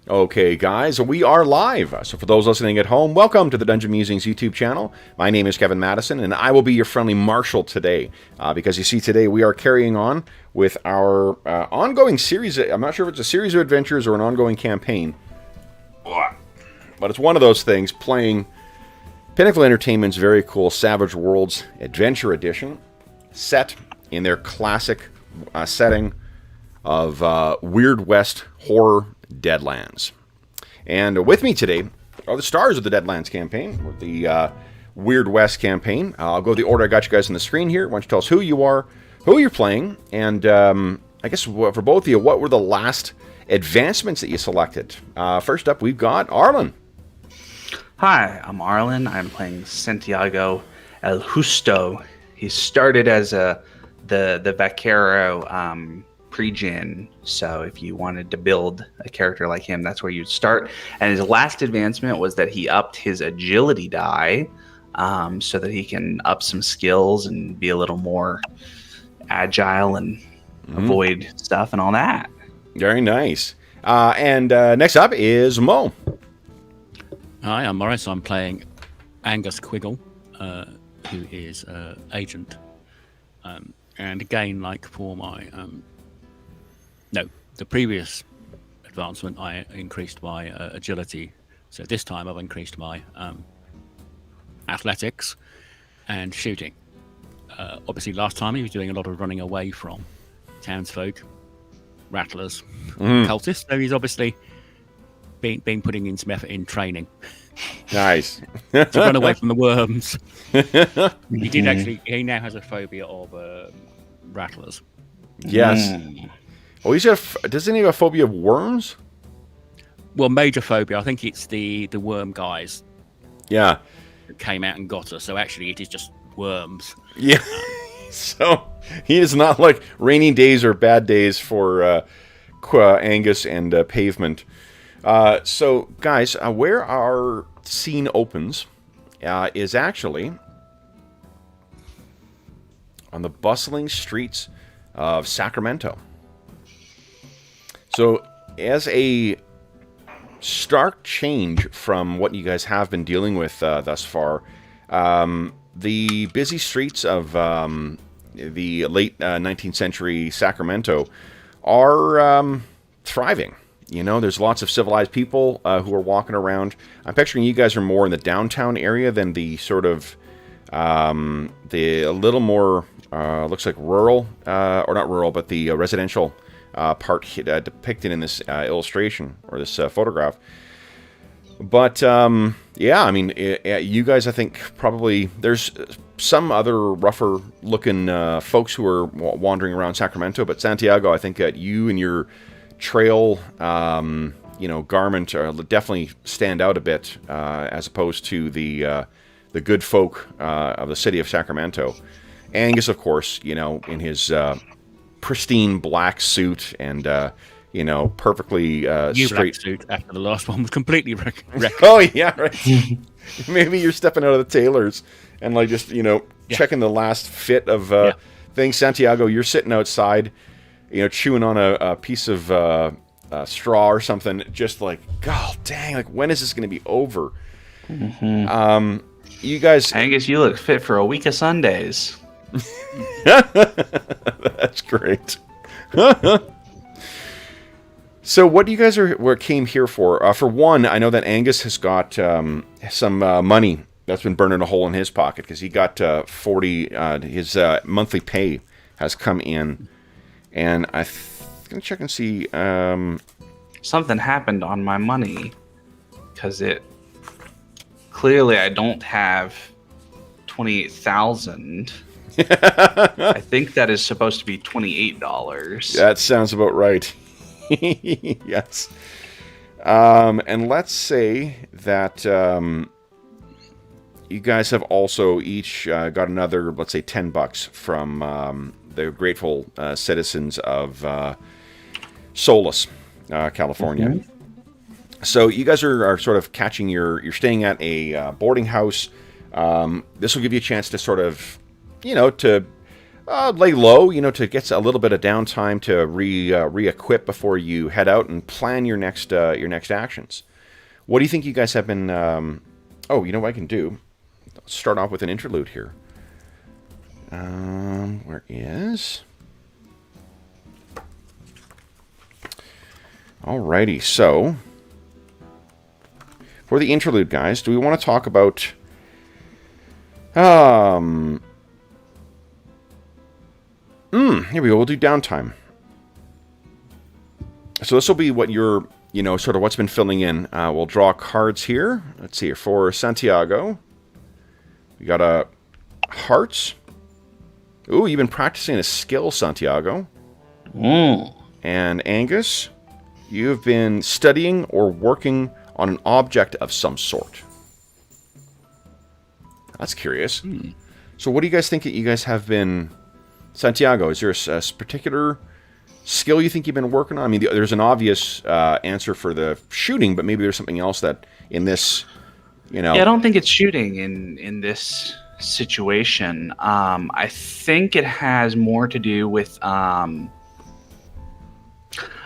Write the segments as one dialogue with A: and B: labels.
A: Okay, guys, we are live. So for those listening at home, welcome to the Dungeon Musings YouTube channel. My name is Kevin Madison, and I will be your friendly marshal today. Because you see, today we are carrying on with our ongoing series. I'm not sure if it's a series of adventures or an ongoing campaign. But it's one of those things, playing Pinnacle Entertainment's very cool Savage Worlds Adventure Edition, set in their classic setting of Weird West horror Deadlands. And with me today are the stars of the Deadlands campaign, with the Weird West campaign. I'll go the order I got you guys on the screen here. Why don't you tell us who you are, who you're playing, and I guess for both of you, what were the last advancements that you selected? First up, we've got Arlen.
B: Hi, I'm Arlen. I'm playing Santiago El Justo. He started as the Vaquero pre-gen, so if you wanted to build a character like him, that's where you'd start. And his last advancement was that he upped his agility die, so that he can up some skills and be a little more agile and avoid stuff and all that.
A: Very nice. And next up is Mo.
C: Hi, I'm Morris. I'm playing Angus Quiggle, who is agent. And again, like for my the previous advancement, I increased my agility. So this time I've increased my athletics and shooting. Obviously, last time he was doing a lot of running away from townsfolk, rattlers, cultists. So he's obviously been putting in some effort in training.
A: Nice.
C: To run away from the worms. He did actually. He now has a phobia of rattlers.
A: Yes. Oh, doesn't he have a phobia of worms?
C: Well, major phobia. I think it's the worm guys.
A: Yeah.
C: That came out and got us. So actually, it is just worms.
A: Yeah. So he is not like rainy days or bad days for Angus and Pavement. So, guys, where our scene opens is actually on the bustling streets of Sacramento. So, as a stark change from what you guys have been dealing with thus far, the busy streets of the late 19th century Sacramento are thriving. You know, there's lots of civilized people who are walking around. I'm picturing you guys are more in the downtown area than the sort of the a little more looks like rural, or not rural, but the residential part depicted in this illustration or this photograph. But yeah, I mean, you guys, I think probably there's some other rougher looking folks who are wandering around Sacramento, but Santiago, I think that you and your trail, garment definitely stand out a bit as opposed to the good folk of the city of Sacramento. Angus, of course, in his pristine black suit and perfectly straight
C: suit after the last one was completely wrecked.
A: Oh yeah, right. Maybe you're stepping out of the tailors and like just checking the last fit of things. Santiago, you're sitting outside, chewing on a piece of straw or something, just like, God dang, like when is this going to be over? You guys,
B: Angus, you look fit for a week of Sundays.
A: That's great. So what do you guys came here for? For one, I know that Angus has got some money that's been burning a hole in his pocket because he got 40. His monthly pay has come in, and I'm gonna check and see.
B: Something happened on my money because clearly I don't have 28,000. I think that is supposed to be $28.
A: That sounds about right. Yes. And let's say that you guys have also each got another, let's say, $10 from the grateful citizens of Solus, California. So you guys are sort of you're staying at a boarding house. This will give you a chance to sort of, to lay low, to get a little bit of downtime to re-equip before you head out and plan your next actions. What do you think you guys have been... oh, you know what I can do? Let's start off with an interlude here. Where is... Alrighty, so... For the interlude, guys, do we want to talk about... here we go. We'll do downtime. So this will be what you're, sort of what's been filling in. We'll draw cards here. Let's see here. For Santiago, we got a hearts. Ooh, you've been practicing a skill, Santiago. And Angus, you've been studying or working on an object of some sort. That's curious. So what do you guys think that you guys have been... Santiago, is there a particular skill you think you've been working on? I mean, there's an obvious answer for the shooting, but maybe there's something else that in this, Yeah,
B: I don't think it's shooting in this situation. I think it has more to do with...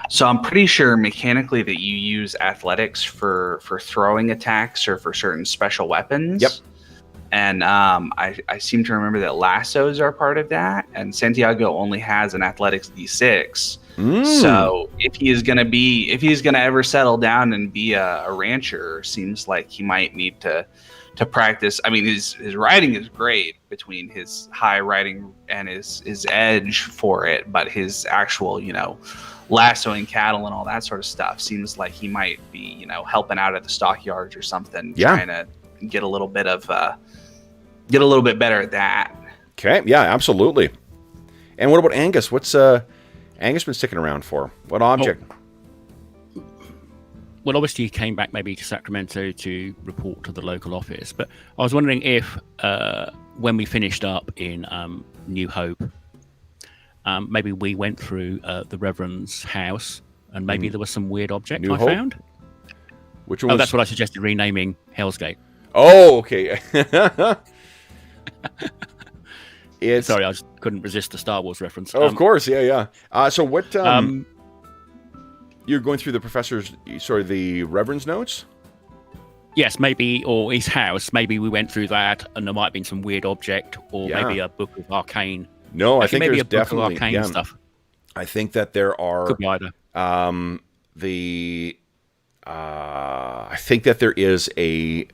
B: So I'm pretty sure mechanically that you use athletics for throwing attacks or for certain special weapons.
A: Yep.
B: And I seem to remember that lassos are part of that. And Santiago only has an athletics D6. So if he's gonna ever settle down and be a rancher, seems like he might need to practice. I mean, his riding is great between his high riding and his edge for it, but his actual, lassoing cattle and all that sort of stuff seems like he might be, helping out at the stockyards or something, trying to get a little bit better at that.
A: Okay, yeah, absolutely. And what about Angus? What's Angus been sticking around for? What object?
C: Well, obviously he came back maybe to Sacramento to report to the local office, but I was wondering if when we finished up in New Hope, maybe we went through the Reverend's house and maybe there was some weird object
A: New
C: I
A: Hope?
C: found.
A: Which one was...
C: That's what I suggested, renaming Hell's Gate.
A: Oh, okay.
C: Sorry, I just couldn't resist the Star Wars reference.
A: Oh, of course, yeah. So what... you're going through the professor's... Sorry, the Reverend's notes?
C: Yes, maybe, or his house. Maybe we went through that and there might have been some weird object or maybe a book of arcane.
A: No, I think
C: maybe
A: there's
C: a book
A: definitely...
C: of arcane stuff.
A: I think that there are...
C: Could be either.
A: I think that there is a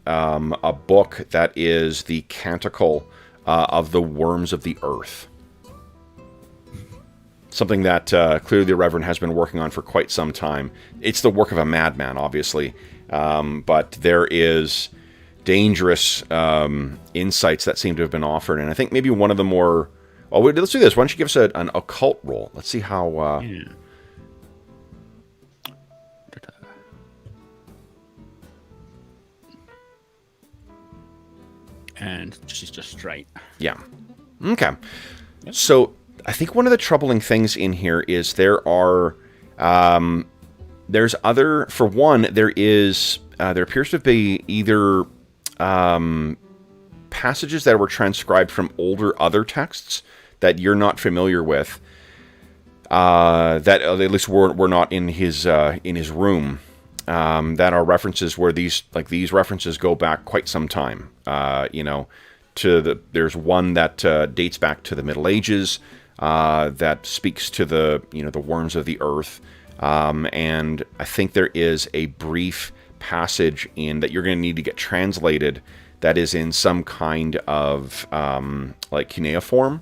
A: book that is the canticle of the worms of the earth. Something that clearly the Reverend has been working on for quite some time. It's the work of a madman, obviously. But there is dangerous insights that seem to have been offered. And I think maybe one of the more... Oh, let's do this. Why don't you give us an occult roll? Let's see how...
C: Yeah. And she's just straight.
A: Yeah. Okay. Yep. So I think one of the troubling things in here is there are... there's other... For one, there appears to be either passages that were transcribed from older other texts that you're not familiar with, that at least were not in his room, that are references where these references go back quite some time. There's one that dates back to the Middle Ages, that speaks to the worms of the earth, and I think there is a brief passage in that you're going to need to get translated that is in some kind of cuneiform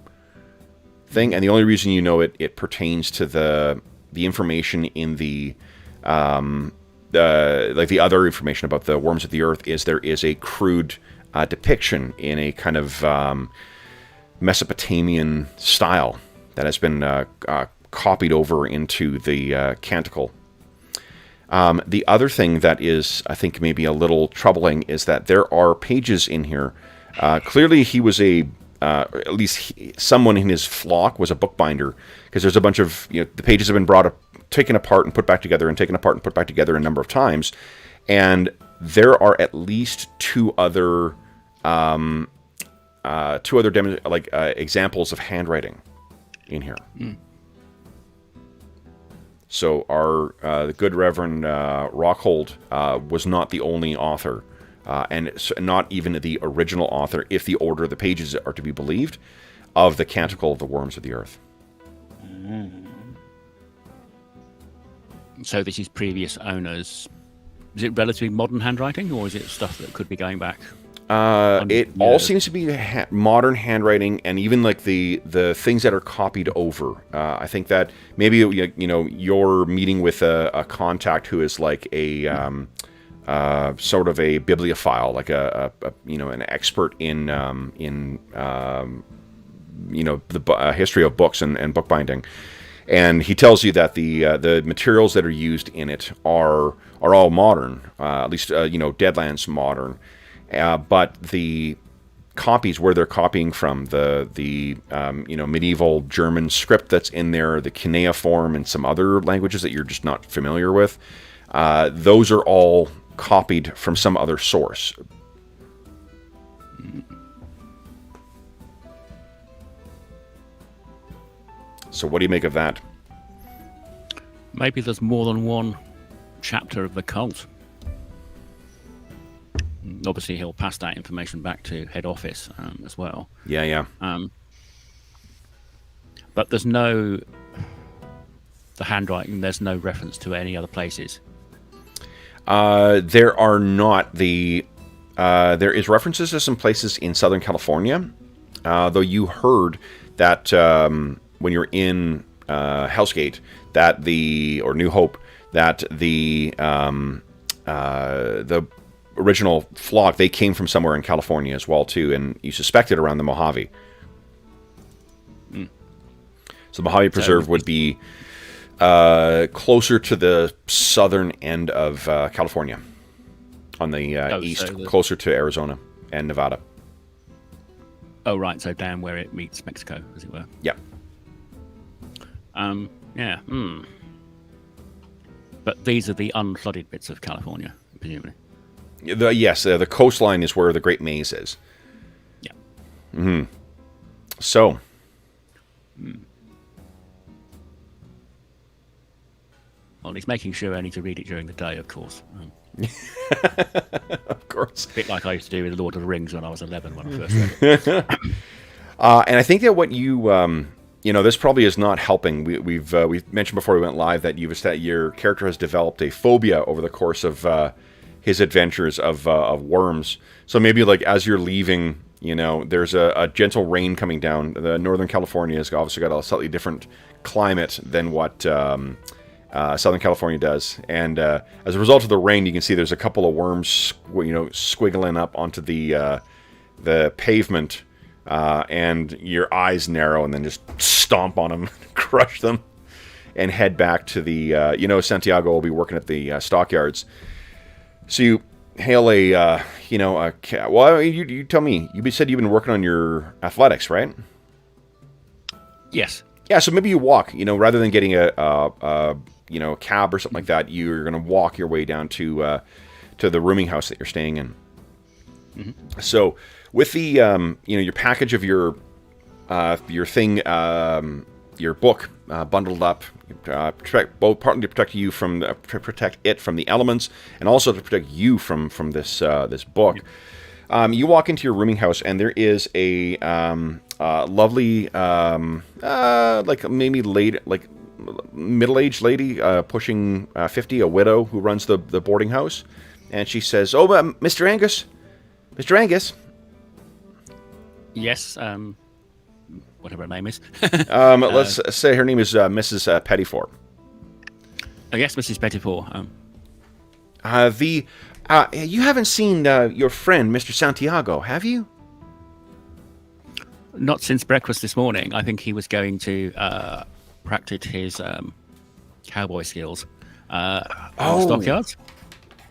A: thing, and the only reason it pertains to the information in the other information about the worms of the earth is there is a crude depiction in a kind of Mesopotamian style that has been copied over into the canticle. The other thing that is, I think, maybe a little troubling is that there are pages in here. Clearly, he was at least someone in his flock was a bookbinder, because there's a bunch of, the pages have been taken apart and put back together and taken apart and put back together a number of times. And there are at least two other examples of handwriting in here. So our the good Reverend Rockhold was not the only author, and not even the original author, if the order of the pages are to be believed, of the Canticle of the Worms of the Earth.
C: So this is previous owners. Is it relatively modern handwriting, or is it stuff that could be going back?
A: It all seems to be modern handwriting, and even like the things that are copied over. I think that maybe you're meeting with a contact who is like a sort of a bibliophile, like an expert in the history of books and bookbinding. And he tells you that the materials that are used in it are all modern, at least Deadlands modern, but the copies where they're copying from the medieval German script that's in there, the cuneiform and some other languages that you're just not familiar with, those are all copied from some other source. So what do you make of that?
C: Maybe there's more than one chapter of the cult. Obviously, he'll pass that information back to head office as well.
A: Yeah.
C: But there's the handwriting, there's no reference to any other places.
A: There are not. There is references to some places in Southern California, though you heard that when you're in Hell's Gate, or New Hope, that the original flock, they came from somewhere in California as well too, and you suspect it around the Mojave. So the Mojave Preserve would be closer to the southern end of California, on the east, closer to Arizona and Nevada.
C: Oh, right, so down where it meets Mexico, as it were.
A: Yeah.
C: Yeah. But these are the unflooded bits of California, presumably.
A: Yes, the coastline is where the Great Maze is.
C: Yeah.
A: So.
C: Well, he's making sure I need to read it during the day, of course.
A: Of course.
C: A bit like I used to do with Lord of the Rings when I was 11 when I first read it.
A: And I think that what you... this probably is not helping. We've mentioned before we went live that your character has developed a phobia over the course of his adventures of worms. So maybe like as you're leaving, there's a gentle rain coming down. The Northern California has obviously got a slightly different climate than what Southern California does, and as a result of the rain, you can see there's a couple of worms, squiggling up onto the pavement. And your eyes narrow, and then just stomp on them, crush them, and head back to the. Santiago will be working at the stockyards. So you hail well, you tell me. You said you've been working on your athletics, right?
C: Yes.
A: Yeah. So maybe you walk. Rather than getting a cab or something like that, you're going to walk your way down to the rooming house that you're staying in. Mm-hmm. So. With the, your package of your thing, your book bundled up, partly to protect you from the elements, and also to protect you from this book. You walk into your rooming house, and there is a lovely, like maybe middle-aged lady, pushing 50, a widow who runs the boarding house, and she says, "Oh, Mr. Angus."
C: Yes, whatever her name is.
A: Let's say her name is Mrs. Pettifor.
C: Yes, Mrs. Pettifor.
A: You haven't seen your friend, Mr. Santiago, have you?
C: Not since breakfast this morning. I think he was going to practice his cowboy skills in the stockyards.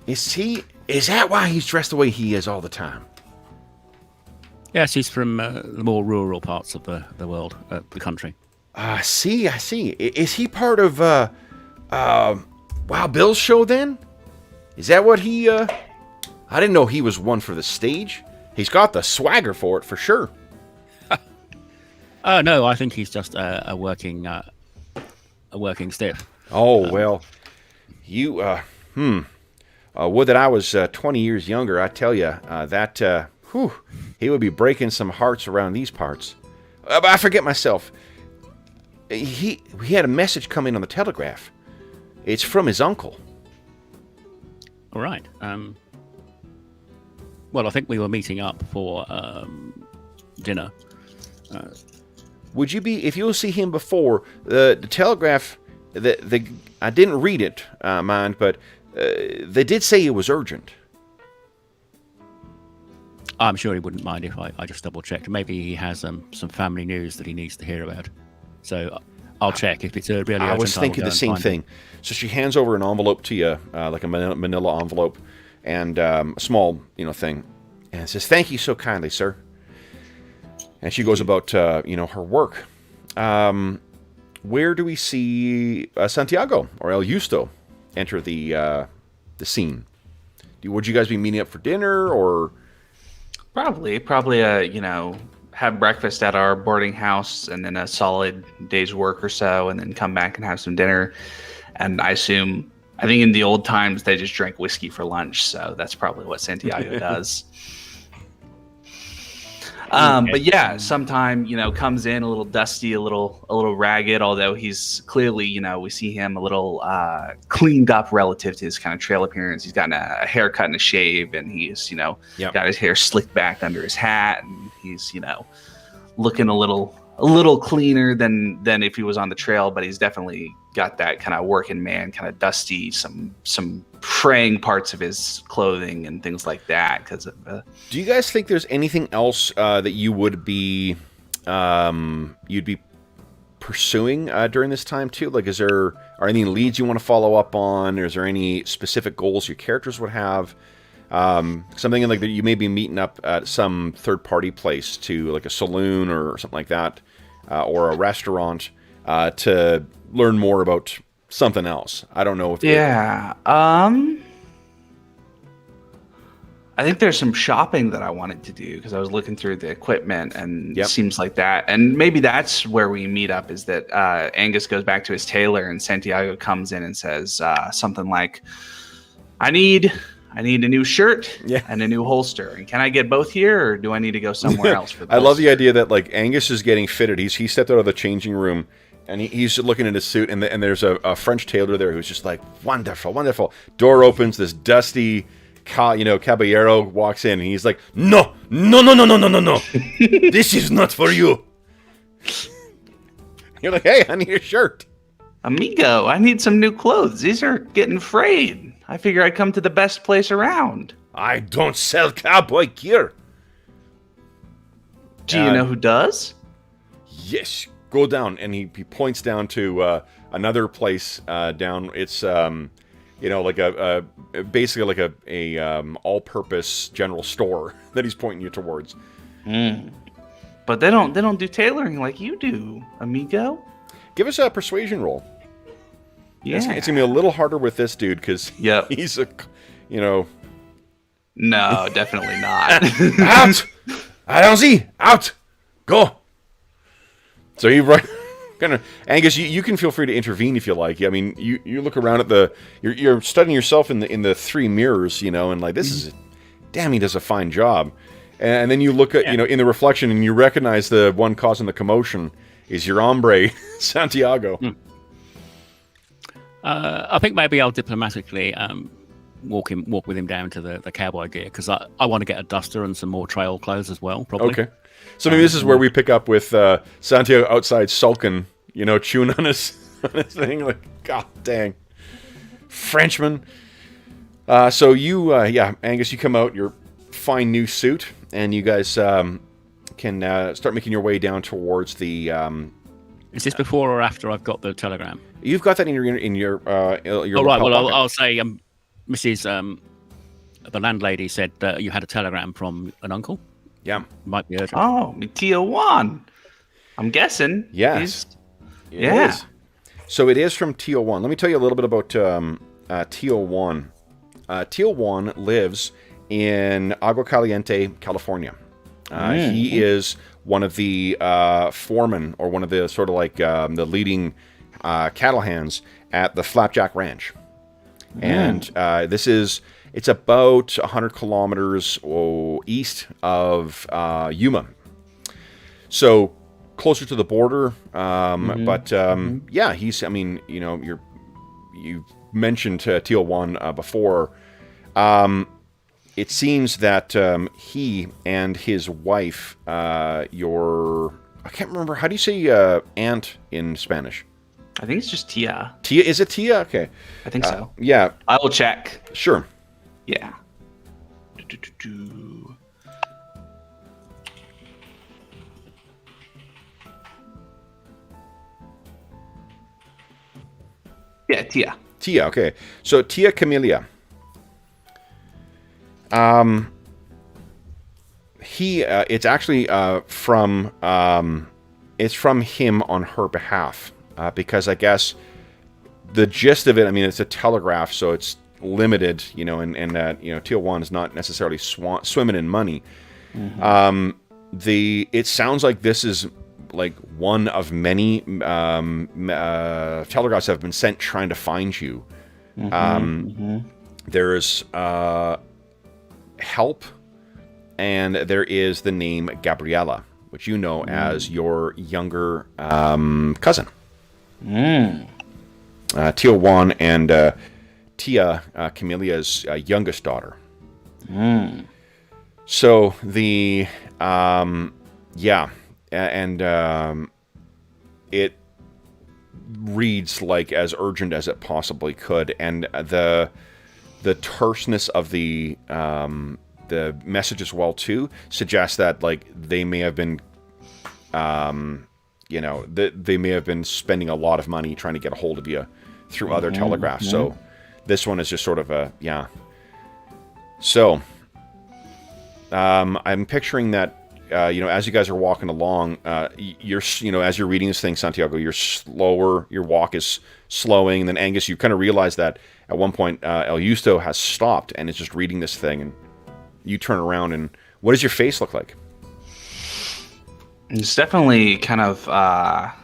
A: Is that why he's dressed the way he is all the time?
C: Yes, he's from the more rural parts of the world, the country.
A: I see. Is he part of Wild Bill's show then? Is that what he... I didn't know he was one for the stage. He's got the swagger for it, for sure.
C: No, I think he's just a working stiff.
A: Oh, well, you, would that I was 20 years younger, I tell you, he would be breaking some hearts around these parts. But I forget myself. He had a message come in on the telegraph. It's from his uncle.
C: All right. Well, I think we were meeting up for dinner.
A: Would you be, if you'll see him before, the telegraph, I didn't read it, mind, but they did say it was urgent.
C: I'm sure he wouldn't mind if I just double-checked. Maybe he has some family news that he needs to hear about. So I'll check if it's really urgent.
A: I was thinking the same thing. So she hands over an envelope to you, like a manila envelope, and a small, thing, and says, "Thank you so kindly, sir." And she goes about, her work. Where do we see Santiago or El Justo enter the scene? Would you guys be meeting up for dinner, or
B: Probably, have breakfast at our boarding house and then a solid day's work or so, and then come back and have some dinner. And I think in the old times they just drank whiskey for lunch, so that's probably what Santiago does. But yeah, sometime comes in a little dusty, a little ragged. Although he's clearly, we see him a little cleaned up relative to his kind of trail appearance. He's gotten a haircut and a shave, and he's got his hair slicked back under his hat, and he's looking a little cleaner than if he was on the trail. But he's definitely got that kind of working man, kind of dusty, some fraying parts of his clothing and things like that because of
A: do you guys think there's anything else that you would be you'd be pursuing during this time too? Like, are any leads you want to follow up on? Is there any specific goals your characters would have? Something like that you may be meeting up at some third-party place, to like a saloon or something like that, or a restaurant, to learn more about something else. I don't know if
B: I think there's some shopping that I wanted to do because I was looking through the equipment, and it seems like that. And maybe that's where we meet up, is that Angus goes back to his tailor and Santiago comes in and says something like, I need a new shirt and a new holster. And can I get both here, or do I need to go somewhere else for the
A: I love the idea that like Angus is getting fitted. He stepped out of the changing room, and he's looking at his suit, and there's a French tailor there who's just like, wonderful, wonderful. Door opens, this dusty caballero walks in, and he's like, no, this is not for you. You're like, hey, I need a shirt.
B: Amigo, I need some new clothes. These are getting frayed. I figure I'd come to the best place around.
A: I don't sell cowboy gear.
B: Do you know who does?
A: Yes, go down. And he points down to another place down. It's like basically like a all-purpose general store that he's pointing you towards.
B: But they don't do tailoring like you do, amigo.
A: Give us a persuasion roll.
B: Yeah,
A: it's gonna be a little harder with this dude because he's a,
B: No, definitely not.
A: Out! I don't see. Out! Go! So Angus, you can feel free to intervene if you like. I mean, you look around at you're studying yourself in the three mirrors, and like, this is, damn, he does a fine job. And then you look at, in the reflection, and you recognize the one causing the commotion is your hombre, Santiago.
C: I think maybe I'll diplomatically walk with him down to the cowboy gear, because I want to get a duster and some more trail clothes as well, probably.
A: Okay. So maybe this is where we pick up with Santiago outside sulking, chewing on his thing, like, god dang. Frenchman. So you, Angus, you come out, your fine new suit, and you guys can start making your way down towards the...
C: Is this before or after I've got the telegram?
A: You've got that in your
C: oh, right. Well, I'll say, Mrs. The landlady said that you had a telegram from an uncle.
A: Yeah,
C: might be urgent.
B: Oh, Tio Juan. I'm guessing.
A: Yes. It is. So it is from Tio Juan. Let me tell you a little bit about Tio Juan. Tio Juan lives in Agua Caliente, California. He is one of the foremen, or one of the sort of like the leading cattle hands at the Flapjack Ranch. And it's about 100 kilometers east of Yuma. So closer to the border. But yeah, you mentioned Teal 1 before. It seems that he and his wife, I can't remember, how do you say aunt in Spanish?
B: I think it's just Tia.
A: Tia? Is it Tia? Okay.
B: I think so.
A: Yeah.
B: I will check.
A: Sure.
B: Yeah. Yeah, Tia.
A: Tia, okay. So Tia Camellia. It's actually it's from him on her behalf, because I guess the gist of it, I mean, it's a telegraph, so it's limited, and that, Teal 1 is not necessarily swimming in money. It sounds like this is like one of many telegraphs that have been sent trying to find you. There's help, and there is the name Gabriella, which you know as your younger cousin. Teal 1 and Tia, Camellia's youngest daughter. So the it reads like as urgent as it possibly could, and the terseness of the message as well too suggests that like they may have been they may have been spending a lot of money trying to get a hold of you through other telegraphs. So this one is just sort of so I'm picturing that as you guys are walking along, you're as you're reading this thing, Santiago, you're slower, your walk is slowing, and then Angus, you kind of realize that at one point El Justo has stopped and is just reading this thing, and you turn around, and what does your face look like?
B: It's definitely kind of that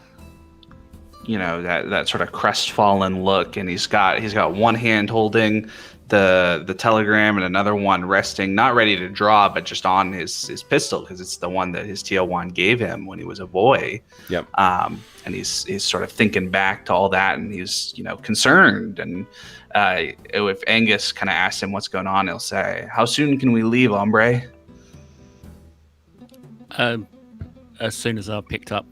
B: sort of crestfallen look, and he's got one hand holding the telegram and another one resting, not ready to draw, but just on his pistol, because it's the one that his Teal 1 gave him when he was a boy.
A: Yep.
B: And he's sort of thinking back to all that, and he's concerned. And if Angus kind of asks him what's going on, he'll say, "How soon can we leave, hombre?"
C: As soon as I picked up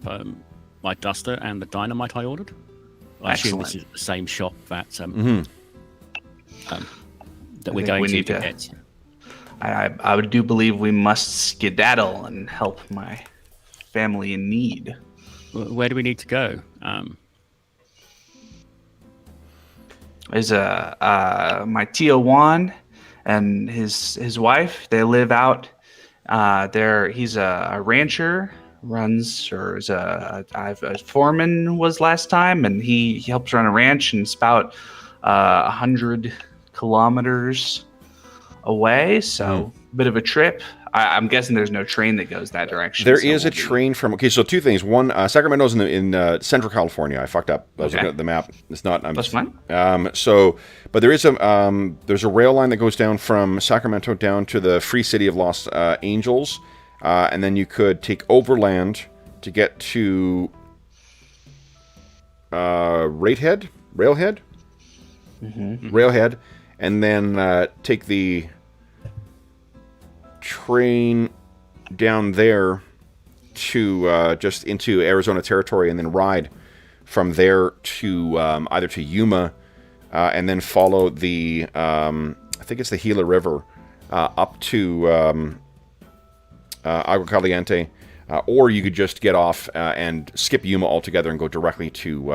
C: my duster and the dynamite I ordered. I assume this is the same shop that that we're going to get.
B: I do believe we must skedaddle and help my family in need.
C: Where do we need to go?
B: There's my Teal 1 and his wife. They live out there. He's a rancher. Runs, or is a foreman was last time, and he helps run a ranch, and it's about 100 kilometers away, so a bit of a trip. I'm guessing there's no train that goes that direction.
A: There is a train from. Okay, so two things. One, Sacramento's in Central California. I fucked up. I was looking at the map. It's not.
B: That's fine.
A: But there is there's a rail line that goes down from Sacramento down to the free city of Los Angeles. And then you could take overland to get to Railhead, and then take the train down there to just into Arizona territory, and then ride from there to either to Yuma, and then follow the I think it's the Gila River up to Agua Caliente, or you could just get off and skip Yuma altogether and go directly to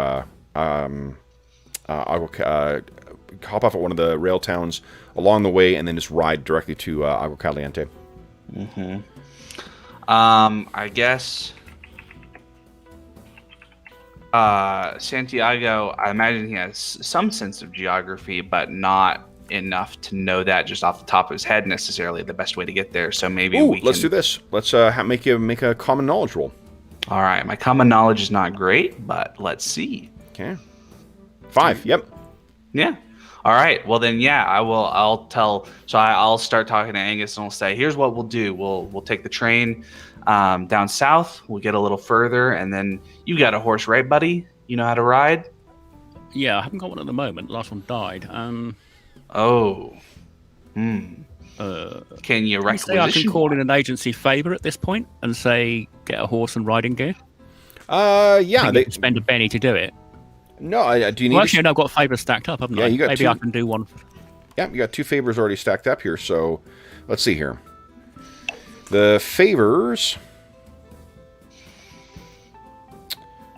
A: hop off at one of the rail towns along the way, and then just ride directly to Agua Caliente.
B: I guess Santiago, I imagine he has some sense of geography, but not enough to know that just off the top of his head necessarily the best way to get there. So maybe
A: let's do this. Let's make a common knowledge roll.
B: All right, my common knowledge is not great, but let's see.
A: Okay. 5. Yep.
B: Yeah. All right. Well then, yeah, I'll start talking to Angus and I'll say, here's what we'll do. We'll take the train down south. We'll get a little further, and then you got a horse, right, buddy? You know how to ride?
C: Yeah, I haven't got one at the moment. The last one died.
B: Can you requisition?
C: I can call in an agency favour at this point and say get a horse and riding gear.
A: Yeah,
C: they spend a penny to do it.
A: No, do you need?
C: Well, actually, I've got favours stacked up, haven't I?
A: You got
C: Maybe
A: 2.
C: I can do one.
A: Yeah, you got 2 favors already stacked up here. So let's see here. The favors.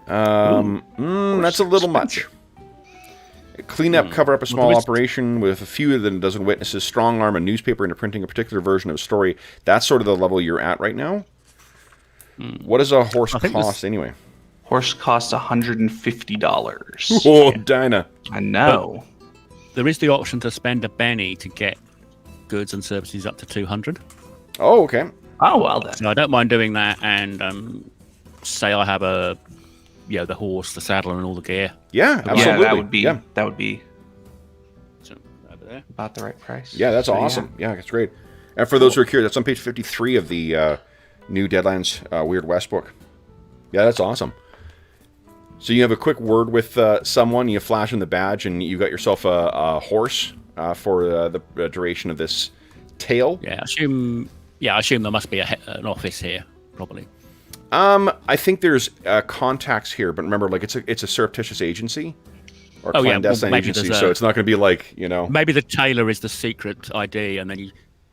A: That's a little much. Clean up, cover up a small operation with a fewer than a dozen witnesses, strong arm a newspaper into printing a particular version of a story. That's sort of the level you're at right now. What does a horse cost anyway?
B: Horse costs $150.
A: Oh, Dinah.
B: I know.
C: But there is the option to spend a penny to get goods and services up to 200.
A: Oh, okay.
B: Oh, well then.
C: So I don't mind doing that, and say I have the horse, the saddle, and all the gear.
A: Yeah, absolutely.
B: Yeah, that would be
C: so, over there.
B: About the right price.
A: Yeah, that's awesome. Yeah, that's great. And for those who are curious, that's on page 53 of the new Deadlands Weird West book. Yeah, that's awesome. So you have a quick word with someone, you flash in the badge, and you got yourself a horse for the duration of this tale.
C: Yeah, I assume there must be an office here, probably.
A: I think there's contacts here, but remember, like it's a surreptitious agency or clandestine agency, so it's not going to be like,
C: Maybe the tailor is the secret ID, and then you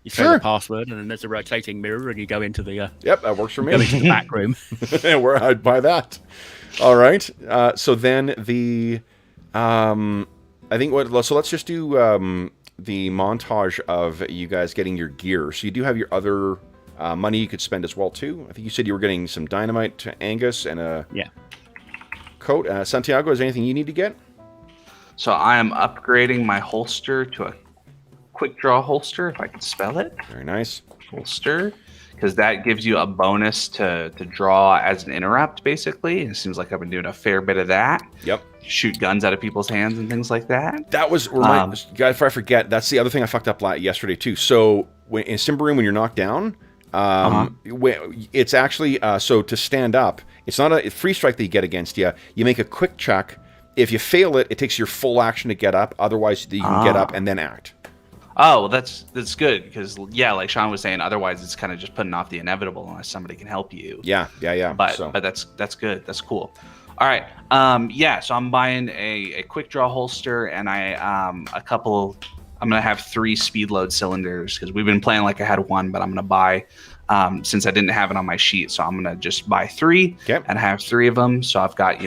C: say the password, and then there's a rotating mirror, and you go into the.
A: Yep, that works for me.
C: Go into the back room.
A: I'd buy that. All right. So then the, I think so let's just do the montage of you guys getting your gear. So you do have your other money you could spend as well too. I think you said you were getting some dynamite to Angus and a coat. Santiago, is there anything you need to get?
B: So I am upgrading my holster to a quick draw holster, if I can spell it.
A: Very nice.
B: Holster. Because that gives you a bonus to draw as an interrupt, basically. It seems like I've been doing a fair bit of that.
A: Yep.
B: Shoot guns out of people's hands and things like that.
A: That was, before I forget, that's the other thing I fucked up yesterday too. So in Simbaroom, when you're knocked down, it's actually, so to stand up, it's not a free strike that you get against you. You make a quick check. If you fail it, it takes your full action to get up. Otherwise, you can get up and then act.
B: Oh, well, that's good because like Sean was saying, otherwise it's kind of just putting off the inevitable unless somebody can help you.
A: Yeah.
B: But that's good. That's cool. All right. So I'm buying a quick draw holster and I'm gonna have 3 speed load cylinders because we've been playing like I had 1, but I'm gonna buy since I didn't have it on my sheet, so I'm gonna just buy 3 and have 3 of them. So I've got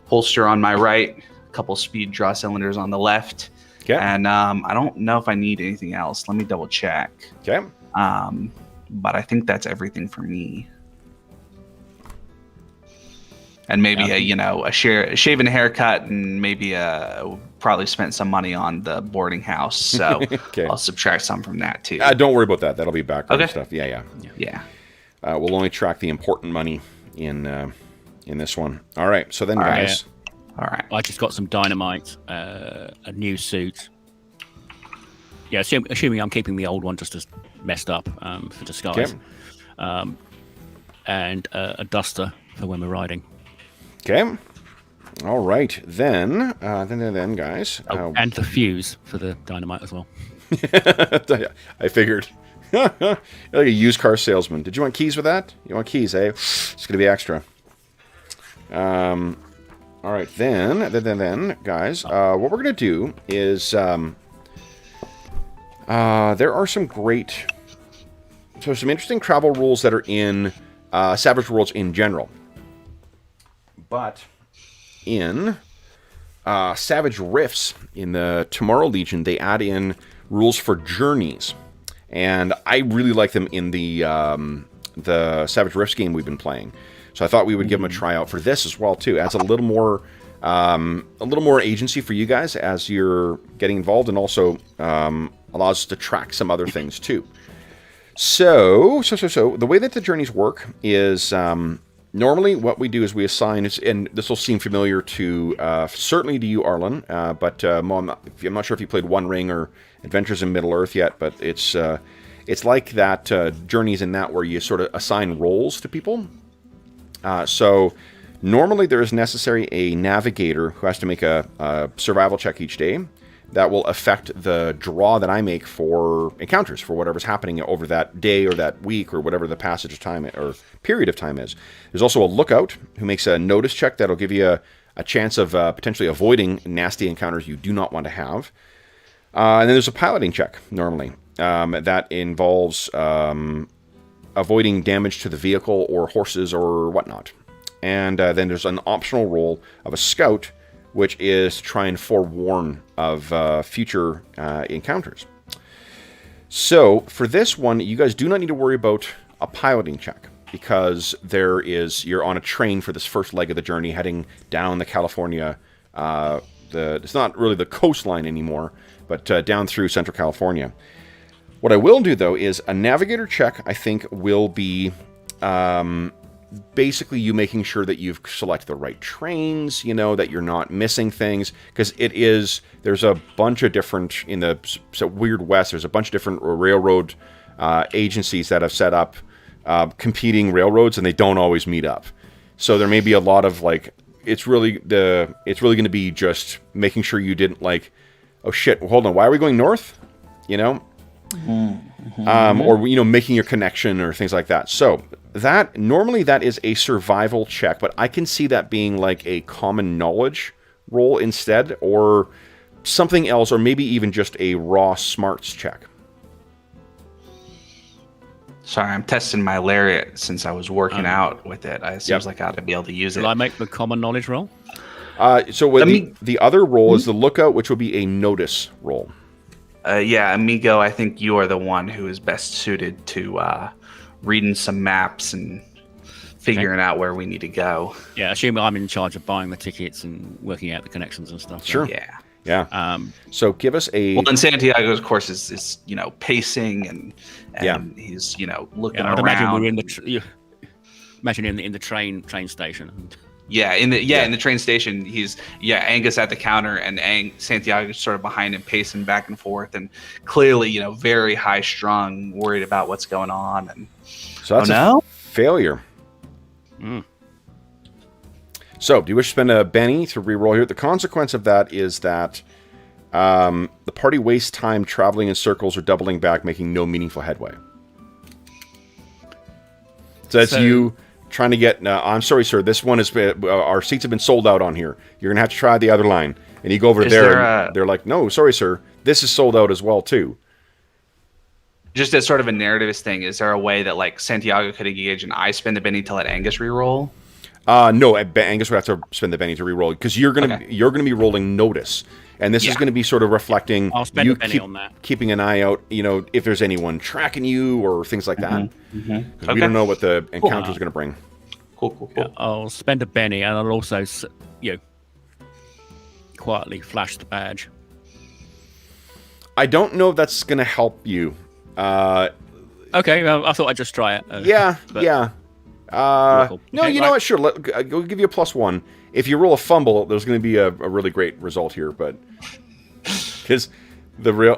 B: holster on my right, a couple speed draw cylinders on the left.
A: Okay.
B: And I don't know if I need anything else. Let me double check.
A: Okay.
B: But I think that's everything for me. And maybe a shave and a haircut, and maybe probably spent some money on the boarding house. So I'll subtract some from that too.
A: Don't worry about that. That'll be background stuff. Yeah. We'll only track the important money in this one. All right. So then, guys.
B: All right.
C: I just got some dynamite, a new suit. Yeah, assuming I'm keeping the old one just as messed up for disguise. Okay. And a duster for when we're riding.
A: Okay. All right. Then guys.
C: And the fuse for the dynamite as well.
A: I figured. You're like a used car salesman. Did you want keys with that? You want keys, eh? It's going to be extra. All right, then, guys, what we're going to do is there are some interesting travel rules that are in Savage Worlds in general. But in Savage Rifts, in the Tomorrow Legion, they add in rules for journeys. And I really like them in the Savage Rifts game we've been playing. So I thought we would give them a try out for this as well, too. Adds a little more a little more agency for you guys as you're getting involved, and also allows us to track some other things too. So the way that the journeys work is normally what we do is we assign, and this will seem familiar to certainly to you, Arlen, but Mo, I'm not sure if you played One Ring or Adventures in Middle Earth yet, but it's like that journeys in that where you sort of assign roles to people. So normally there is necessary a navigator who has to make a survival check each day that will affect the draw that I make for encounters, for whatever's happening over that day or that week or whatever the passage of time or period of time is. There's also a lookout who makes a notice check that'll give you a chance of potentially avoiding nasty encounters you do not want to have. And then there's a piloting check, normally, that involves avoiding damage to the vehicle or horses or whatnot. And then there's an optional role of a scout, which is to try and forewarn of future encounters. So for this one, you guys do not need to worry about a piloting check, because you're on a train for this first leg of the journey heading down the California, it's not really the coastline anymore, but down through Central California. What I will do, though, is a navigator check, I think, will be basically you making sure that you've selected the right trains, that you're not missing things, because there's a bunch of different, in the Weird West, there's a bunch of different railroad agencies that have set up competing railroads, and they don't always meet up. So there may be a lot of, it's really going to be just making sure you didn't, oh shit, hold on, why are we going north? Or making your connection or things like that. So normally that is a survival check, but I can see that being like a common knowledge roll instead, or something else, or maybe even just a raw smarts check.
B: Sorry, I'm testing my lariat since I was working out with it. It seems like I ought to be able to use it.
C: Will I make the common knowledge roll?
A: So with the other roll is the lookout, which will be a notice roll.
B: Amigo, I think you are the one who is best suited to reading some maps and figuring out where we need to go.
C: Yeah, assume I'm in charge of buying the tickets and working out the connections and stuff.
A: Sure.
C: Right?
A: Yeah. So give us a...
B: Well, and Santiago, of course, is pacing and he's, looking around.
C: Imagine we're in the... Imagine in the train station.
B: In the train station, he's Angus at the counter, and Santiago's sort of behind him, pacing back and forth, and clearly, very high strung, worried about what's going on. And
A: so that's a failure. So, do you wish to spend a Benny to reroll here? The consequence of that is that the party wastes time traveling in circles or doubling back, making no meaningful headway. So that's you trying to get... I'm sorry, sir. This one is... our seats have been sold out on here. You're going to have to try the other line. And you go over there, and they're like, no, sorry, sir. This is sold out as well, too.
B: Just as sort of a narrativist thing, is there a way that, Santiago could engage and I spend the Benny to let Angus reroll?
A: No, Angus would have to spend the Benny to reroll, because you're going to be rolling notice. And this is going to be sort of reflecting...
C: I'll spend a Benny on that.
A: Keeping an eye out, if there's anyone tracking you or things like that. Because we don't know what the encounter is going to bring.
B: Cool.
C: Yeah, I'll spend a Benny, and I'll also, quietly flash the badge.
A: I don't know if that's going to help you.
C: Okay, well, I thought I'd just try it.
A: Yeah.
C: Cool.
A: No, you know what? Sure, we'll give you a +1. If you roll a fumble, there's going to be a really great result here, but because the real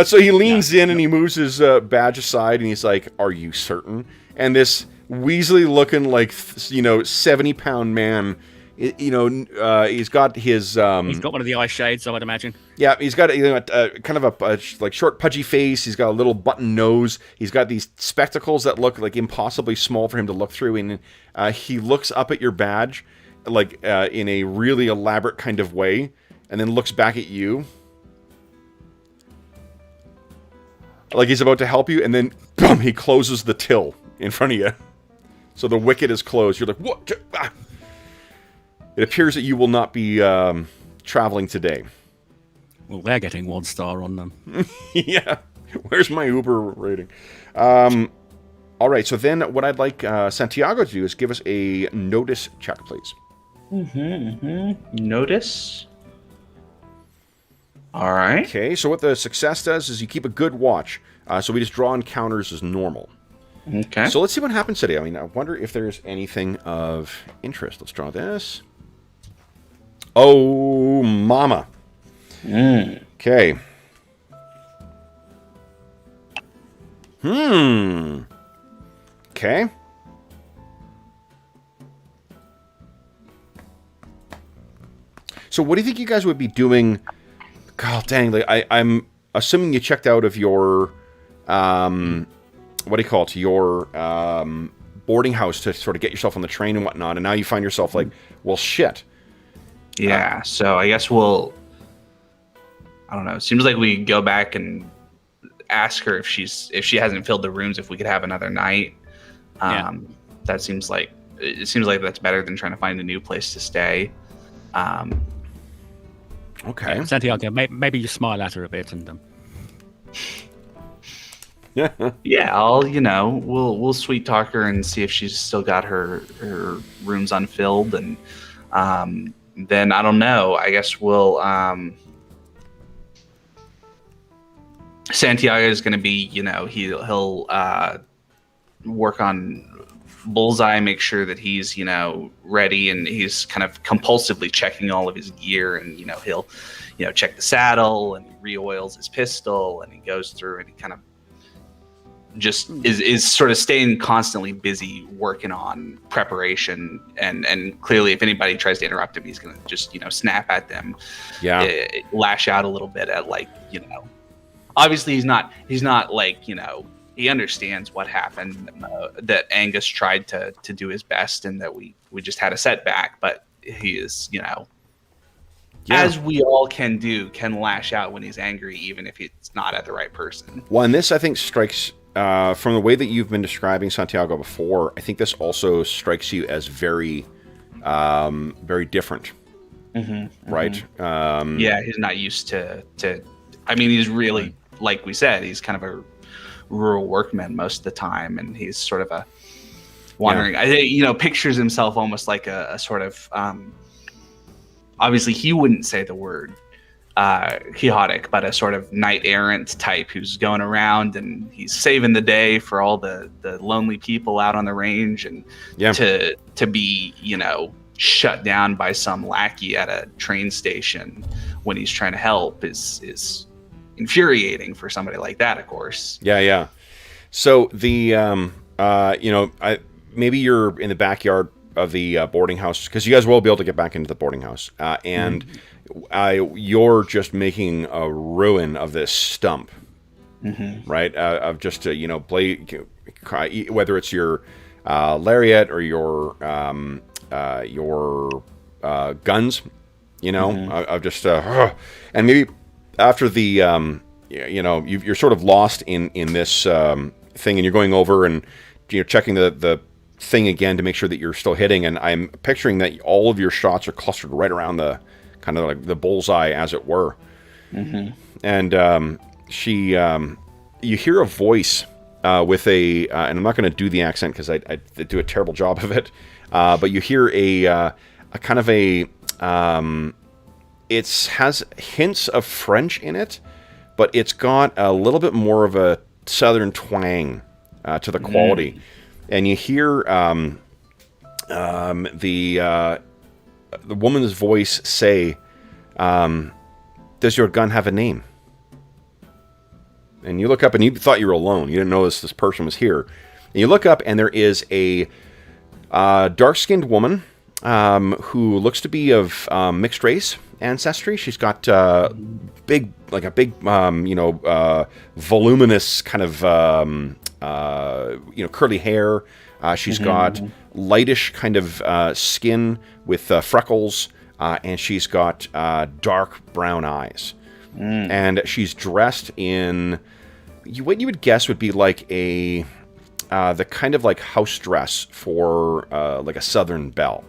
A: so he leans in and he moves his badge aside, and he's like, "Are you certain?" And this Weasley-looking, 70-pound man, he's got his...
C: he's got one of the eye shades, I would imagine.
A: Yeah, he's got kind of a short, pudgy face. He's got a little button nose. He's got these spectacles that look impossibly small for him to look through, and he looks up at your badge in a really elaborate kind of way, and then looks back at you. Like he's about to help you, and then boom, he closes the till in front of you. So the wicket is closed. You're like, what? It appears that you will not be traveling today.
C: Well, they're getting 1 star on them.
A: Yeah. Where's my Uber rating? All All right, so then what I'd like Santiago to do is give us a notice check, please.
B: Notice. All right.
A: Okay, so what the success does is you keep a good watch. So we just draw encounters as normal.
B: Okay.
A: So let's see what happens today. I mean, I wonder if there's anything of interest. Let's draw this. Oh, mama. Okay. Okay. So what do you think you guys would be doing? God dang, like I'm assuming you checked out of your, what do you call it, your boarding house to sort of get yourself on the train and whatnot, and now you find yourself like, well, shit.
B: Yeah, so I guess I don't know. It seems like we go back and ask her if she hasn't filled the rooms, if we could have another night. That seems like that's better than trying to find a new place to stay.
A: Okay.
C: Santiago, maybe you smile at her a bit and
B: Yeah, we'll sweet talk her and see if she's still got her rooms unfilled, and then I don't know. I guess we'll Santiago is going to be, he'll work on Bullseye, make sure that he's, ready, and he's kind of compulsively checking all of his gear, and, he'll, check the saddle, and he re-oils his pistol, and he goes through and he kind of just is sort of staying constantly busy working on preparation, and clearly if anybody tries to interrupt him, he's going to just, snap at them, lash out a little bit at, like, obviously he's not like, he understands what happened, that Angus tried to do his best, and that we just had a setback, but he is, as we all can lash out when he's angry, even if it's not at the right person.
A: Well, and this, I think, strikes, from the way that you've been describing Santiago before, I think this also strikes you as very, very different. Right?
B: Yeah, he's not used to, I mean, he's really, like we said, he's kind of a rural workman most of the time, and he's sort of a wandering. I think, pictures himself almost like a sort of, obviously he wouldn't say the word quixotic, but a sort of knight errant type who's going around and he's saving the day for all the lonely people out on the range, and to be, shut down by some lackey at a train station when he's trying to help is infuriating for somebody like that, of course.
A: Yeah. So the, maybe you're in the backyard of the boarding house, because you guys will be able to get back into the boarding house, and you're just making a ruin of this stump, right? Of just play, whether it's your lariat or your guns, of just and maybe after the you're sort of lost in this thing, and you're going over and checking the thing again to make sure that you're still hitting, and I'm picturing that all of your shots are clustered right around the kind of like the bullseye, as it were. And you hear a voice with a and I'm not going to do the accent because I do a terrible job of it, but you hear a kind of a it has hints of French in it, but it's got a little bit more of a southern twang to the quality. And you hear the woman's voice say, "Does your gun have a name?" And you look up, and you thought you were alone. You didn't know this person was here. And you look up, and there is a dark-skinned woman who looks to be of mixed race ancestry. She's got big, voluminous kind of curly hair. She's got lightish kind of skin with freckles, and she's got dark brown eyes. And she's dressed in what you would guess would be like the kind of like house dress for like a Southern belle.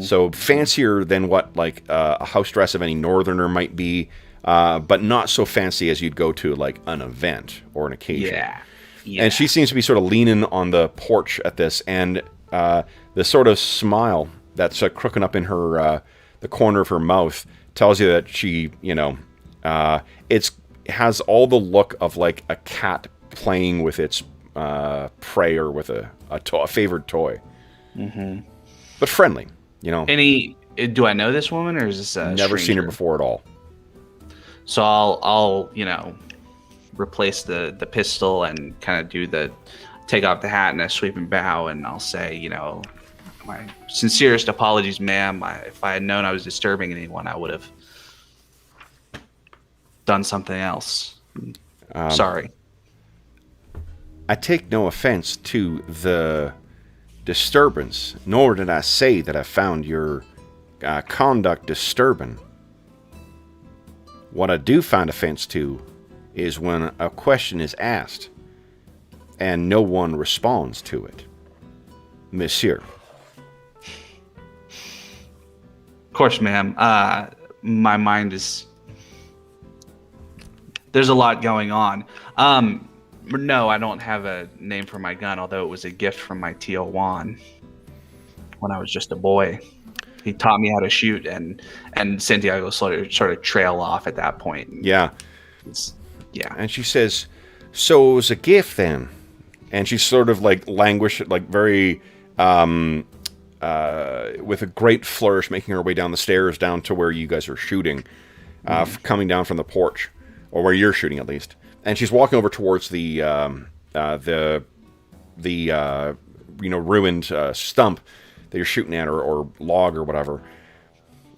A: So fancier than what like a house dress of any Northerner might be, but not so fancy as you'd go to like an event or an occasion.
B: Yeah.
A: And she seems to be sort of leaning on the porch at this, and the sort of smile that's crooking up in her the corner of her mouth tells you that she, it has all the look of like a cat playing with its prey or with a favored toy. Mm-hmm. But friendly,
B: Do I know this woman, or is this a
A: never
B: stranger?
A: seen her before at all?
B: So I'll replace the pistol and kind of take off the hat and a sweeping bow, and I'll say, my sincerest apologies, ma'am. If I had known I was disturbing anyone, I would have done something else. Sorry.
A: I take no offense to the disturbance, nor did I say that I found your conduct disturbing. What I do find offense to is when a question is asked and no one responds to it. Monsieur.
B: Of course, ma'am. My mind is... There's a lot going on. No, I don't have a name for my gun, although it was a gift from my Tio Juan when I was just a boy. He taught me how to shoot, and Santiago sort of trail off at that point.
A: Yeah.
B: Yeah.
A: And she says, so it was a gift then? And she's sort of like languished, like very, with a great flourish, making her way down the stairs down to where you guys are shooting, coming down from the porch, or where you're shooting at least. And she's walking over towards the ruined stump that you're shooting at, or log or whatever.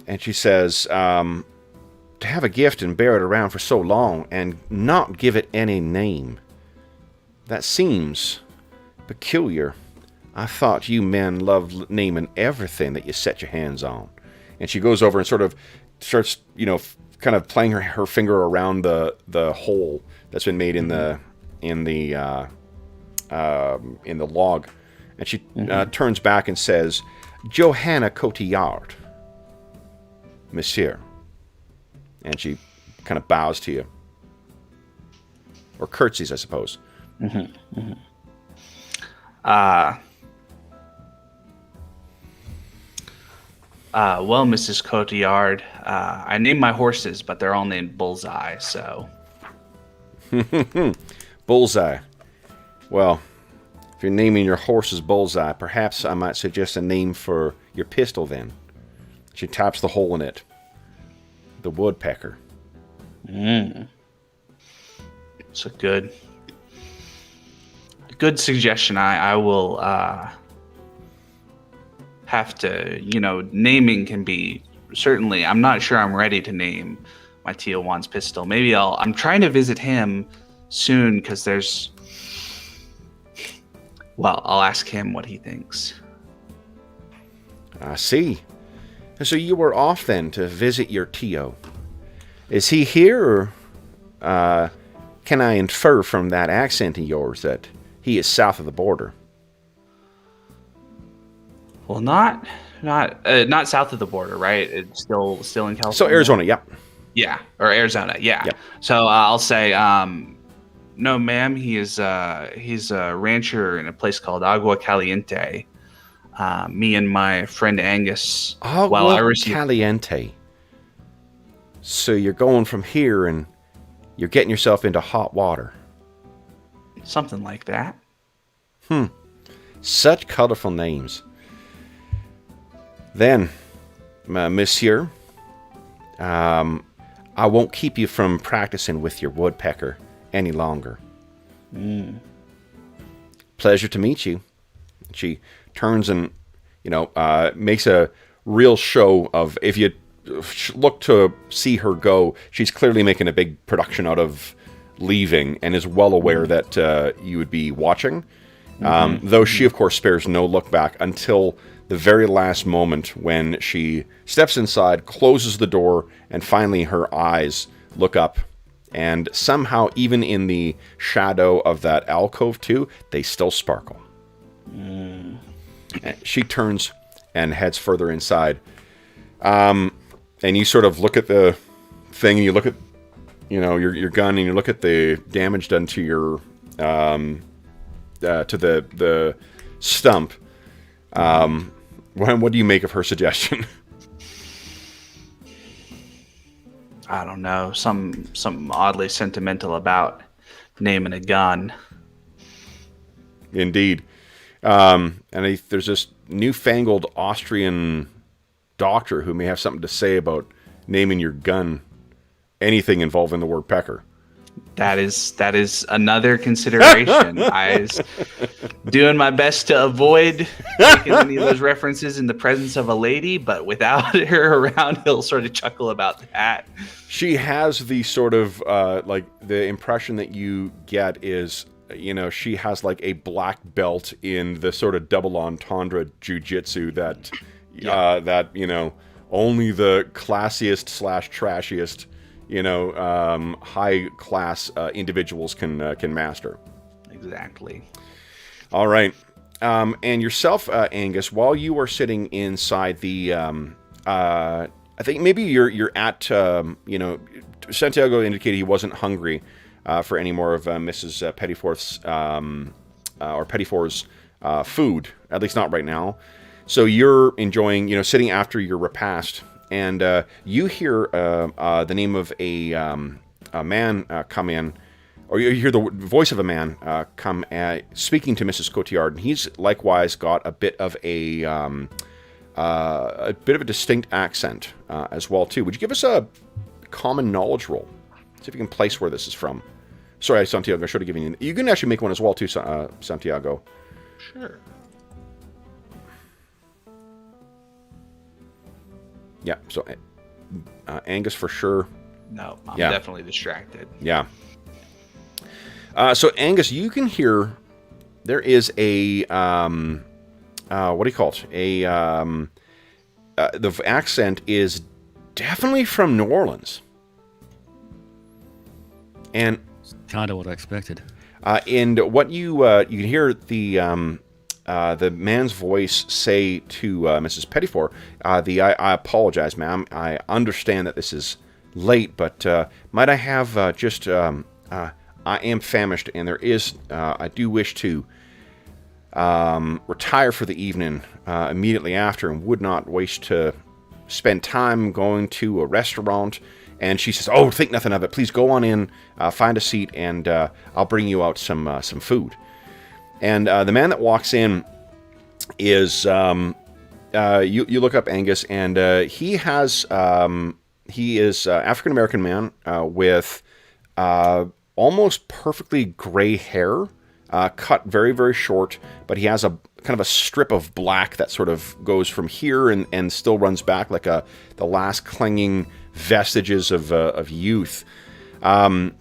A: And she says, to have a gift and bear it around for so long and not give it any name, that seems peculiar. I thought you men loved naming everything that you set your hands on. And she goes over and sort of starts, kind of playing her finger around the hole that's been made in the log. And she turns back and says, Johanna Cotillard, monsieur. And she kind of bows to you. Or curtsies, I suppose.
B: Mm-hmm. Mm-hmm. Well, Mrs. Cotillard, I named my horses, but they're all named Bullseye, so...
A: Bullseye. Well, if you're naming your horses Bullseye, perhaps I might suggest a name for your pistol then. She taps the hole in it. The Woodpecker.
B: It's a good suggestion. I will have to, naming can be, certainly, I'm not sure I'm ready to name my Tio Juan's pistol. Maybe I'm trying to visit him soon, because I'll ask him what he thinks.
A: I see. So you were off then to visit your Tio. Is he here, or can I infer from that accent of yours that he is south of the border?
B: Well, not south of the border, right? It's still in California.
A: So Arizona, yep.
B: Yeah, or Arizona, yeah.
A: Yep.
B: So I'll say, no, ma'am. He's a rancher in a place called Agua Caliente. Me and my friend Angus.
A: Agua Caliente. So you're going from here and you're getting yourself into hot water.
B: Something like that.
A: Such colorful names. Then, monsieur, I won't keep you from practicing with your woodpecker any longer. Pleasure to meet you. She turns and, makes a real show of, if you look to see her go, she's clearly making a big production out of leaving and is well aware that you would be watching. Though she, of course, spares no look back until the very last moment when she steps inside, closes the door, and finally her eyes look up. And somehow, even in the shadow of that alcove, too, they still sparkle. She turns and heads further inside. And you sort of look at the thing, and you look at, your gun, and you look at the damage done to your the stump. What do you make of her suggestion?
B: I don't know. Something oddly sentimental about naming a gun.
A: Indeed. There's this newfangled Austrian doctor who may have something to say about naming your gun anything involving the word pecker.
B: That is another consideration. I was doing my best to avoid making any of those references in the presence of a lady, but without her around, he'll sort of chuckle about that.
A: She has the sort of, the impression that you get is, she has like a black belt in the sort of double entendre jujitsu that, only the classiest / trashiest, high class individuals can master.
B: Exactly.
A: All right. And yourself, Angus, while you are sitting inside the, I think maybe you're at, Santiago indicated he wasn't hungry for any more of Mrs. Pettiforth's, or Pettifor's food, at least not right now. So you're enjoying, sitting after your repast, and you hear the name of a man come in, or you hear the voice of a man come speaking to Mrs. Cotillard, and he's likewise got a bit of a distinct accent as well too. Would you give us a common knowledge roll? See if you can place where this is from. Sorry, Santiago, I should have given you. You can actually make one as well too, Santiago.
B: Sure.
A: Yeah, so Angus for sure.
B: No, I'm definitely distracted.
A: Yeah. So Angus, you can hear there is a what do you call it? The accent is definitely from New Orleans, and
C: kind of what I expected.
A: And what you can hear the man's voice say to Mrs. Pettifor, I apologize, ma'am. I understand that this is late, but might I have I am famished, and there is, I do wish to retire for the evening immediately after, and would not wish to spend time going to a restaurant. And she says, oh, think nothing of it. Please go on in, find a seat, and I'll bring you out some food. And the man that walks in is, you look up Angus, and he is African-American man with almost perfectly gray hair, cut very, very short, but he has a kind of a strip of black that sort of goes from here and still runs back like the last clinging vestiges of youth.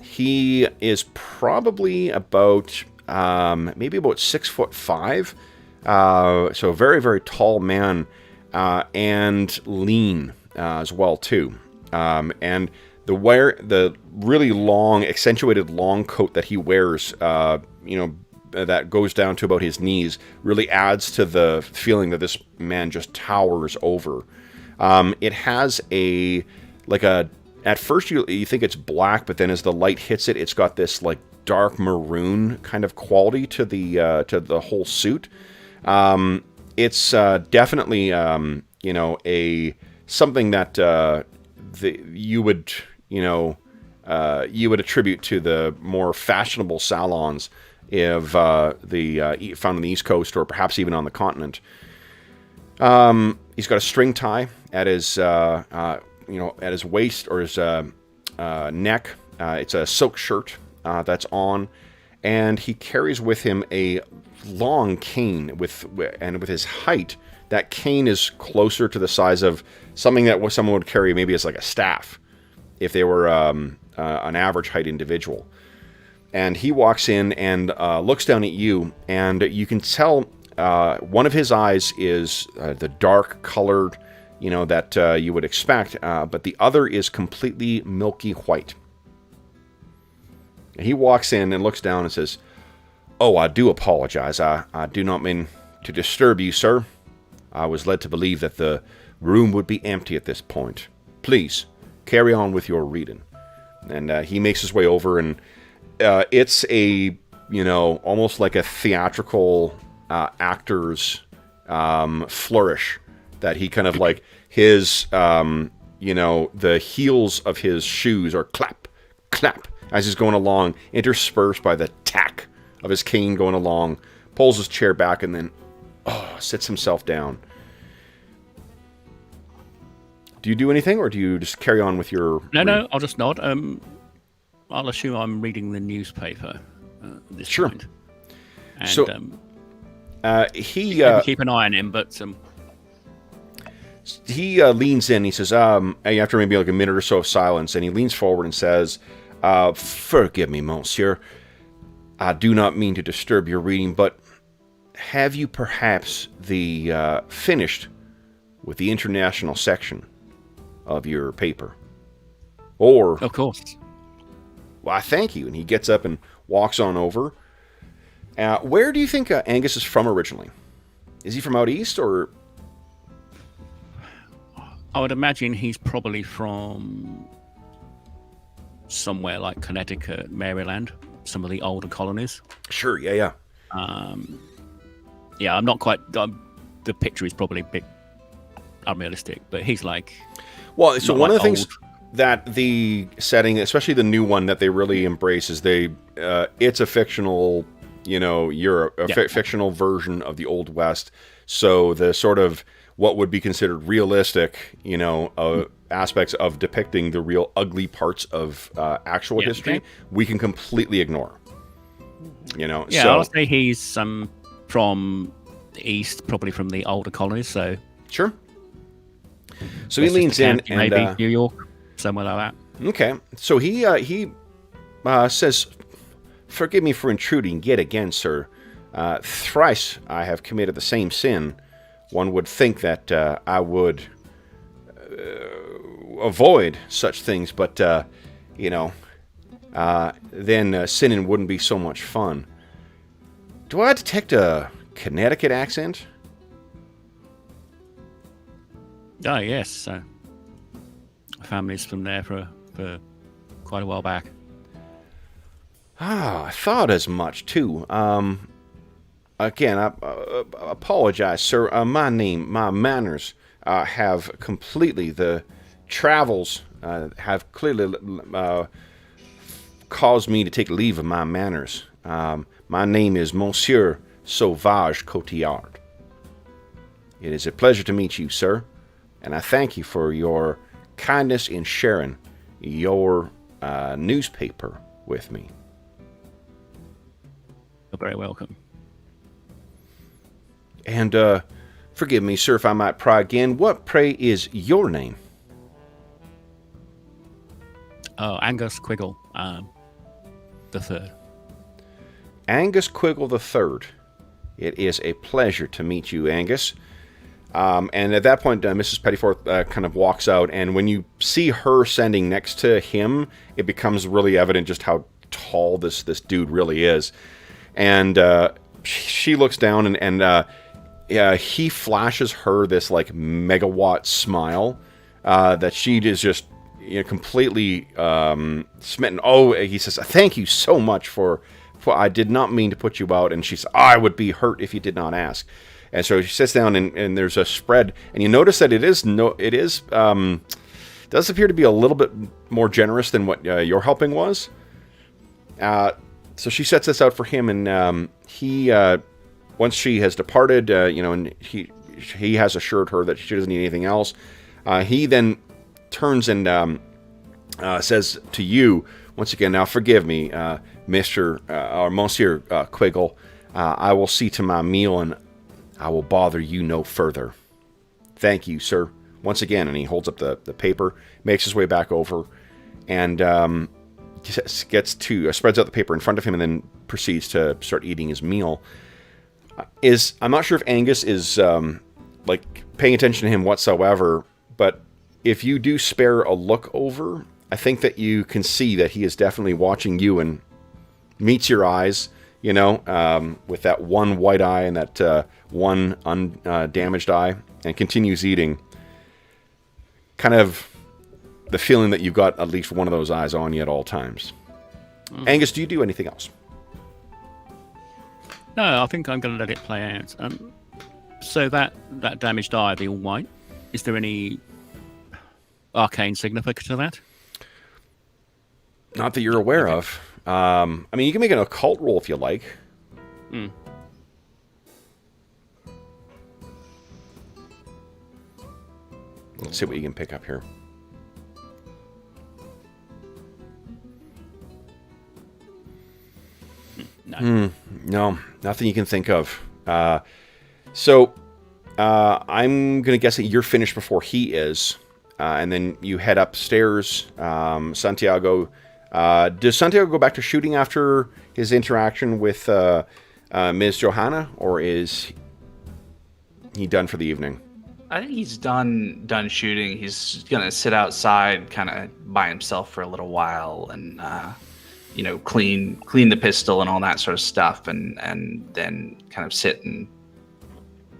A: He is probably about maybe about 6'5", so a very, very tall man, and lean as well too. And the really long, accentuated long coat that he wears, that goes down to about his knees, really adds to the feeling that this man just towers over. It has at first you think it's black, but then as the light hits it, it's got this like dark maroon kind of quality to the whole suit. It's definitely a something that you would attribute to the more fashionable salons of found on the East Coast, or perhaps even on the continent. He's got a string tie at his waist or his neck. It's a silk shirt that's on, and he carries with him a long cane with his height. That cane is closer to the size of something that someone would carry maybe as like a staff if they were an average height individual. And he walks in and looks down at you, and you can tell one of his eyes is the dark colored, that you would expect, but the other is completely milky white. And he walks in and looks down and says, "Oh, I do apologize. I do not mean to disturb you, sir. I was led to believe that the room would be empty at this point. Please, carry on with your reading." And he makes his way over, and it's a almost like a theatrical actor's flourish, that he kind of like his, the heels of his shoes are clap, clap, as he's going along, interspersed by the tack of his cane going along, pulls his chair back, and then sits himself down. Do you do anything, or do you just carry on with your...
C: No, I'll just nod. I'll assume I'm reading the newspaper at this
A: Sure.
C: point. And,
A: so,
C: he keep an eye on him, but...
A: he leans in, he says, after maybe like a minute or so of silence, and he leans forward and says, forgive me, monsieur. I do not mean to disturb your reading, but have you perhaps finished with the international section of your paper? Or...
C: Of course.
A: Well, thank you. And he gets up and walks on over. Where do you think Angus is from originally? Is he from out east, or...
C: I would imagine he's probably from somewhere like Connecticut, Maryland, some of the older colonies.
A: Sure, yeah.
C: Yeah, I'm not quite... the picture is probably a bit unrealistic, but he's like...
A: Well, so one of the things
C: old.
A: that the setting, especially the new one, that they really embrace is it's a fictional, Europe, fictional version of the Old West. So the sort of what would be considered realistic, aspects of depicting the real ugly parts of actual history, we can completely ignore.
C: Yeah,
A: so,
C: I'll say he's from the east, probably from the older colonies. So
A: sure. So he leans in and
C: maybe New York, somewhere like that.
A: Okay, so he says, "Forgive me for intruding yet again, sir. Thrice I have committed the same sin. One would think that I would avoid such things, but then sinning wouldn't be so much fun. Do I detect a Connecticut accent?"
C: Oh, yes. Family's from there for quite a while back.
A: I thought as much, too. Again, I apologize, sir. My manners have completely... The travels have clearly caused me to take leave of my manners. My name is Monsieur Sauvage Cotillard. It is a pleasure to meet you, sir. And I thank you for your kindness in sharing your newspaper with me.
C: You're very welcome.
A: And forgive me, sir, if I might pry again. What, pray, is your name?
C: Oh, Angus Quiggle, the third.
A: Angus Quiggle the Third. It is a pleasure to meet you, Angus. And at that point, Mrs. Pettiforth kind of walks out, and when you see her standing next to him, it becomes really evident just how tall this dude really is. And she looks down, and he flashes her this like megawatt smile that she is just completely smitten. Oh, he says, "Thank you so much for I did not mean to put you out." And she says, "I would be hurt if you did not ask." And so she sits down, and there's a spread, and you notice that it does appear to be a little bit more generous than what your helping was. So she sets this out for him, and he once she has departed, and he has assured her that she doesn't need anything else. He then turns and says to you once again, "Now forgive me, Mr. or Monsieur Quiggle. I will see to my meal, and I will bother you no further. Thank you, sir." Once again, and he holds up the paper, makes his way back over, and spreads out the paper in front of him, and then proceeds to start eating his meal. I'm not sure if Angus is paying attention to him whatsoever, but if you do spare a look over, I think that you can see that he is definitely watching you and meets your eyes, with that one white eye and that one undamaged eye, and continues eating. Kind of the feeling that you've got at least one of those eyes on you at all times. Angus, do you do anything else?
C: No, I think I'm going to let it play out. So that damaged eye, the all white, is there any arcane significance to that?
A: Not that you're aware of. I mean, you can make an occult roll if you like.
C: Hmm.
A: Let's see what you can pick up here.
C: No.
A: No, nothing you can think of. So I'm going to guess that you're finished before he is. And then you head upstairs. Santiago, does Santiago go back to shooting after his interaction with Ms. Johanna? Or is he done for the evening?
B: I think he's done shooting. He's gonna sit outside, kind of by himself for a little while, and clean the pistol and all that sort of stuff, and then kind of sit and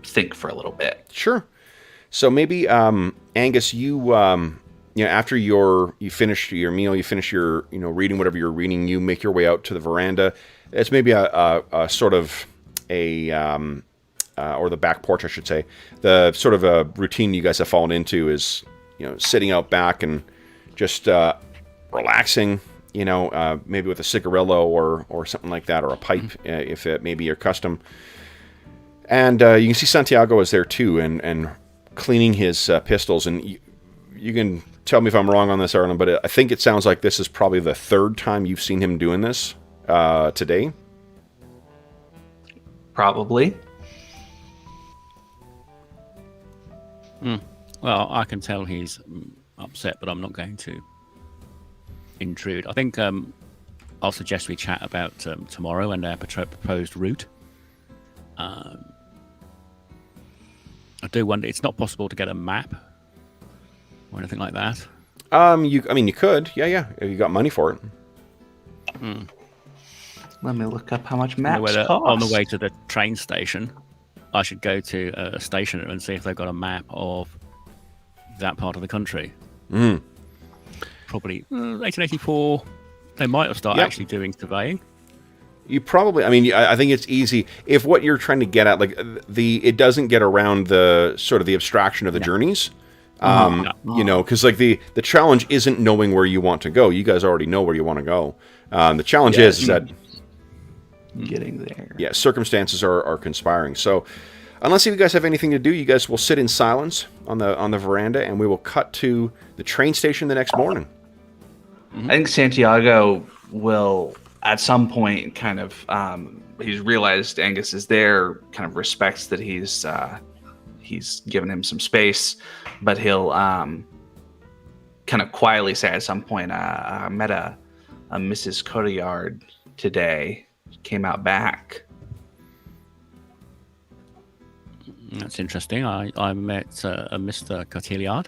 B: think for a little bit.
A: Sure. So maybe Angus, you after you finish your meal, you finish your reading whatever you're reading, you make your way out to the veranda. It's maybe a sort of or the back porch, I should say. The sort of a routine you guys have fallen into is, sitting out back and just relaxing, maybe with a cigarillo or something like that, or a pipe, if it may be your custom. And you can see Santiago is there too, and cleaning his pistols. And you can tell me if I'm wrong on this, Arlen, but I think it sounds like this is probably the third time you've seen him doing this today.
B: Probably.
C: Well, I can tell he's upset, but I'm not going to intrude. I think I'll suggest we chat about tomorrow and our proposed route. I do wonder, it's not possible to get a map or anything like that.
A: You could, yeah, if you got money for it.
B: Let me look up how much maps cost.
C: On the way to the train station, I should go to a station and see if they've got a map of that part of the country. Probably 1884. They might have started actually doing surveying.
A: You probably, I think it's easy if what you're trying to get at, like it doesn't get around the sort of the abstraction of the journeys. Because like the challenge isn't knowing where you want to go. You guys already know where you want to go. The challenge is that
B: getting there.
A: Yeah, circumstances are conspiring. So unless you guys have anything to do, you guys will sit in silence on the veranda, and we will cut to the train station the next morning.
B: I think Santiago will, at some point, kind of, he's realized Angus is there, kind of respects that he's given him some space, but he'll kind of quietly say at some point, I met a Mrs. Cotillard today. Came out back.
C: That's interesting. I met a Mr. Cotillard.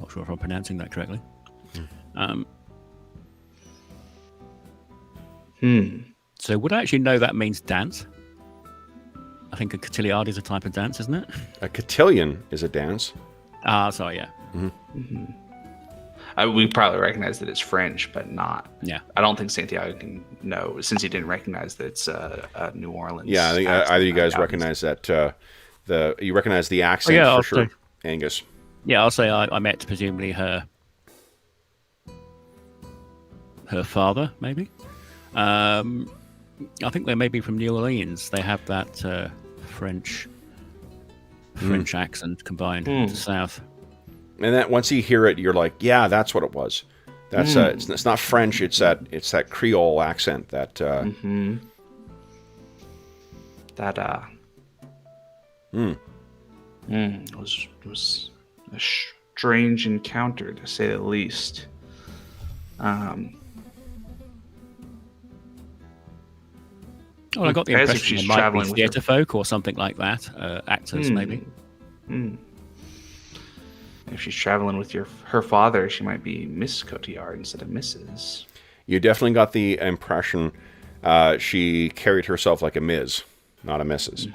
C: Not sure if I'm pronouncing that correctly. So would I actually know that means dance? I think a cotillard is a type of dance, isn't it?
A: A cotillion is a dance.
C: Sorry, yeah.
B: We probably recognize that it's French, but not.
C: Yeah.
B: I don't think Santiago can know, since he didn't recognize that it's New Orleans.
A: Yeah, I think either you guys recognize that you recognize the accent for sure. Angus.
C: Yeah, I'll say I met presumably her father, maybe. I think they may be from New Orleans. They have that French accent combined with the South.
A: And then once you hear it, you're like, yeah, that's what it was. That's it's not French. It's that Creole accent that.
B: That was a strange encounter, to say the least.
C: Well, I got the impression they might be theatre folk or something like that. Actors, maybe.
B: If she's traveling with her father, she might be Miss Cotillard instead of Mrs.
A: You definitely got the impression she carried herself like a Ms., not a Mrs.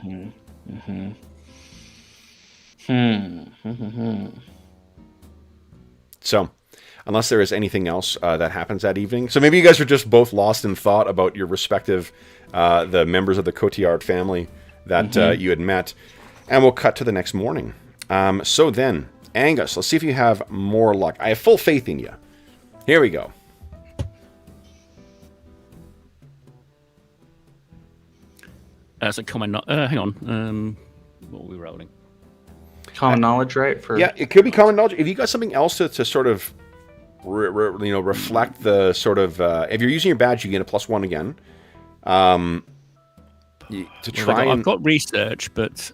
A: So, unless there is anything else that happens that evening. So maybe you guys are just both lost in thought about your respective, the members of the Cotillard family that you had met. And we'll cut to the next morning. So then, Angus, let's see if you have more luck. I have full faith in you. Here we go.
C: So common. Hang on. What are we rolling?
B: Common knowledge, right?
A: Yeah, it could be common knowledge. If you got something else to sort of, reflect the sort of, if you're using your badge, you get a +1 again. I've got
C: research, but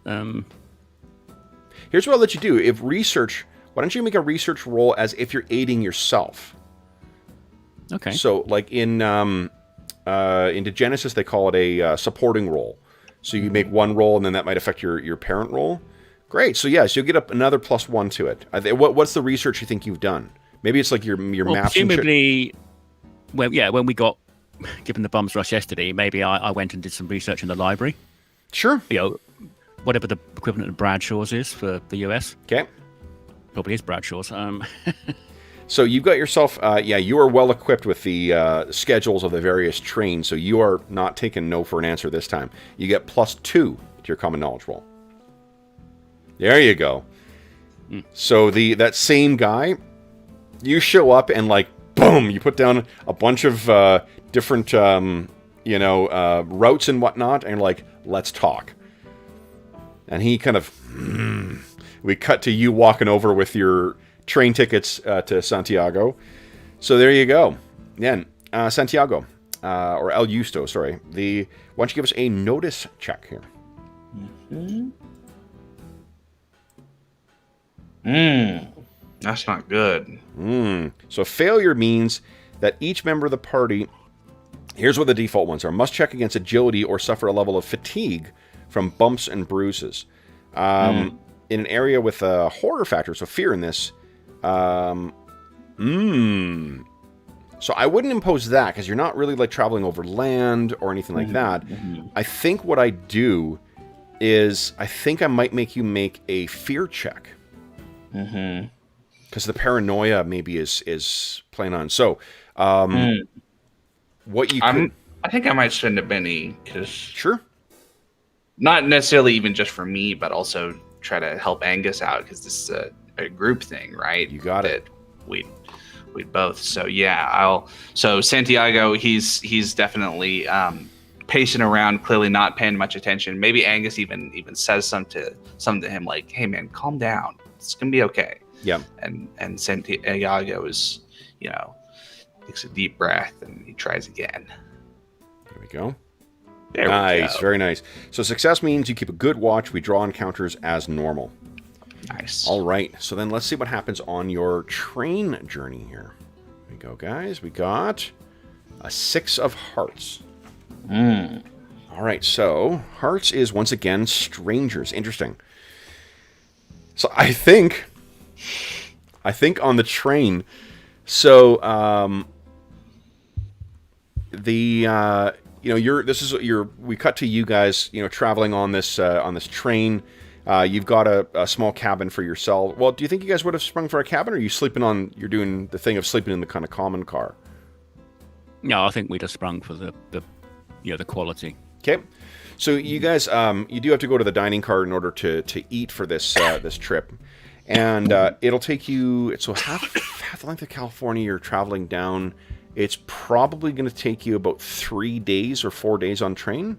A: here's what I'll let you do. If research, why don't you make a research roll as if you're aiding yourself?
C: Okay.
A: So, like into Genesis, they call it a supporting roll. So you make one roll, and then that might affect your parent roll. Great. So yes, you'll get up another +1 to it. What's the research you think you've done? Maybe it's like your maps.
C: Presumably, when we got given the bum's rush yesterday, maybe I went and did some research in the library.
A: Sure.
C: Whatever the equivalent of Bradshaw's is for the US.
A: Okay.
C: Probably is Bradshaw's.
A: So you've got yourself, you are well equipped with the schedules of the various trains, so you are not taking no for an answer this time. You get +2 to your common knowledge roll. There you go. So that same guy, you show up and like, boom, you put down a bunch of different, routes and whatnot, and you're like, let's talk. And he kind of, we cut to you walking over with your train tickets to Santiago. So there you go. Then, Santiago, or El Justo, sorry. Why don't you give us a notice check here?
B: That's not good.
A: So failure means that each member of the party, here's what the default ones are, must check against agility or suffer a level of fatigue from bumps and bruises. In an area with a horror factor, so fear in this, so I wouldn't impose that because you're not really like traveling over land or anything like that. I think what I do is I think I might make you make a fear check. Because the paranoia maybe is playing on. So, what you could...
B: I think I might spend a Benny because
A: sure,
B: not necessarily even just for me, but also try to help Angus out because this is a group thing, right?
A: You got it.
B: We'd both. So yeah, So Santiago, he's definitely pacing around, clearly not paying much attention. Maybe Angus even says something to him like, "Hey man, calm down. It's gonna be okay."
A: Yeah.
B: And Santiago is, takes a deep breath and he tries again.
A: There we go.
B: Nice,
A: very nice. So success means you keep a good watch. We draw encounters as normal.
B: Nice.
A: All right. So then let's see what happens on your train journey here. Here we go, guys. We got a 6 of hearts. All right. So hearts is once again strangers. Interesting. So I think on the train, so we cut to you guys, traveling on this train. You've got a small cabin for yourself. Well, do you think you guys would have sprung for a cabin, or are you you're doing the thing of sleeping in the kind of common car?
C: No, I think we'd have sprung for the quality.
A: Okay. So you guys, you do have to go to the dining car in order to eat for this this trip, and it'll take you. So half the length of California you're traveling down. It's probably going to take you about 3 days or 4 days on train.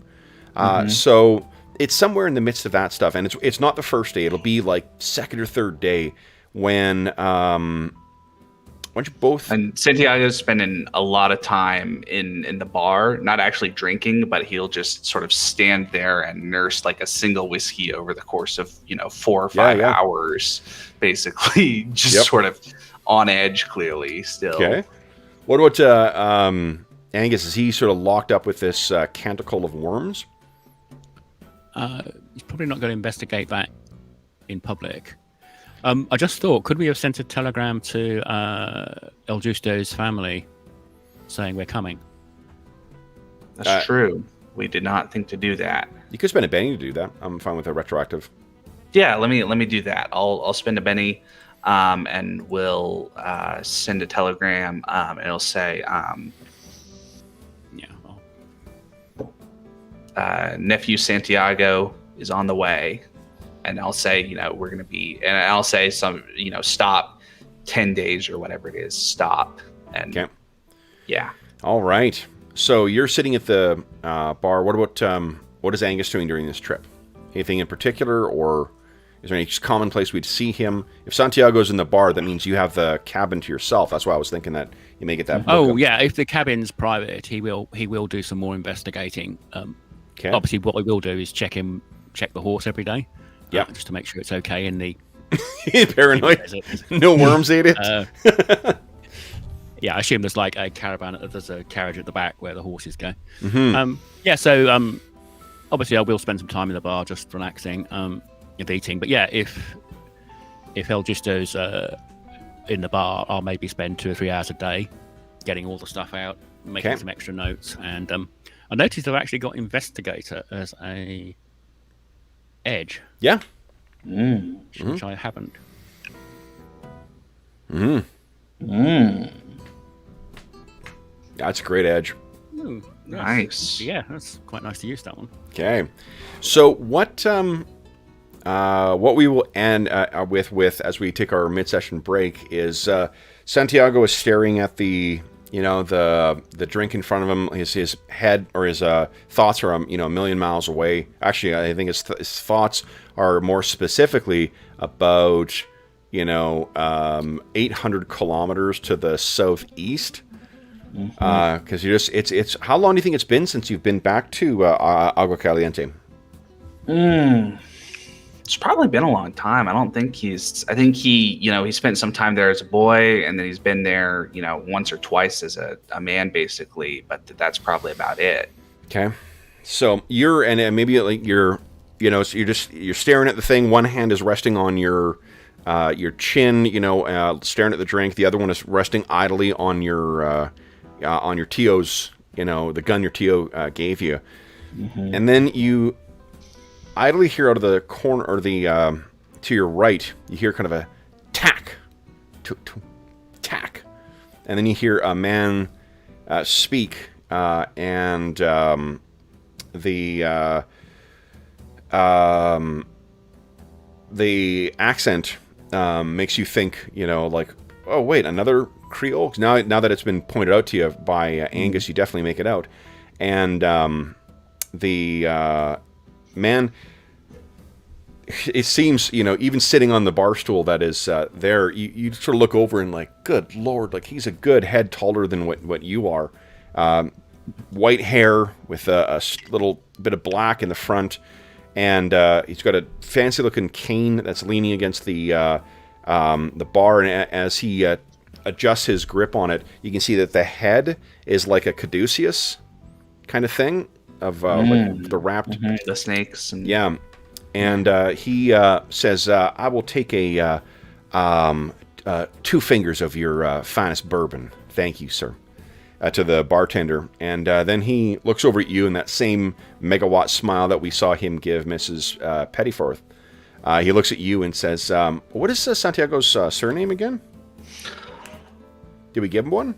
A: So it's somewhere in the midst of that stuff, and it's not the first day. It'll be like second or third day when you both...
B: And Santiago's spending a lot of time in the bar, not actually drinking, but he'll just sort of stand there and nurse like a single whiskey over the course of 4 or 5 hours, basically, just sort of on edge, clearly still.
A: Okay. What about Angus? Is he sort of locked up with this canticle of worms?
C: He's probably not going to investigate that in public. I just thought, could we have sent a telegram to El Justo's family saying we're coming?
B: That's true. We did not think to do that.
A: You could spend a Benny to do that. I'm fine with a retroactive.
B: Yeah, let me do that. I'll spend a Benny. and will send a telegram, and it'll say, nephew Santiago is on the way. And I'll say, we're going to be, and I'll say stop 10 days or whatever it is, stop. And
A: okay.
B: Yeah.
A: All right. So you're sitting at the bar. What about, what is Angus doing during this trip? Anything in particular, or is there any just common place we'd see him? If Santiago's in the bar, that means you have the cabin to yourself. That's why I was thinking that you may get that.
C: Oh, yeah. If the cabin's private, he will do some more investigating.
A: Okay.
C: Obviously, what we will do is check the horse every day.
A: Yeah.
C: Just to make sure it's okay in the...
A: Paranoid. No worms ate it.
C: Yeah, I assume there's like a caravan, there's a carriage at the back where the horses go.
A: Mm-hmm.
C: So obviously I will spend some time in the bar just relaxing and eating. But yeah, if Elgisto's in the bar, I'll maybe spend 2 or 3 hours a day getting all the stuff out, making some extra notes. And I noticed I've actually got Investigator as a edge.
A: Yeah.
C: Which I haven't.
A: That's a great edge.
C: Ooh,
B: nice.
C: Yeah, that's quite nice to use that one.
A: Okay. So what we will end with as we take our mid-session break is Santiago is staring at the drink in front of him. His head or his thoughts are a million miles away. Actually, I think his thoughts are more specifically about 800 kilometers to the southeast. Because it's how long do you think it's been since you've been back to Agua Caliente?
B: It's probably been a long time. I think he spent some time there as a boy, and then he's been there once or twice as a man basically, but that's probably about it.
A: Okay. So you're staring at the thing. One hand is resting on your chin, staring at the drink. The other one is resting idly on your Tio's, the gun your Tio gave you. And then you idly hear out of the corner, or the to your right, you hear kind of a tack, tack, and then you hear a man speak, and the accent makes you think, like, oh wait, another Creole. Now that it's been pointed out to you by Angus, you definitely make it out, and the man, it seems, even sitting on the bar stool that is there, you sort of look over and like, good Lord, like he's a good head taller than what you are. White hair with a little bit of black in the front, and he's got a fancy looking cane that's leaning against the bar, and as he adjusts his grip on it, you can see that the head is like a caduceus kind of thing of like the wrapped
B: the snakes. And...
A: Yeah, and he says, "I will take 2 fingers of your finest bourbon, thank you, sir," to the bartender, and then he looks over at you in that same megawatt smile that we saw him give Mrs. Pettiforth. He looks at you and says, "What is Santiago's surname again? Did we give him one?"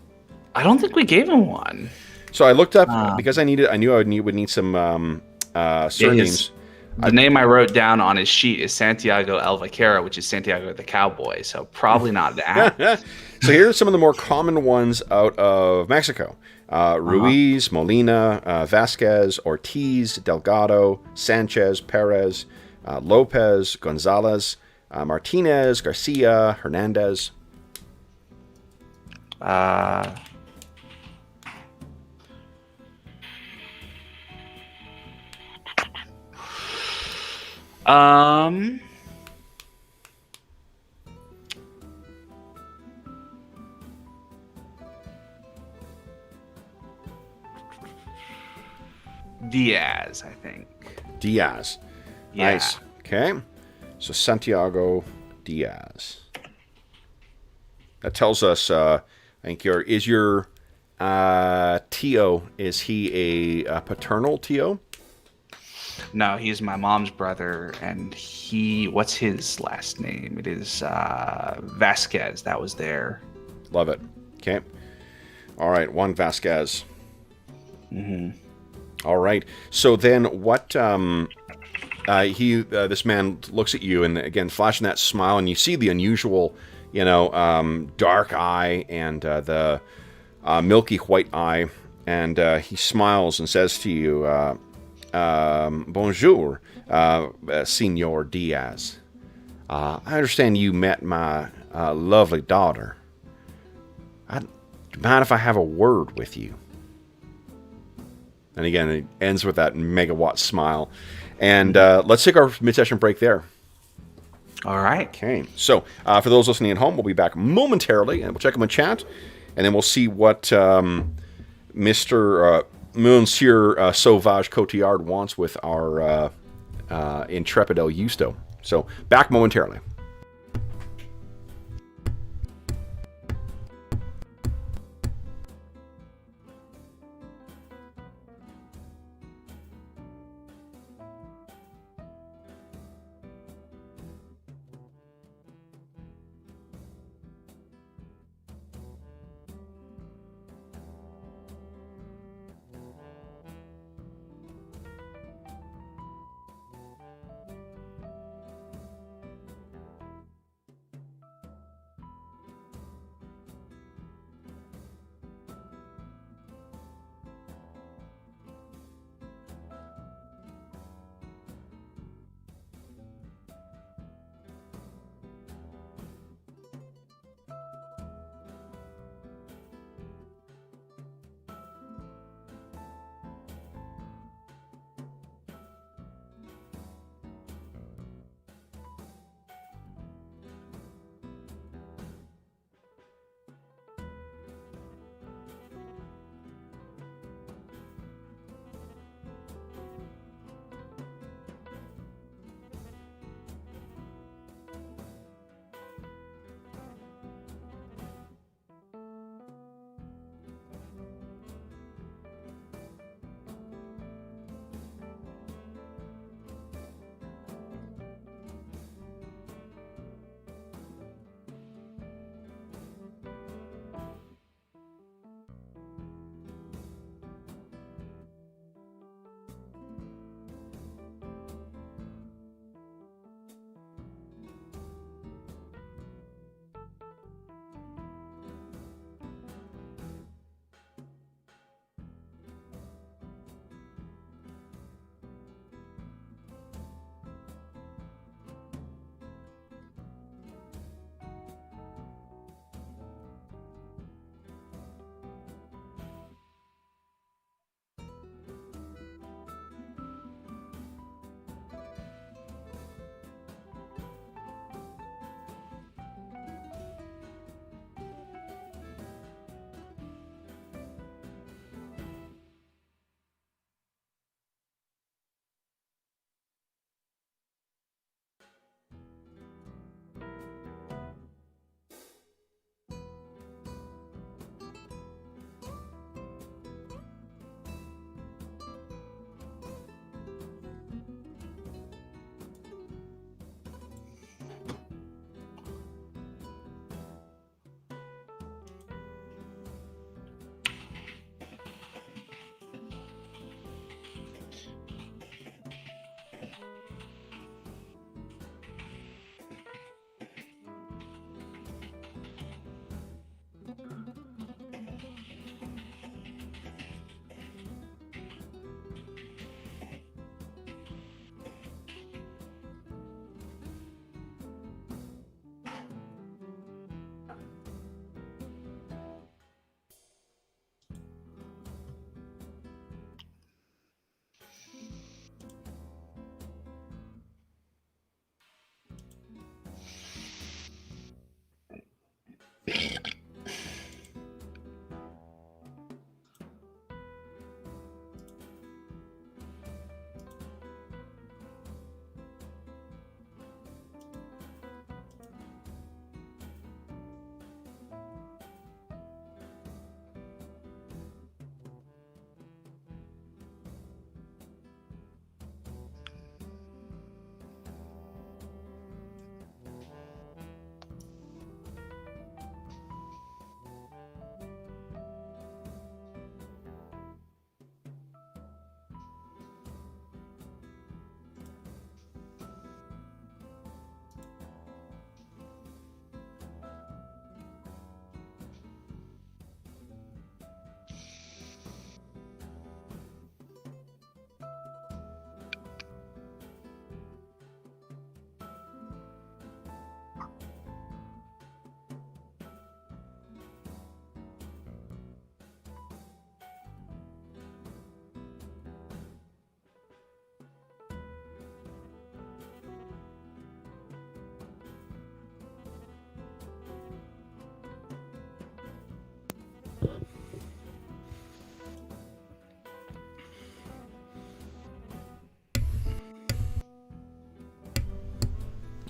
B: I don't think we gave him one.
A: So I looked up because I knew I would need some surnames.
B: The name I wrote down on his sheet is Santiago El Vaquero, which is Santiago the Cowboy. So probably not that.
A: So here are some of the more common ones out of Mexico: Ruiz, Molina, Vasquez, Ortiz, Delgado, Sanchez, Perez, Lopez, Gonzalez, Martinez, Garcia, Hernandez.
B: Diaz, I think.
A: Diaz.
B: Yeah.
A: Nice. Okay. So Santiago Diaz. That tells us, I think your Tio, is he a paternal Tio?
B: No, he's my mom's brother, and what's his last name? It is Vasquez. That was there.
A: Love it. Okay. All right, Juan Vasquez.
B: Mm-hmm.
A: All right. So then what, this man looks at you and again, flashing that smile, and you see the unusual, dark eye and the milky white eye. And he smiles and says to you, bonjour, Senor Diaz. I understand you met my lovely daughter. Do you mind if I have a word with you? And again, it ends with that megawatt smile. And let's take our mid-session break there.
B: All right.
A: Okay. So for those listening at home, we'll be back momentarily, and we'll check them in chat, and then we'll see what Mr. Monsieur Sauvage Cotillard wants with our Intrepid El Justo. So back momentarily.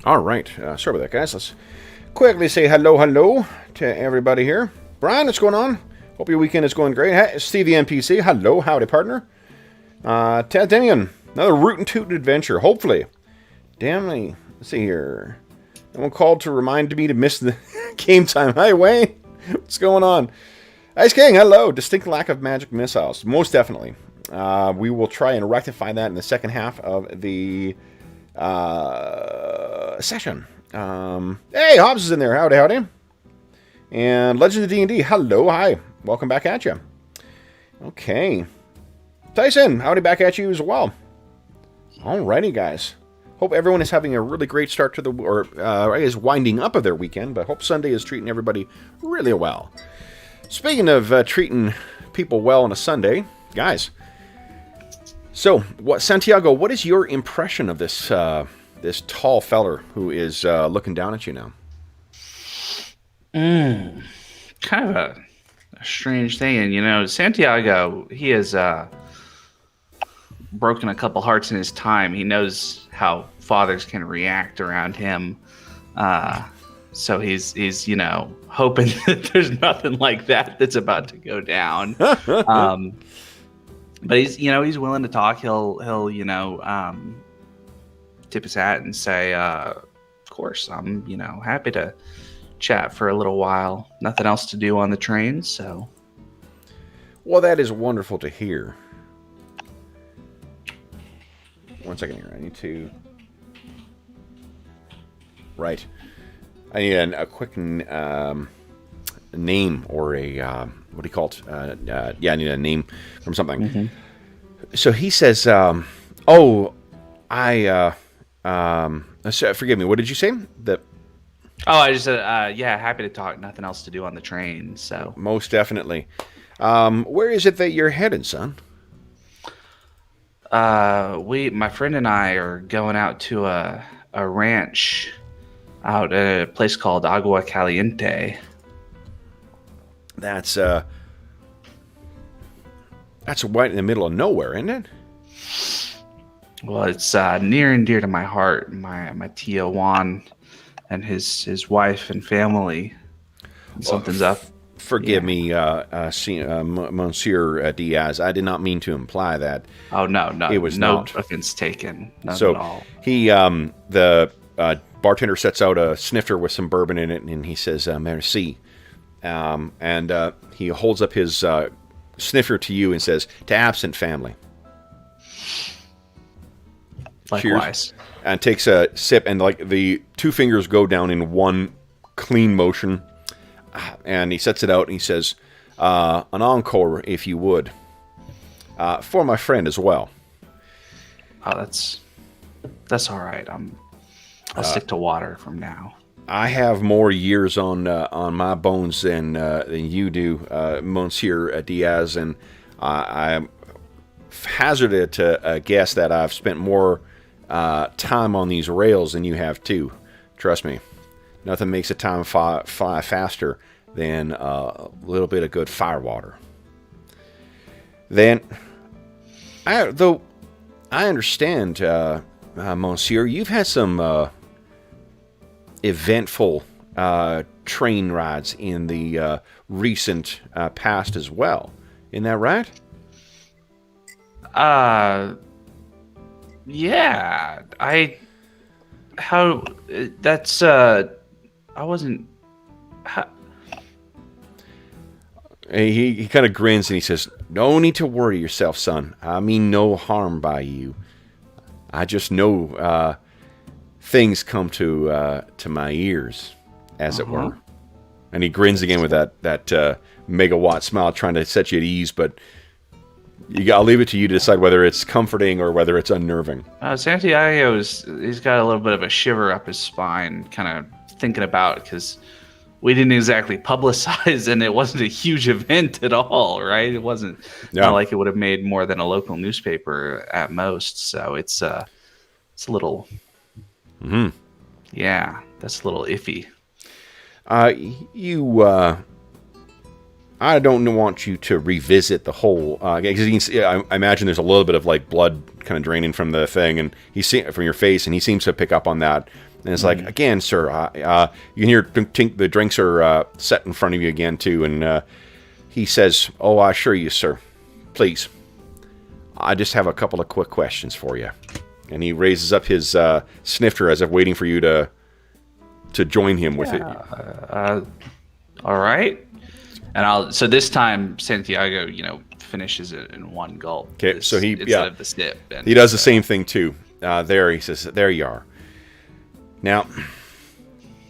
A: All right. Sorry about that, guys. Let's quickly say hello to everybody here. Brian, what's going on? Hope your weekend is going great. Hey, Steve the NPC. Hello, howdy, partner. Ted Dinian. Another rootin' tootin' adventure, hopefully. Damn me. Let's see here. No one called to remind me to miss the game time. Hi, Wayne. What's going on? Ice King, hello. Distinct lack of magic missiles. Most definitely. We will try and rectify that in the second half of the session. Hey, Hobbs is in there. Howdy. And Legend of D&D, hello, hi. Welcome back at you. Okay. Tyson, howdy back at you as well. Alrighty, guys. Hope everyone is having a really great start to the, is winding up of their weekend, but hope Sunday is treating everybody really well. Speaking of treating people well on a Sunday, guys, so Santiago, what is your impression of this this tall feller who is looking down at you now?
B: Kind of a strange thing, and Santiago, he has broken a couple hearts in his time. He knows how fathers can react around him, so he's hoping that there's nothing like that's about to go down. But he's willing to talk. He'll tip his hat and say, of course, I'm happy to chat for a little while. Nothing else to do on the train, so.
A: Well, that is wonderful to hear. 1 second here. I need to. Right. I need a quick name or a what do you call it? Yeah, I need a name from something. Mm-hmm. So he says, forgive me. What did you say?
B: I just said, happy to talk. Nothing else to do on the train, so.
A: Most definitely. Where is it that you're headed, son?
B: My friend and I are going out to a ranch out at a place called Agua Caliente.
A: That's right in the middle of nowhere, isn't it?
B: Well, it's near and dear to my heart. My Tio Juan and his wife and family. Something's up.
A: Forgive me, Monsieur Diaz. I did not mean to imply that.
B: Oh no,
A: it was
B: no
A: not.
B: Offense taken. None
A: so
B: at all.
A: He, the bartender sets out a snifter with some bourbon in it, and he says, "Merci," and he holds up his snifter to you and says, "To absent family."
B: Likewise.
A: Cheers. And takes a sip, and like the two fingers go down in one clean motion. And he sets it out and he says, an encore, if you would, for my friend as well.
B: Oh, that's all right. I'll stick to water from now.
A: I have more years on my bones than you do, Monsieur Diaz, and I hazarded to guess that I've spent more time on these rails than you have too. Trust me. Nothing makes a time fly faster than a little bit of good fire water. Then, though I understand, Monsieur, you've had some eventful train rides in the recent past as well. Isn't that right?
B: Yeah. I wasn't.
A: He kind of grins and he says, "No need to worry yourself, son. I mean no harm by you. I just know things come to my ears, as it were." And he grins again with that megawatt smile, trying to set you at ease. But I'll leave it to you to decide whether it's comforting or whether it's unnerving.
B: Santiago he's got a little bit of a shiver up his spine, kind of thinking about, because we didn't exactly publicize, and it wasn't a huge event at all, right? It wasn't not like it would have made more than a local newspaper at most. So it's a little, yeah, that's a little iffy.
A: I don't want you to revisit the whole, because I imagine there's a little bit of like blood kind of draining from the thing, and from your face, and he seems to pick up on that. And it's like, again, sir, you can hear tink, the drinks are set in front of you again, too. And he says, oh, I assure you, sir, please, I just have a couple of quick questions for you. And he raises up his snifter as if waiting for you to join him with it.
B: All right. And so this time, Santiago, finishes it in one gulp.
A: Okay, so
B: instead of the sip. And
A: he does the same thing, too. He says, there you are. Now,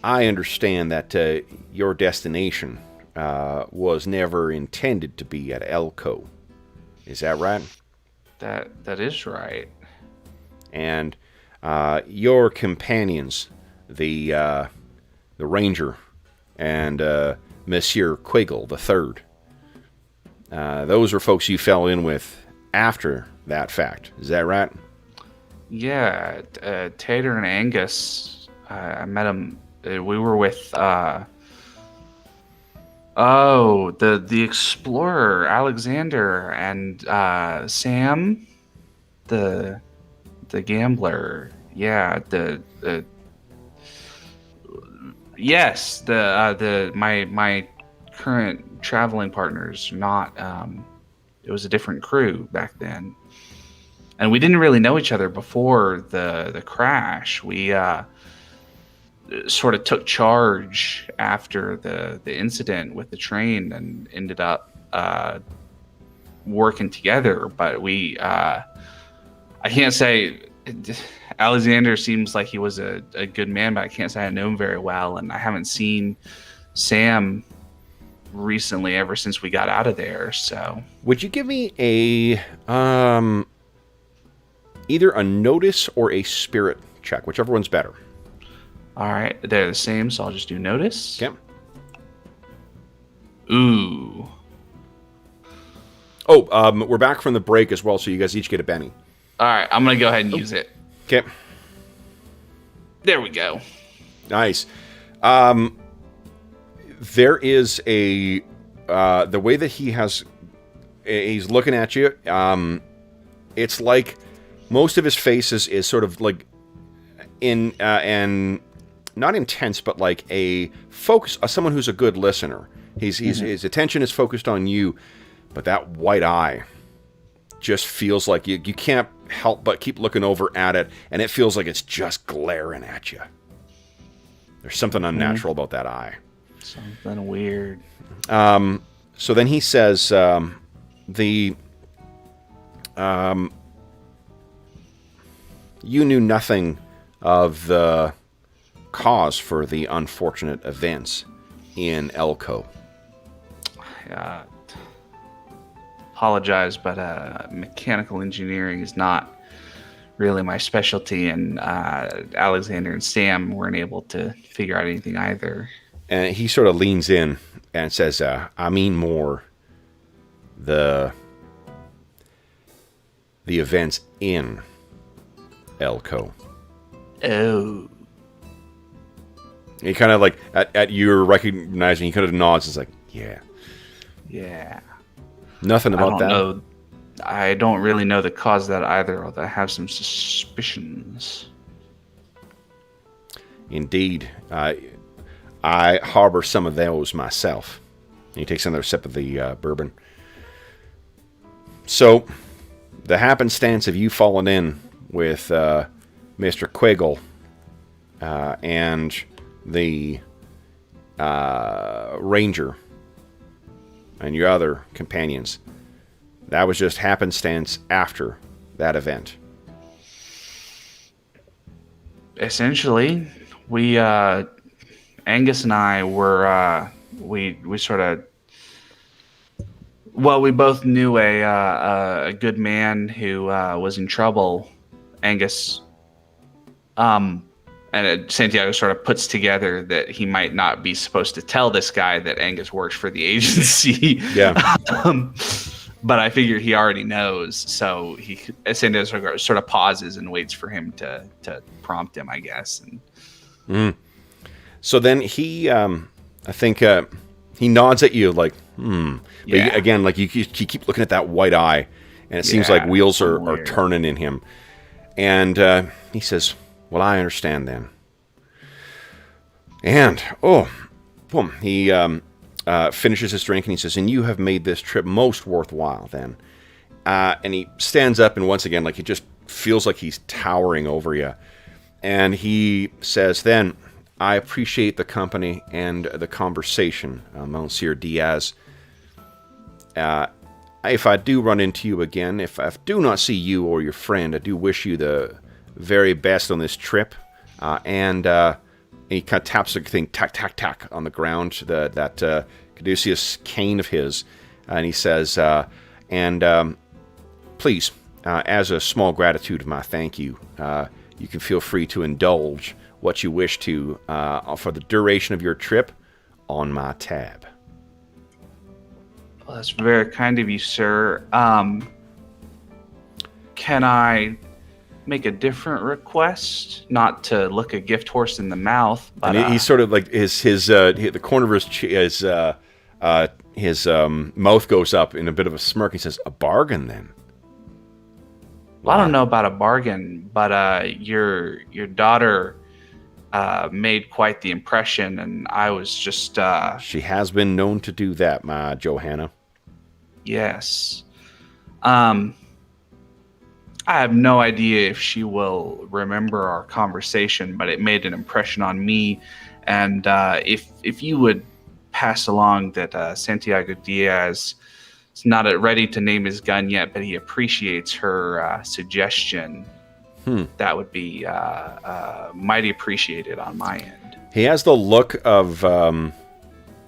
A: I understand that your destination was never intended to be at Elko. Is that right?
B: That is right.
A: And your companions, the Ranger and Monsieur Quiggle III, those are folks you fell in with after that fact. Is that right?
B: Yeah, Tater and Angus. I met him. We were with the explorer Alexander and Sam, the gambler. Yeah, my current traveling partners. Not it was a different crew back then, and we didn't really know each other before the crash. We sort of took charge after the incident with the train and ended up working together. But I can't say Alexander seems like he was a good man, but I can't say I know him very well, and I haven't seen Sam recently ever since we got out of there. So
A: would you give me a either a notice or a spirit check, whichever one's better?
B: All right, they're the same, so I'll just do notice.
A: Okay.
B: Ooh.
A: Oh, we're back from the break as well, so you guys each get a Benny.
B: All right, I'm going to go ahead and use it.
A: Okay.
B: There we go.
A: Nice. There is the way that he's looking at you, it's like most of his face is sort of like and not intense, but like a focus, someone who's a good listener. His attention is focused on you, but that white eye just feels like you can't help but keep looking over at it, and it feels like it's just glaring at you. There's something unnatural about that eye.
B: Something weird.
A: So then he says, you knew nothing of the cause for the unfortunate events in Elko.
B: Apologize, but mechanical engineering is not really my specialty, and Alexander and Sam weren't able to figure out anything either.
A: And he sort of leans in and says, I mean more the events in Elko.
B: Oh.
A: He kind of like, at you recognizing, he kind of nods. It's like, yeah.
B: Yeah.
A: Nothing about that.
B: I don't really know the cause of that either, although I have some suspicions.
A: Indeed. I harbor some of those myself. And he takes another sip of the bourbon. So, the happenstance of you falling in with Mr. Quiggle and the Ranger and your other companions, that was just happenstance after that event.
B: Essentially, we Angus and I were we sort of, well, we both knew a good man who was in trouble. Angus and Santiago sort of puts together that he might not be supposed to tell this guy that Angus works for the agency.
A: Yeah.
B: But I figure he already knows, so Santiago sort of pauses and waits for him to prompt him, I guess. And
A: so then he, I think, he nods at you like, But
B: Yeah.
A: again, like you keep looking at that white eye, and it seems like wheels are turning in him. And he says, well, I understand then. And, boom, he finishes his drink and he says, and you have made this trip most worthwhile then. And he stands up and once again, like he just feels like he's towering over you. And he says, then, I appreciate the company and the conversation, Monsieur Diaz. If I do run into you again, if I do not see you or your friend, I do wish you the very best on this trip. And he kind of taps the thing, tack, tack, tack, on the ground, that caduceus cane of his. And he says, please, as a small gratitude of my thank you, you can feel free to indulge what you wish to for the duration of your trip on my tab.
B: Well, that's very kind of you, sir. Can I make a different request? Not to look a gift horse in the mouth, but
A: and he's sort of like the corner of his mouth goes up in a bit of a smirk. He says, "A bargain, then."
B: Well, I don't know about a bargain, but your daughter made quite the impression, and I was just...
A: She has been known to do that, my Johanna.
B: Yes. I have no idea if she will remember our conversation, but it made an impression on me. And if you would pass along that Santiago Diaz is not ready to name his gun yet, but he appreciates her suggestion, that would be mighty appreciated on my end.
A: He has the look of...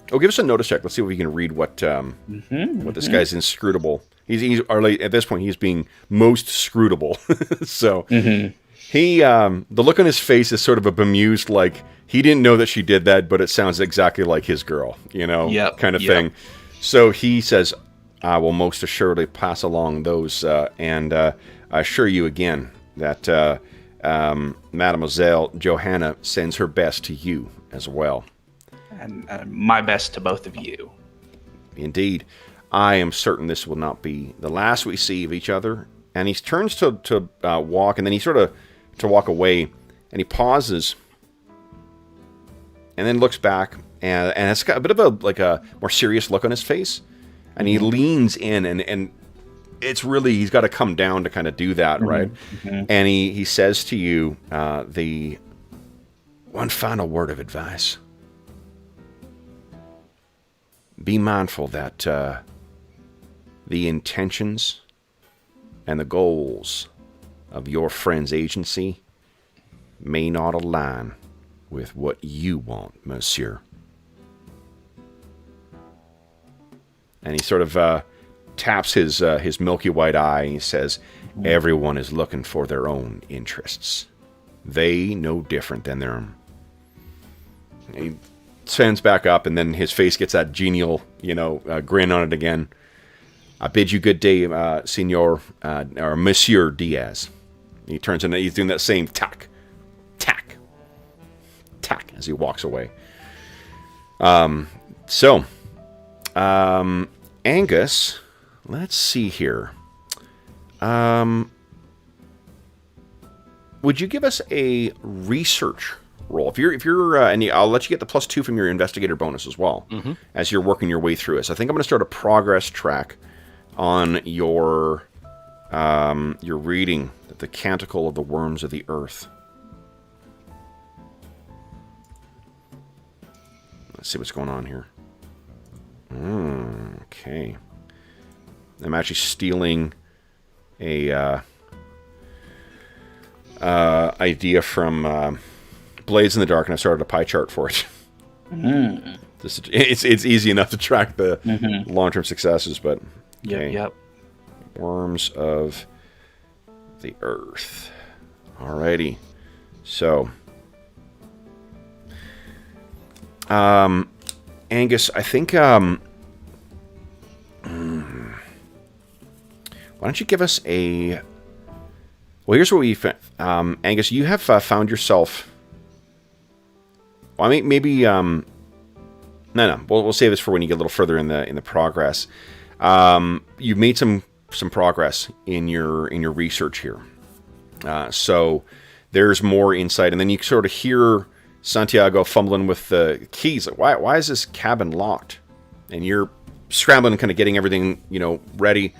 A: give us a notice check. Let's see if we can read what this guy's inscrutable. He's at this point, he's being most scrutable. So he, the look on his face is sort of a bemused, like he didn't know that she did that, but it sounds exactly like his girl, kind of thing. So he says, I will most assuredly pass along those, and I assure you again that Mademoiselle Johanna sends her best to you as well.
B: And my best to both of you.
A: Indeed. I am certain this will not be the last we see of each other. And he turns to walk, and then he sort of to walk away, and he pauses, and then looks back, and it's got a bit of a more serious look on his face, and he leans in, and it's really, he's got to come down to kind of do that, right? And he says to you the one final word of advice. Be mindful that the intentions and the goals of your friend's agency may not align with what you want, monsieur. And he sort of taps his milky white eye, and he says, everyone is looking for their own interests. They no different than their own. He stands back up, and then his face gets that genial, grin on it again. I bid you good day, Senor, or Monsieur Diaz. He turns in, he's doing that same tack, tack, tack as he walks away. Angus, let's see here. Would you give us a research roll? If you're, I'll let you get the +2 from your investigator bonus as well, as you're working your way through it. So I think I'm going to start a progress track on your reading, the Canticle of the Worms of the Earth. Let's see what's going on here. Okay. I'm actually stealing a idea from Blades in the Dark, and I started a pie chart for it. It's easy enough to track the long-term successes, but okay.
B: Yep.
A: Worms of the Earth. Alrighty. So, Angus, I think, why don't you give us a... Well, here's what we... Angus, you have found yourself... Well, I mean, maybe... No. We'll save this for when you get a little further in the progress. You've made some progress in your research here. So there's more insight, and then you sort of hear Santiago fumbling with the keys. Like, why is this cabin locked? And you're scrambling, kind of getting everything, ready.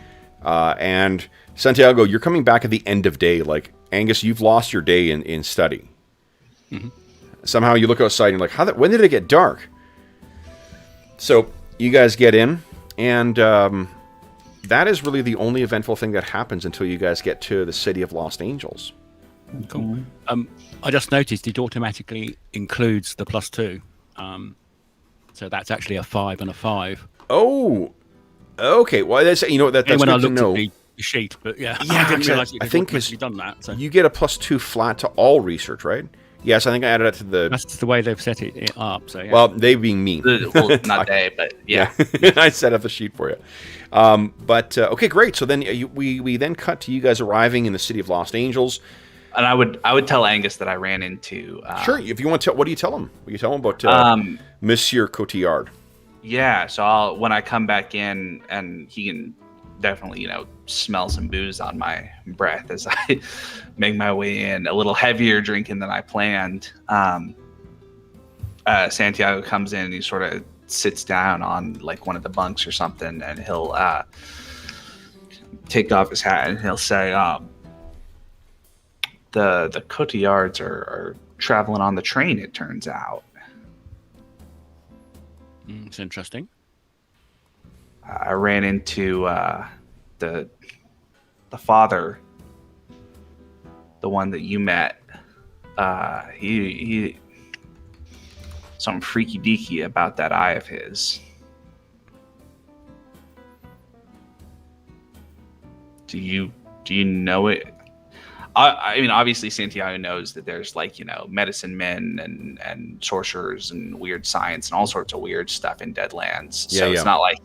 A: And Santiago, you're coming back at the end of day. Like, Angus, you've lost your day in study. Mm-hmm. Somehow you look outside and you're like, when did it get dark? So you guys get in, and that is really the only eventful thing that happens until you guys get to the city of Lost Angels.
C: Cool. I just noticed it automatically includes the +2. So that's actually a 5 and a 5.
A: Oh, okay. Well, that's that's
C: when
A: good to know.
C: At the sheet, but I didn't realize it had actually done that. So.
A: You get a +2 flat to all research, right? Yes, I think I added that to the...
C: That's the way they've set it up. So
A: Well, they being me.
B: Well, not they, but yeah.
A: I set up the sheet for you. Okay, great. So then we then cut to you guys arriving in the city of Lost Angels.
B: And I would tell Angus that I ran into...
A: sure, if you want to... What do you tell him? What do you tell him about Monsieur Cotillard?
B: Yeah, so when I come back in, and he can definitely, smell some booze on my breath as I make my way in, a little heavier drinking than I planned. Santiago comes in and he sort of sits down on like one of the bunks or something, and he'll take off his hat and he'll say, the Cotillards are traveling on the train, it turns out.
C: It's interesting.
B: I ran into the father, the one that you met. He something freaky deaky about that eye of his. Do you know it? I mean, obviously Santiago knows that there's medicine men and sorcerers and weird science and all sorts of weird stuff in Deadlands. So it's not like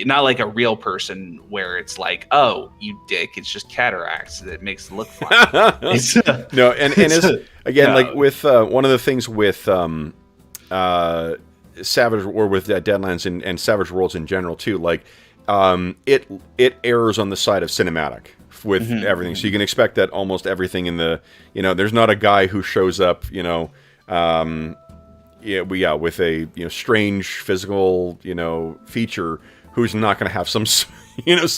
B: not like a real person where it's like, oh, you dick, it's just cataracts that makes it look fun.
A: No, and as, again, like with one of the things with Savage, or with Deadlands and Savage Worlds in general too, like it errs on the side of cinematic with everything. So you can expect that almost everything in the, there's not a guy who shows up, with a, strange physical, feature who's not going to have some, it's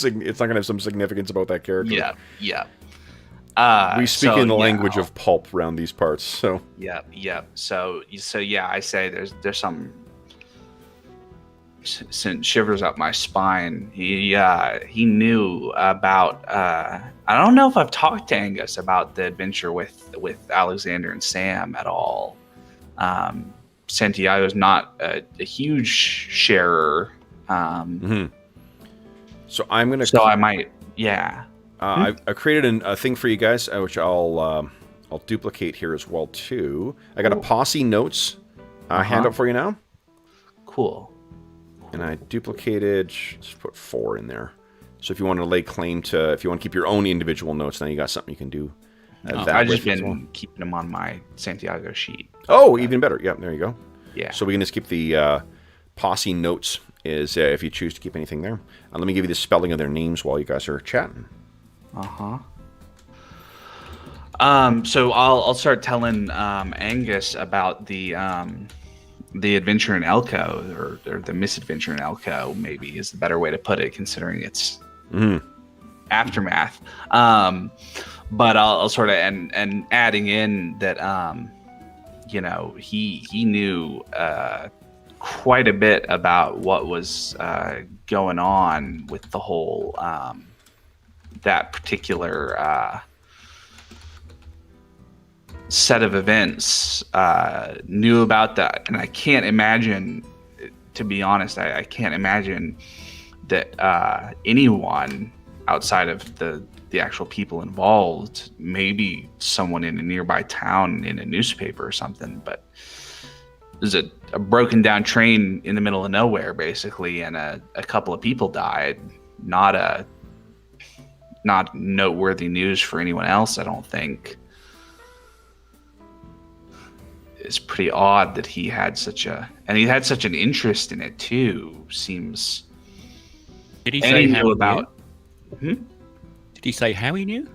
A: not going to have some significance about that character.
B: Yeah.
A: We speak in the language of pulp around these parts. So
B: yeah. So yeah, I say there's some sent shivers up my spine. He knew about. I don't know if I've talked to Angus about the adventure with Alexander and Sam at all. Santiago's not a huge sharer.
A: So I'm gonna.
B: So I might. Yeah.
A: I created a thing for you guys, which I'll duplicate here as well too. I got a posse notes handout for you now.
B: Cool.
A: And I duplicated, just put 4 in there. So if you want to lay claim to, if you want to keep your own individual notes, now you got something you can do.
B: I've just been keeping them on my Santiago sheet.
A: Oh, even better. Yep, there you go.
B: Yeah.
A: So we can just keep the posse notes is if you choose to keep anything there. Let me give you the spelling of their names while you guys are chatting.
B: So I'll start telling Angus about the adventure in Elko, or the misadventure in Elko, maybe is the better way to put it, considering its aftermath. But I'll sort of and adding in that he knew quite a bit about what was going on with the whole that particular set of events, knew about that. And I can't imagine, to be honest, I can't imagine that anyone outside of the actual people involved, maybe someone in a nearby town in a newspaper or something, but there's a broken down train in the middle of nowhere, basically, and a couple of people died. Not noteworthy news for anyone else, I don't think. It's pretty odd that he had such an interest in it too. Seems.
C: Did he say how he
B: about?
C: Did he say how he knew?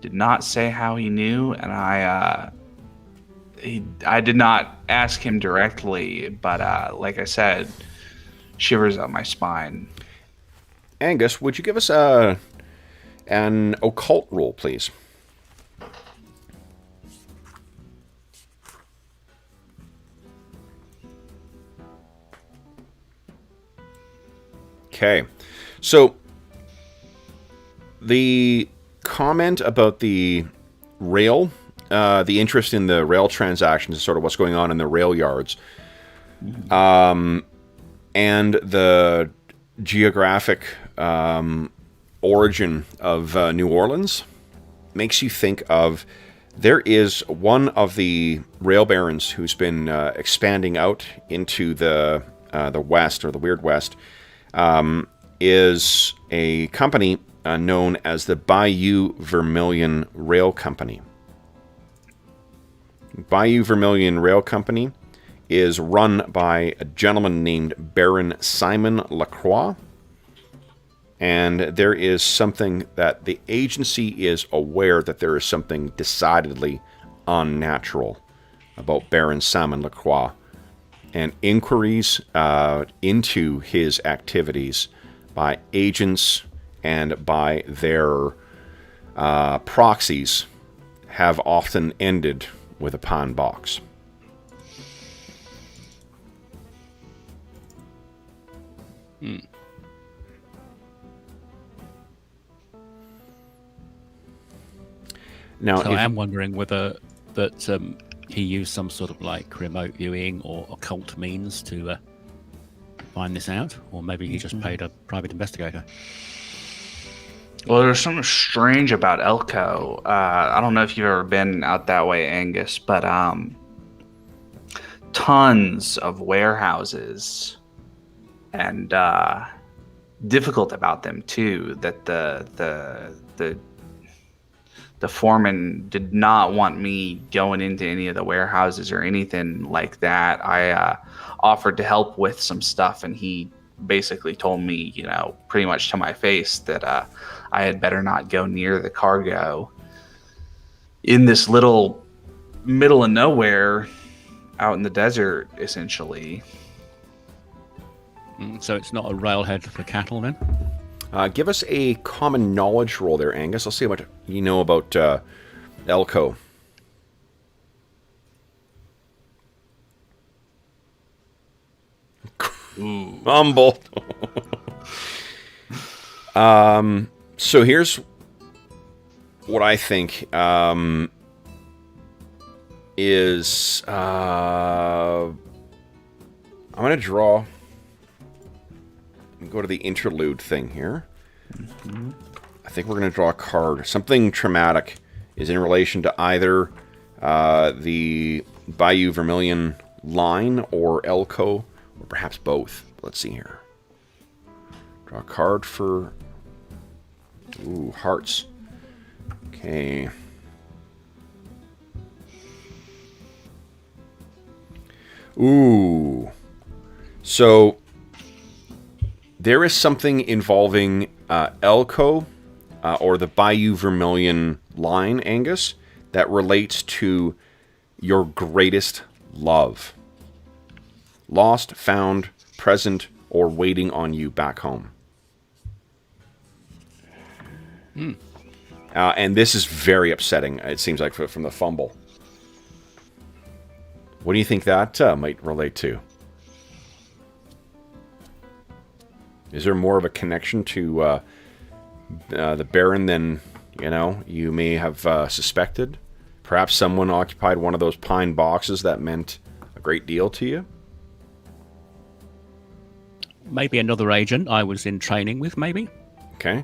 B: Did not say how he knew, and I did not ask him directly, but like I said, shivers up my spine.
A: Angus, would you give us an occult roll, please? Okay, so the comment about the rail, the interest in the rail transactions, is sort of what's going on in the rail yards, and the geographic origin of New Orleans makes you think of, there is one of the rail barons who's been expanding out into the West, or the Weird West, is a company known as the Bayou Vermilion Rail Company. Bayou Vermilion Rail Company is run by a gentleman named Baron Simon Lacroix, and there is something that the agency is aware that there is something decidedly unnatural about Baron Simon Lacroix, and inquiries into his activities by agents and by their proxies have often ended with a pawn box. Now,
C: so I am wondering whether that he used some sort of like remote viewing or occult means to find this out, or maybe he just paid a private investigator.
B: Well, there's something strange about Elko. I don't know if you've ever been out that way, Angus, but tons of warehouses, and difficult about them too. That the foreman did not want me going into any of the warehouses or anything like that. I offered to help with some stuff, and he basically told me, pretty much to my face, that I had better not go near the cargo in this little middle of nowhere out in the desert, essentially.
C: So it's not a railhead for cattle then?
A: Give us a common knowledge roll there, Angus. I'll see how much you know about Elko. Humble. So here's what I think is I'm going to draw and go to the interlude thing here. I think we're going to draw a card. Something traumatic is in relation to either the Bayou Vermilion line or Elko, or perhaps both. Let's see here. Draw a card for... Ooh, hearts. Okay. Ooh. So, there is something involving Elko, or the Bayou Vermilion line, Angus, that relates to your greatest love. Lost, found, present, or waiting on you back home. And this is very upsetting, it seems like, from the fumble. What do you think that might relate to? Is there more of a connection to the Baron than, you may have suspected? Perhaps someone occupied one of those pine boxes that meant a great deal to you?
C: Maybe another agent I was in training with, maybe.
A: Okay.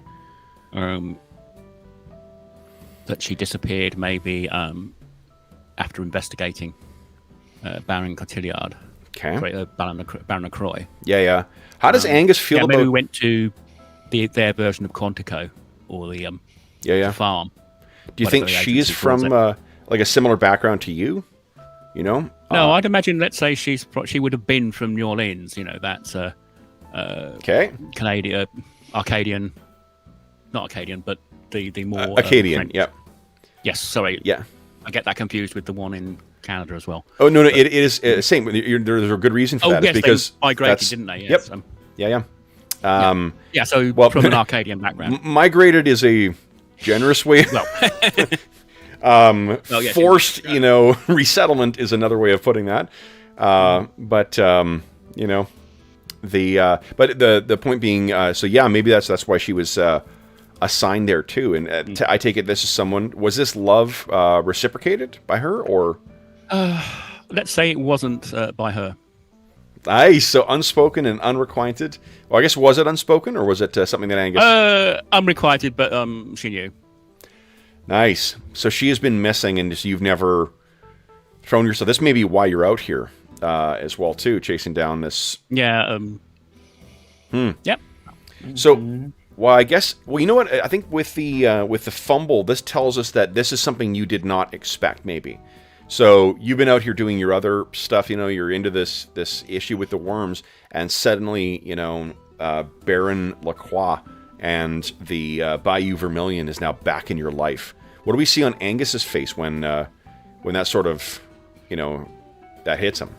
C: That she disappeared, maybe after investigating Baron Cotillard.
A: Okay.
C: Baron Croix.
A: Yeah. How does Angus feel about...
C: Maybe we went to their version of Quantico, or the farm.
A: Do you think she's from like a similar background to you?
C: No, I'd imagine. Let's say she would have been from New Orleans. That's
A: okay.
C: Canadian, Arcadian, not Arcadian, but the more
A: Acadian. Yep.
C: Yes, sorry.
A: Yeah.
C: I get that confused with the one in Canada as well.
A: Oh no, it is same. There's a good reason for that.
C: Yes,
A: because
C: they migrated,
A: that's,
C: didn't they? Yes.
A: Yep. Yeah.
C: Yeah. So
A: well,
C: from an Arcadian background,
A: migrated is a generous way.
C: Well,
A: forced, resettlement is another way of putting that. But the point being, maybe that's why she was assigned there too. And I take it this is someone. Was this love reciprocated by her, or?
C: Let's say it wasn't by her.
A: Aye, so unspoken and unrequited. Well, I guess, was it unspoken, or was it something that Angus?
C: Unrequited, but she knew.
A: Nice. So she has been missing, and just, you've never thrown yourself. This may be why you're out here as well, too, chasing down this.
C: Yeah. Yep.
A: So, well, I guess. Well, you know what? I think with the fumble, this tells us that this is something you did not expect. Maybe. So you've been out here doing your other stuff. You're into this issue with the worms, and suddenly, Baron Lacroix and the Bayou Vermilion is now back in your life. What do we see on Angus's face when that sort of, that hits him?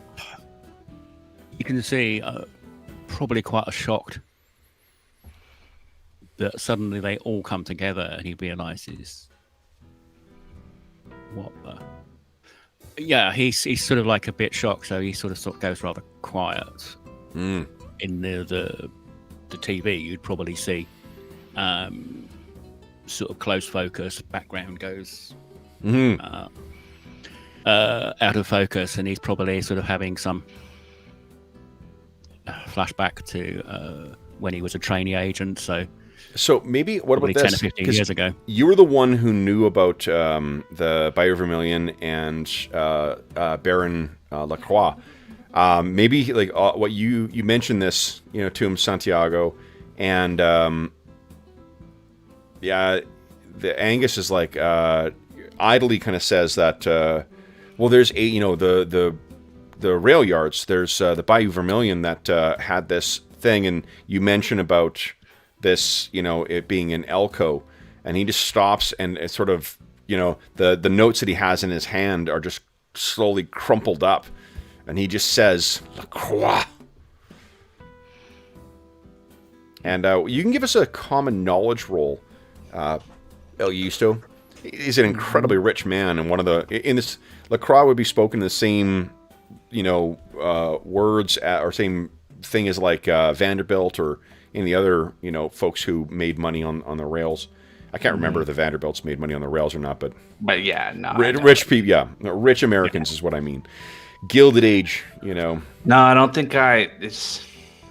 C: You can see probably quite a shocked that suddenly they all come together and he realizes what the... Yeah, he's sort of like a bit shocked, so he sort of goes rather quiet. In the TV, you'd probably see sort of close focus, background goes out of focus, and he's probably sort of having some flashback to when he was a trainee agent. So
A: maybe, what about this?
C: 10 or 15 years ago.
A: You were the one who knew about the Bayou Vermilion and Baron Lacroix. Maybe, like, what you mentioned this, to him, Santiago, and the Angus is like idly kind of says that there's the rail yards. There's the Bayou Vermilion that had this thing, and you mention about this, it being an Elko, and he just stops, and it's sort of, the notes that he has in his hand are just slowly crumpled up, and he just says, Lacroix. And you can give us a common knowledge roll, El Justo. He's an incredibly rich man, and in this, Lacroix would be spoken the same, words or same thing as like Vanderbilt or any of the other, folks who made money on the rails. I can't remember if the Vanderbilts made money on the rails or not, but
B: yeah, no,
A: rich people, rich Americans is what I mean. Gilded Age,
B: No, I don't think it's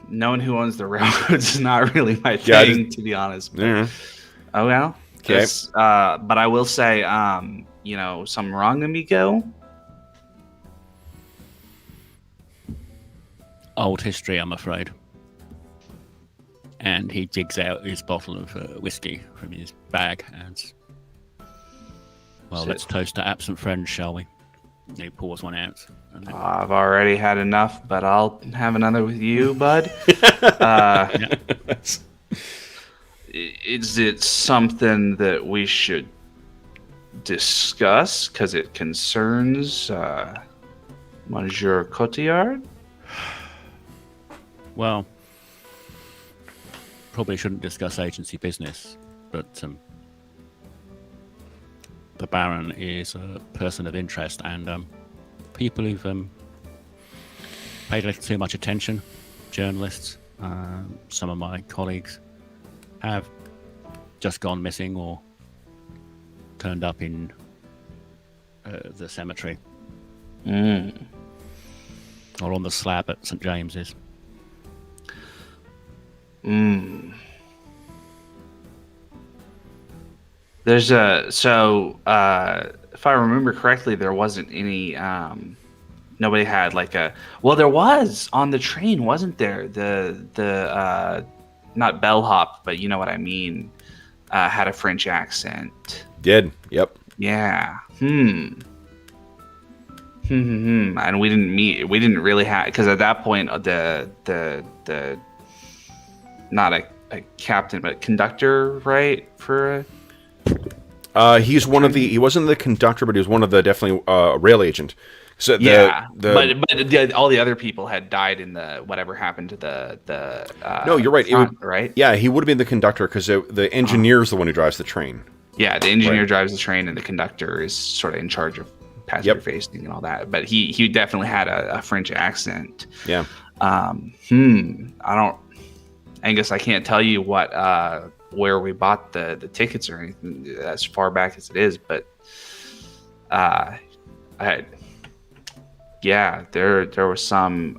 B: knowing who owns the railroads is not really my thing, to be honest. But, oh well,
A: okay.
B: But I will say, something wrong, amigo.
C: Old history, I'm afraid. And he digs out his bottle of whiskey from his bag and, let's toast to absent friends, shall we? And he pours one out.
B: I've already had enough, but I'll have another with you, bud. Is it something that we should discuss? Because it concerns Monsieur Cotillard?
C: Well, probably shouldn't discuss agency business, but the Baron is a person of interest, and people who've paid a little too much attention, journalists, some of my colleagues, have just gone missing or turned up in the cemetery or on the slab at St. James's.
B: There's if I remember correctly, there wasn't any, nobody had like there was on the train, wasn't there? The not bellhop, but you know what I mean, had a French accent.
A: Did, yep.
B: Yeah. And we didn't really have, because at that point, the not a captain, but conductor, right?
A: He's one of the. He wasn't the conductor, but he was one of the definitely rail agent. So
B: but all the other people had died in the whatever happened to the.
A: No, you're right.
B: Front, right?
A: Yeah, he would have been the conductor because the engineer is the one who drives the train.
B: Yeah, the engineer drives the train, and the conductor is sort of in charge of passenger facing and all that. But he definitely had a French accent.
A: Yeah.
B: I don't, Angus, I can't tell you where we bought the tickets or anything as far back as it is, but there was some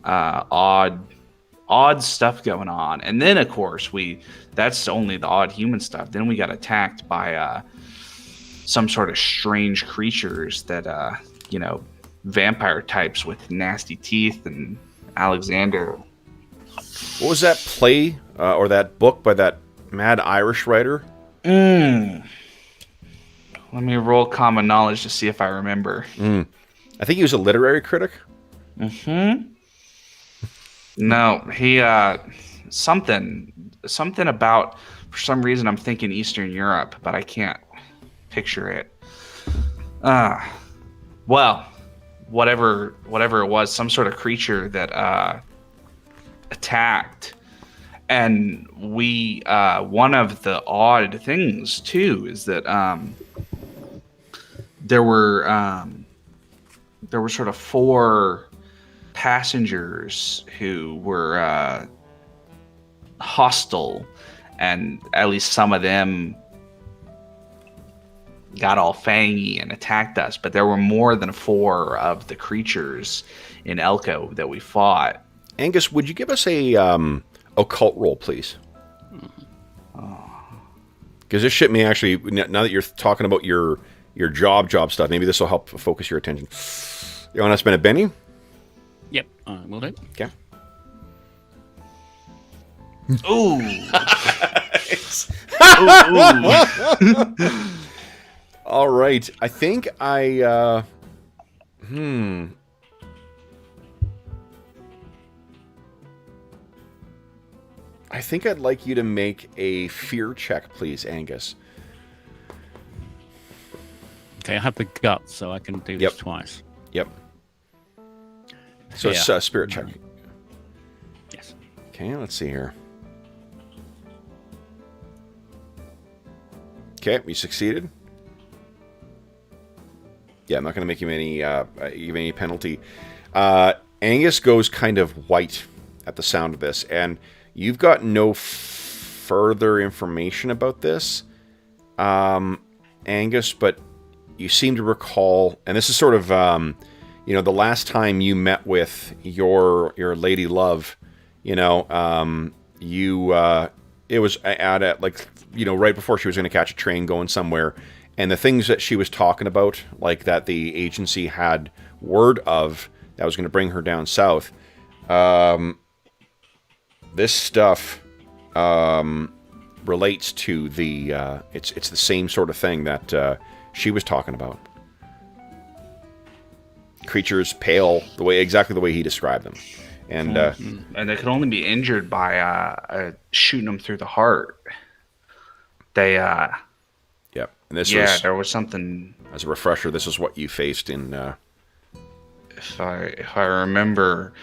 B: odd stuff going on. And then of course that's only the odd human stuff. Then we got attacked by some sort of strange creatures that vampire types with nasty teeth. And Alexander,
A: what was that play or that book by that mad Irish writer?
B: Let me roll common knowledge to see if I remember.
A: I think he was a literary critic.
B: No, he something about, for some reason I'm thinking Eastern Europe, but I can't picture it. Well, whatever it was, some sort of creature that attacked. And we one of the odd things too is that there were sort of 4 passengers who were hostile, and at least some of them got all fangy and attacked us. But there were more than 4 of the creatures in Elko that we fought.
A: Angus, would you give us a occult roll, please? Because this shit may actually, now that you're talking about your job stuff, maybe this will help focus your attention. You want to spend a Benny?
C: Yep, will do.
A: Okay.
B: Ooh.
A: All right. I think I think I'd like you to make a fear check, please, Angus.
C: Okay, I have the guts, so I can do this twice.
A: Yep. So it's a spirit check.
C: Yes.
A: Okay, let's see here. Okay, you succeeded. Yeah, I'm not going to make him any penalty. Angus goes kind of white at the sound of this, and you've got no further information about this, Angus, but you seem to recall, and this is sort of, the last time you met with your lady love, it was at right before she was going to catch a train going somewhere, and the things that she was talking about, like that the agency had word of that was going to bring her down south, this stuff relates to the it's the same sort of thing that she was talking about. Creatures pale, exactly the way he described them, and
B: they could only be injured by shooting them through the heart. They
A: and this
B: there was something.
A: As a refresher, this is what you faced in.
B: If I remember,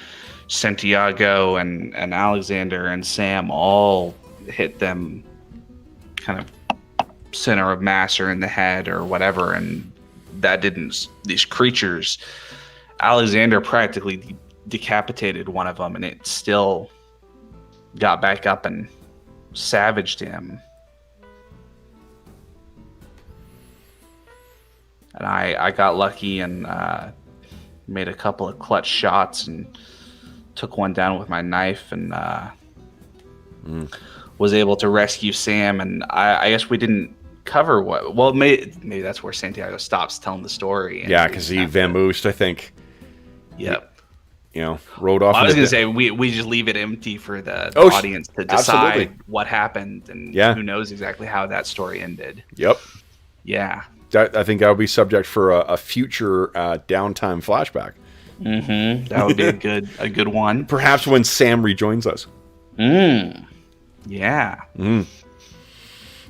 B: Santiago and Alexander and Sam all hit them kind of center of mass or in the head or whatever, and that didn't. These creatures, Alexander practically decapitated one of them, and it still got back up and savaged him. And I got lucky and made a couple of clutch shots and took one down with my knife and was able to rescue Sam. And I guess we didn't cover what. Well, maybe that's where Santiago stops telling the story.
A: Yeah, because he vamoosed, I think.
B: Yep.
A: Rode off.
B: I was going to say we just leave it empty for the audience to decide what happened, and who knows exactly how that story ended.
A: Yep.
B: Yeah.
A: I think that would be subject for a future downtime flashback.
B: Mm-hmm. That would be a good one.
A: Perhaps when Sam rejoins us.
B: Yeah.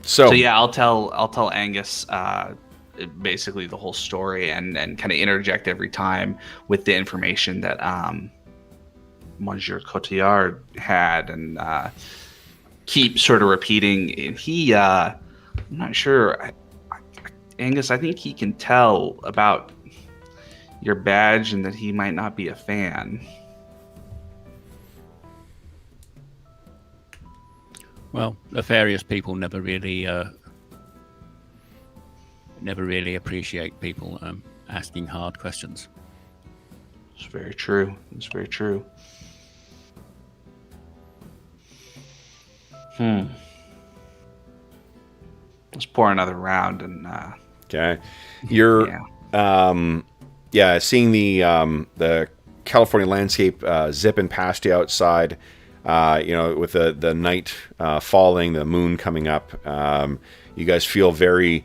A: So
B: yeah, I'll tell Angus basically the whole story and kind of interject every time with the information that Monsieur Cotillard had, and keep sort of repeating. And he, I'm not sure, Angus, I think he can tell about your badge and that he might not be a fan.
C: Well, nefarious people never really appreciate people asking hard questions.
B: It's very true. It's very true. Let's pour another round and.
A: Okay, you're seeing the California landscape zipping past you outside. With the night falling, the moon coming up, you guys feel very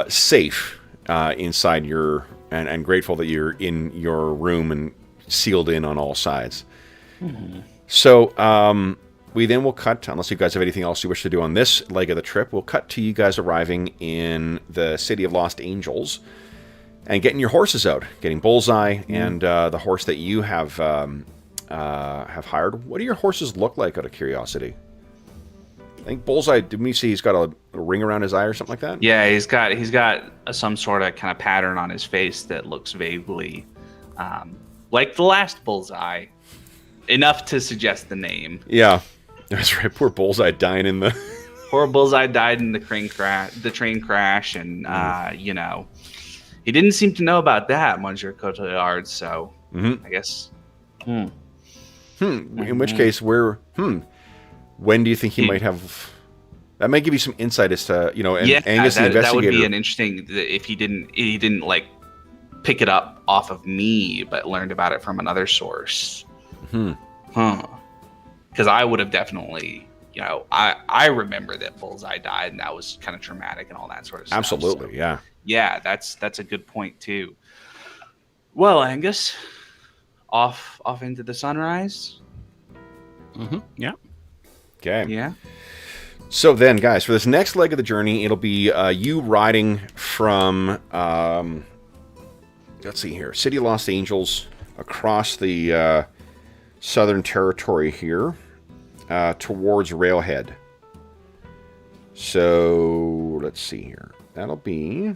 A: safe inside your and grateful that you're in your room and sealed in on all sides. Mm-hmm. So we then will cut, unless you guys have anything else you wish to do on this leg of the trip, we'll cut to you guys arriving in the city of Lost Angels and getting your horses out, getting Bullseye and the horse that you have hired. What do your horses look like, out of curiosity? I think Bullseye, didn't we see he's got a ring around his eye or something like that?
B: Yeah, he's got some sort of kind of pattern on his face that looks vaguely like the last Bullseye, enough to suggest the name.
A: Yeah, that's right. Poor Bullseye dying in the.
B: Poor Bullseye died in the train crash, and he didn't seem to know about that, Monsieur Cotillard. So I guess.
A: In which case, when do you think he might have? That might give you some insight as to Angus the investigator.
B: That would be an interesting if he didn't like pick it up off of me, but learned about it from another source. Because I would have definitely, I remember that Bullseye died, and that was kind of traumatic and all that sort of stuff.
A: Absolutely,
B: so,
A: yeah.
B: Yeah, that's a good point too. Well, Angus, off into the sunrise.
C: Yeah.
A: Okay.
B: Yeah.
A: So then, guys, for this next leg of the journey, it'll be you riding from, let's see here, City of Los Angeles across the Southern Territory here towards Railhead. So let's see here. That'll be.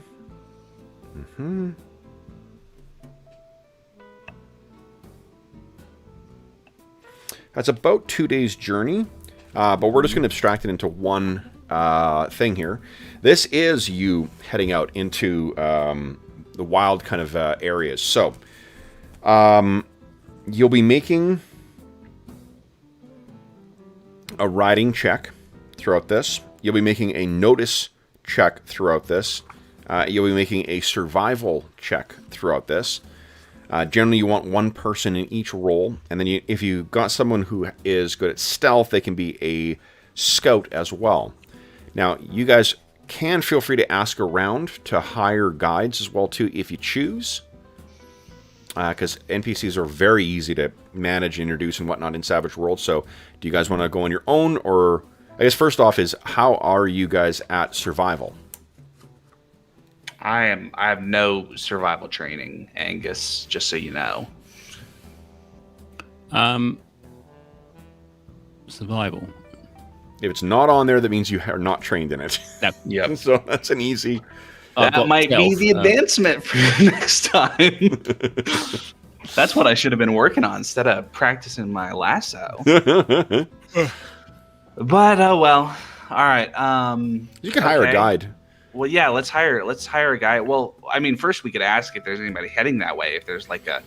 A: That's about 2 days' journey, but we're just going to abstract it into one thing here. This is you heading out into the wild kind of areas. So you'll be making a riding check throughout this. You'll be making a notice check throughout this. You'll be making a survival check throughout this. Generally, you want one person in each role, and then if you got someone who is good at stealth, they can be a scout as well. Now, you guys can feel free to ask around to hire guides as well too, if you choose, because NPCs are very easy to manage, introduce, and whatnot in Savage World. So, do you guys want to go on your own, or I guess first off is how are you guys at survival?
B: I have no survival training, Angus, just so you know.
C: Survival.
A: If it's not on there, that means you are not trained in it.
C: Yep.
A: So that's an easy.
B: That might be the advancement for next time. That's what I should have been working on instead of practicing my lasso. But well, all right.
A: You can hire a guide.
B: Well, yeah, let's hire a guy. Well, I mean, first we could ask if there's anybody heading that way, if there's like a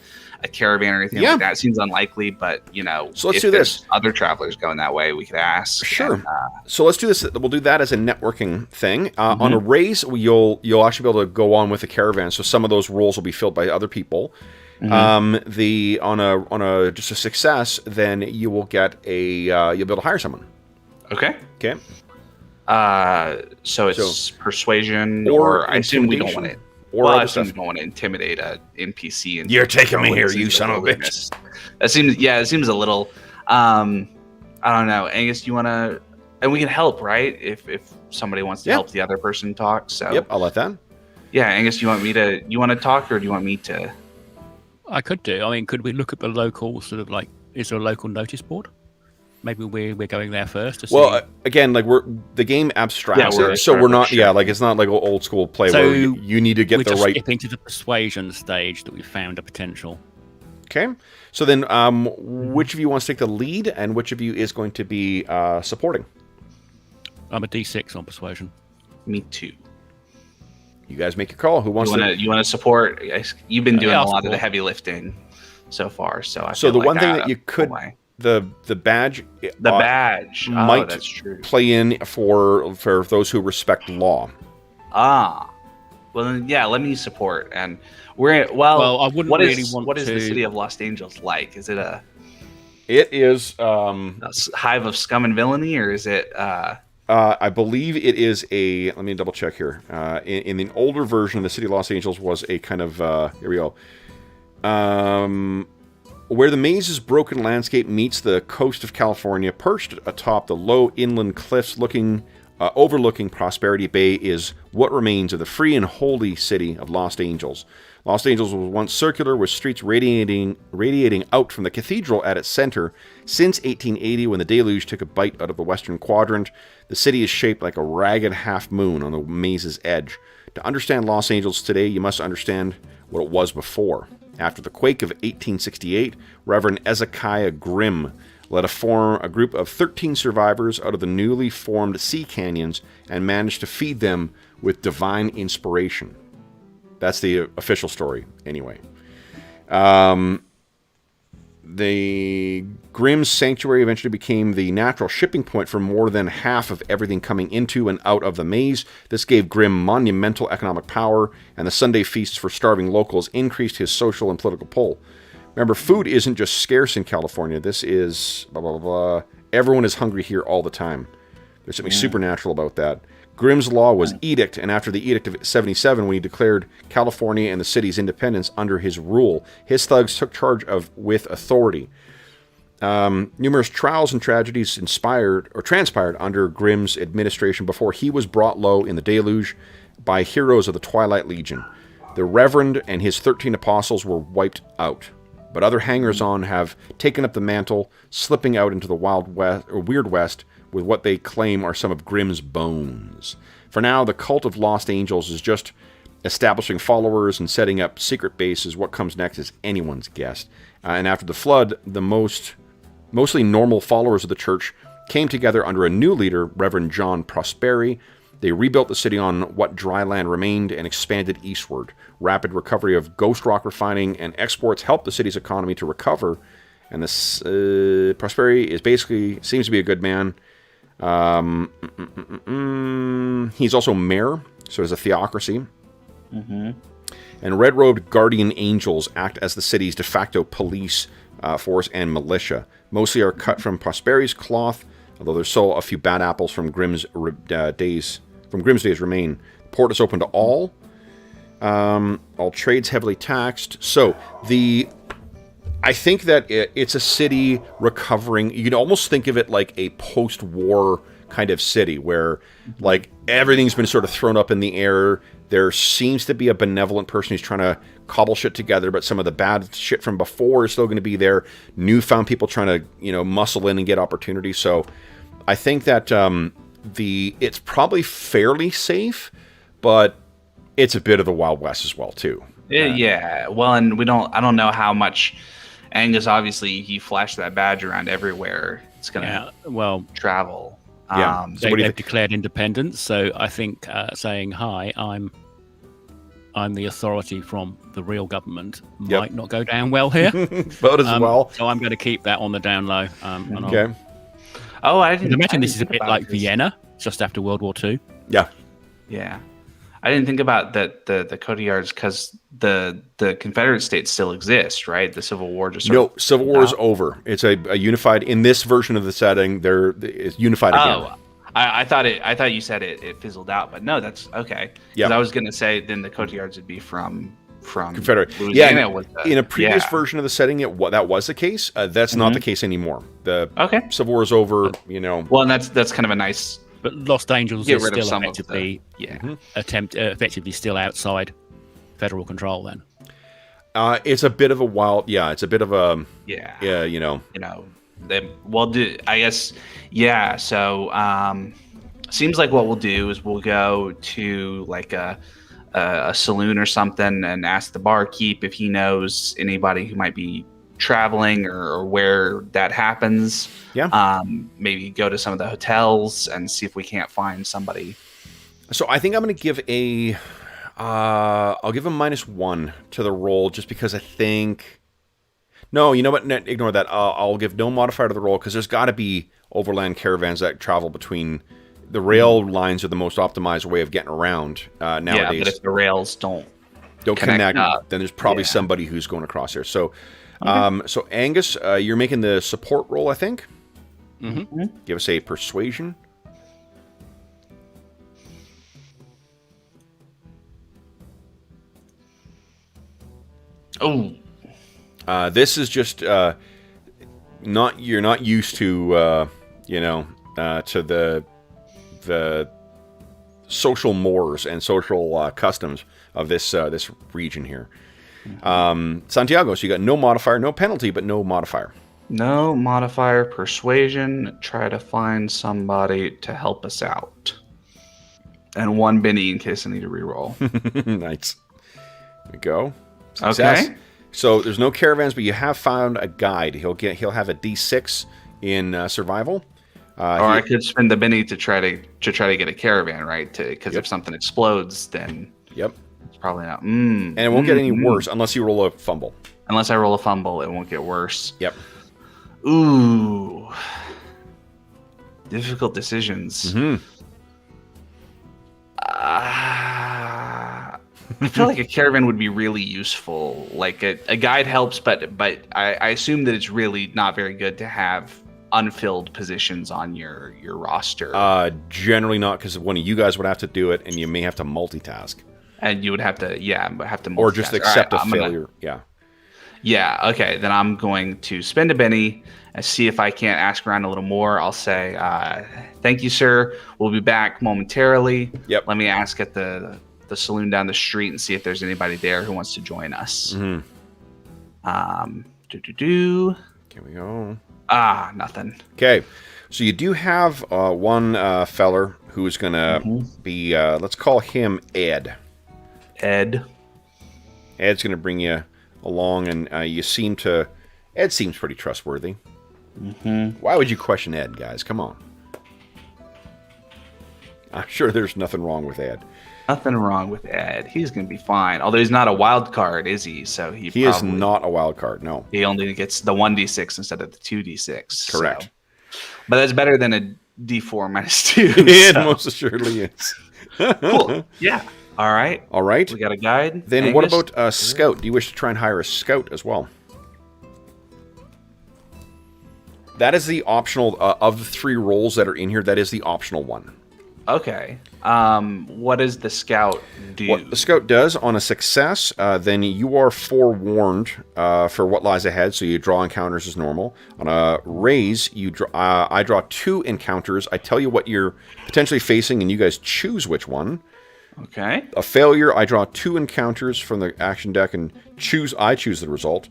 B: caravan or anything like that. It seems unlikely, but so let's do this. Other travelers going that way, we could ask.
A: Sure. And, so let's do this. We'll do that as a networking thing. On a raise, you'll actually be able to go on with the caravan. So some of those roles will be filled by other people. On a just a success, then you will get you'll be able to hire someone.
B: Okay.
A: Okay.
B: So it's persuasion, or I assume we don't want it.
A: Or
B: I assume we don't want to intimidate a NPC.
A: You're taking me here, you son of a bitch.
B: It seems a little. I don't know, Angus. Do you want to And we can help, right? If somebody wants to help the other person talk. So
A: yep, I'll let that.
B: Yeah, Angus, you want to talk, or do you want me to?
C: I could do. I mean, could we look at the local sort of like, is there a local notice board? Maybe we're going there first to see.
A: Well, again, like the game abstracts it, so we're not. Yeah, like it's not like old school play where you need to get the right.
C: Skipping to the persuasion stage that we found a potential.
A: Okay, so then which of you wants to take the lead, and which of you is going to be supporting?
C: I'm a D6 on persuasion.
B: Me too.
A: You guys make your call. Who wants to?
B: You want to support? You've been doing a lot of the heavy lifting so far, so I.
A: So the one thing that you could, the badge.
B: The badge
A: might
B: that's true.
A: Play in for those who respect law.
B: Well then, yeah. Let me support, and we're well.
C: I wouldn't
B: what
C: really
B: is the city of Los Angeles like? Is it a?
A: It is
B: a hive of scum and villainy, or is it?
A: I believe it is a. Let me double check here. In the older version, the city of Los Angeles was a kind of. Here we go. Where the maze's broken landscape meets the coast of California, perched atop the low inland cliffs, overlooking Prosperity Bay, is what remains of the free and holy city of Los Angeles. Los Angeles was once circular, with streets radiating out from the cathedral at its center. Since 1880, when the deluge took a bite out of the western quadrant, the city is shaped like a ragged half moon on the maze's edge. To understand Los Angeles today, you must understand what it was before. After the quake of 1868, Reverend Ezekiah Grimm led a group of 13 survivors out of the newly formed sea canyons and managed to feed them with divine inspiration. That's the official story, anyway. The Grimm's sanctuary eventually became the natural shipping point for more than half of everything coming into and out of the maze. This gave Grimm monumental economic power, and the Sunday feasts for starving locals increased his social and political pull. Remember, food isn't just scarce in California. This is blah, blah, blah. Everyone is hungry here all the time. There's something supernatural about that. Grimm's law was edict, and after the Edict of 77, when he declared California and the city's independence under his rule, his thugs took charge with authority. Numerous trials and tragedies transpired under Grimm's administration before he was brought low in the deluge by heroes of the Twilight Legion. The Reverend and his 13 apostles were wiped out, but other hangers-on have taken up the mantle, slipping out into the Weird West with what they claim are some of Grimm's bones. For now, the cult of Lost Angels is just establishing followers and setting up secret bases. What comes next is anyone's guess. And after the flood, the mostly normal followers of the church came together under a new leader, Reverend John Prosperi. They rebuilt the city on what dry land remained and expanded eastward. Rapid recovery of ghost rock refining and exports helped the city's economy to recover. And this Prosperi seems to be a good man. He's also mayor, so there's a theocracy. And red-robed guardian angels act as the city's de facto police force and militia. Mostly are cut from Prosperi's cloth, although there's still a few bad apples from Grimm's days remain. The port is open to all. All trades heavily taxed. So I think that it's a city recovering. You can almost think of it like a post-war kind of city where, like, everything's been sort of thrown up in the air. There seems to be a benevolent person who's trying to cobble shit together, but some of the bad shit from before is still going to be there. Newfound people trying to, muscle in and get opportunities. So I think that it's probably fairly safe, but it's a bit of the Wild West as well, too.
B: Yeah. Well, and I don't know how much. Angus, obviously, he flashed that badge around everywhere. It's going to travel.
A: Yeah.
C: So they've declared independence, so I think saying, hi, I'm the authority from the real government might not go down well here.
A: But as well.
C: So I'm going to keep that on the down low.
A: Okay.
B: I didn't
C: imagine this is a bit like Vienna, just after World War II.
A: Yeah.
B: Yeah. I didn't think about that the Cotillards, because the Confederate States still exist, right? The Civil War just
A: Civil War is over. It's a unified, in this version of the setting, it's unified again.
B: I thought you said it fizzled out, but no, that's okay. Yeah. I was going to say then the Cotillards would be from from
A: Confederate.
B: Louisiana.
A: In a previous version of the setting, that was the case. That's not the case anymore. The Civil War is over.
B: Well, and that's kind of a nice.
C: But Lost Angels
B: Get
C: is
B: rid of
C: still
B: some of
C: effectively effectively still outside federal control. Then
A: it's a bit of a wild. Yeah, it's a bit of a.
B: Yeah. I guess. Yeah. So seems like what we'll do is we'll go to like a saloon or something and ask the barkeep if he knows anybody who might be traveling or where that happens.
A: Yeah.
B: Maybe go to some of the hotels and see if we can't find somebody.
A: So I think I'm going to give I'll give a -1 to the roll just because I think. No, you know what? Ignore that. I'll give no modifier to the roll because there's got to be overland caravans that travel between. The rail lines are the most optimized way of getting around nowadays.
B: Yeah, but if the rails don't
A: connect then there's probably somebody who's going across there. So, so Angus, you're making the support roll, I think.
C: Mm-hmm.
A: Give us a persuasion.
B: Oh,
A: this is just you're not used to to the social mores and social customs of this region here. Santiago, so you got no modifier, no penalty, but no modifier.
B: No modifier, persuasion. Try to find somebody to help us out. And 1 Benny in case I need to reroll.
A: Nice. There we go. Success.
B: Okay.
A: So there's no caravans, but you have found a guide. He'll have a D6 in survival.
B: Or I could spend the Benny to try to get a caravan, right? Because if something explodes, then it's probably not.
A: And it won't get any worse unless you roll a fumble.
B: Unless I roll a fumble, it won't get worse.
A: Yep.
B: Ooh. Difficult decisions.
A: Mm-hmm.
B: I feel like a caravan would be really useful. Like a guide helps, but I assume that it's really not very good to have unfilled positions on your roster.
A: Generally not, because one of you guys would have to do it, and you may have to multitask.
B: And you would have to multitask.
A: Or just accept a failure.
B: Yeah, okay. Then I'm going to spend a Benny and see if I can't ask around a little more. I'll say, thank you, sir. We'll be back momentarily.
A: Yep.
B: Let me ask at the saloon down the street and see if there's anybody there who wants to join us.
A: Mm-hmm. Here we go.
B: Nothing.
A: Okay. So you do have one feller who's going to be, let's call him Ed.
B: Ed's
A: going to bring you along, and Ed seems pretty trustworthy.
B: Mm-hmm.
A: Why would you question Ed, guys? Come on. I'm sure there's nothing wrong with Ed.
B: Nothing wrong with Ed. He's going to be fine. Although he's not a wild card, is he? So he
A: is not a wild card, no.
B: He only gets the 1d6 instead of the 2d6.
A: Correct.
B: So. But that's better than a d4 -2.
A: It most assuredly is.
B: Cool. Yeah. All right.
A: We
B: got a guide.
A: Then
B: Angus?
A: what about a scout? Do you wish to try and hire a scout as well? That is the optional, of the 3 roles that are in here, that is the optional one.
B: Okay. What does the scout do?
A: What the scout does on a success, then you are forewarned for what lies ahead, so you draw encounters as normal. On a raise, I draw 2 encounters. I tell you what you're potentially facing, and you guys choose which one.
B: Okay.
A: A failure, I draw 2 encounters from the action deck and I choose the result.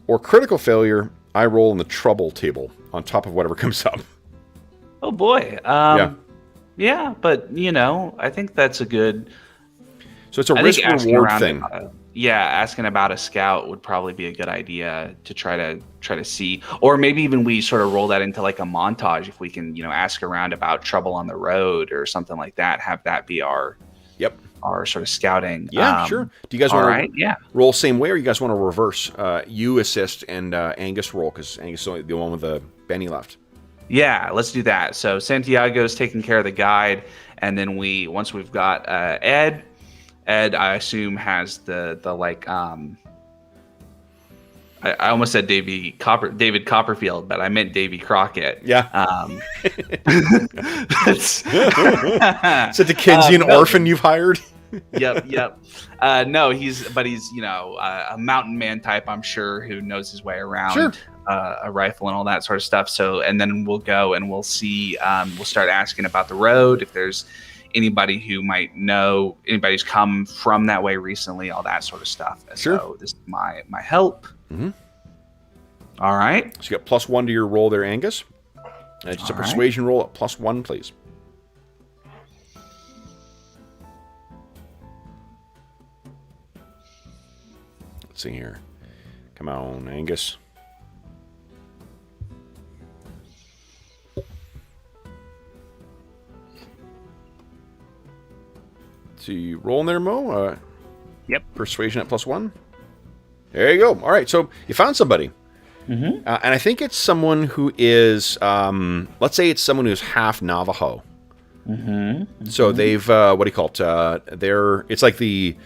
A: Or critical failure, I roll in the trouble table on top of whatever comes up.
B: Oh boy. Yeah, but I think that's a good.
A: So it's a risk reward thing.
B: Asking about a scout would probably be a good idea to try to see, or maybe even we sort of roll that into like a montage if we can, ask around about trouble on the road or something like that. Have that be our sort of scouting.
A: Yeah, sure. Do you guys want to roll same way, or you guys want to reverse? You assist and Angus roll because Angus is only the one with the Benny left.
B: Yeah, let's do that. So Santiago's taking care of the guide, and then once we've got Ed, I assume has the like I almost said David Copperfield, but I meant Davy Crockett.
A: Yeah.
B: It's a
A: Dickensian orphan you've hired.
B: Yep. No, he's a mountain man type, I'm sure, who knows his way around
A: Sure.
B: A rifle and all that sort of stuff. So, and then we'll go and we'll see. We'll start asking about the road, if there's anybody who might know, anybody's come from that way recently, all that sort of stuff.
A: Sure.
B: So this is my help.
A: Mhm.
B: All right.
A: So you got +1 to your roll there, Angus. Just a
B: All right.
A: persuasion roll at +1, please. Let's see here. Come on, Angus. So you roll in there, Mo?
C: Yep.
A: Persuasion at +1. There you go. All right, so you found somebody.
B: Mm-hmm.
A: And I think it's someone who is, let's say it's someone who's half Navajo.
B: Mm-hmm.
A: So they've, what do you call it? It's like the,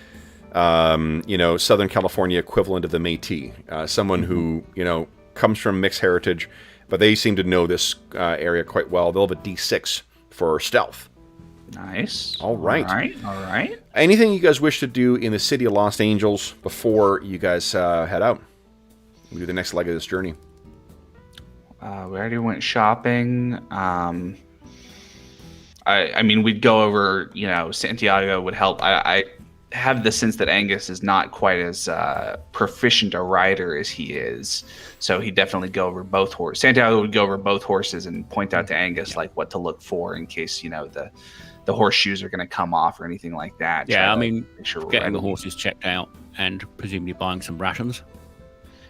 A: Southern California equivalent of the Métis. Someone who, comes from mixed heritage, but they seem to know this area quite well. They'll have a D6 for stealth.
B: Nice.
A: All right.
B: All right.
A: Anything you guys wish to do in the city of Los Angeles before you guys head out? We'll do the next leg of this journey.
B: We already went shopping. I mean, we'd go over, Santiago would help. I have the sense that Angus is not quite as proficient a rider as he is. So he'd definitely go over both horses. Santiago would go over both horses and point out to Angus, like, what to look for in case, the horseshoes are going to come off or anything like that.
C: Yeah,
B: Make sure we're
C: getting the
B: ready.
C: horses checked out and presumably buying some rations.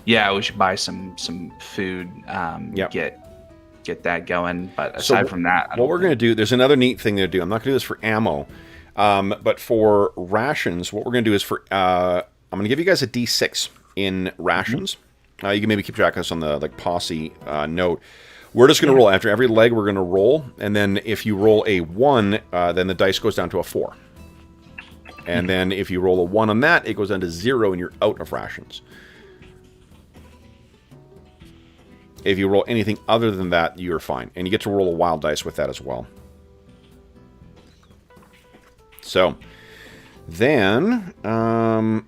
B: Yeah, we should buy some food.
A: Yep.
B: Get that going. But aside from that,
A: what we're going to do, there's another neat thing to do. I'm not going to do this for ammo, but for rations, what we're going to do is I'm going to give you guys a D6 in rations. You can maybe keep track of this on the posse note. We're just going to roll. After every leg, we're going to roll, and then if you roll a 1, then the dice goes down to a 4. And then if you roll a 1 on that, it goes down to 0, and you're out of rations. If you roll anything other than that, you're fine. And you get to roll a wild dice with that as well. So, then, and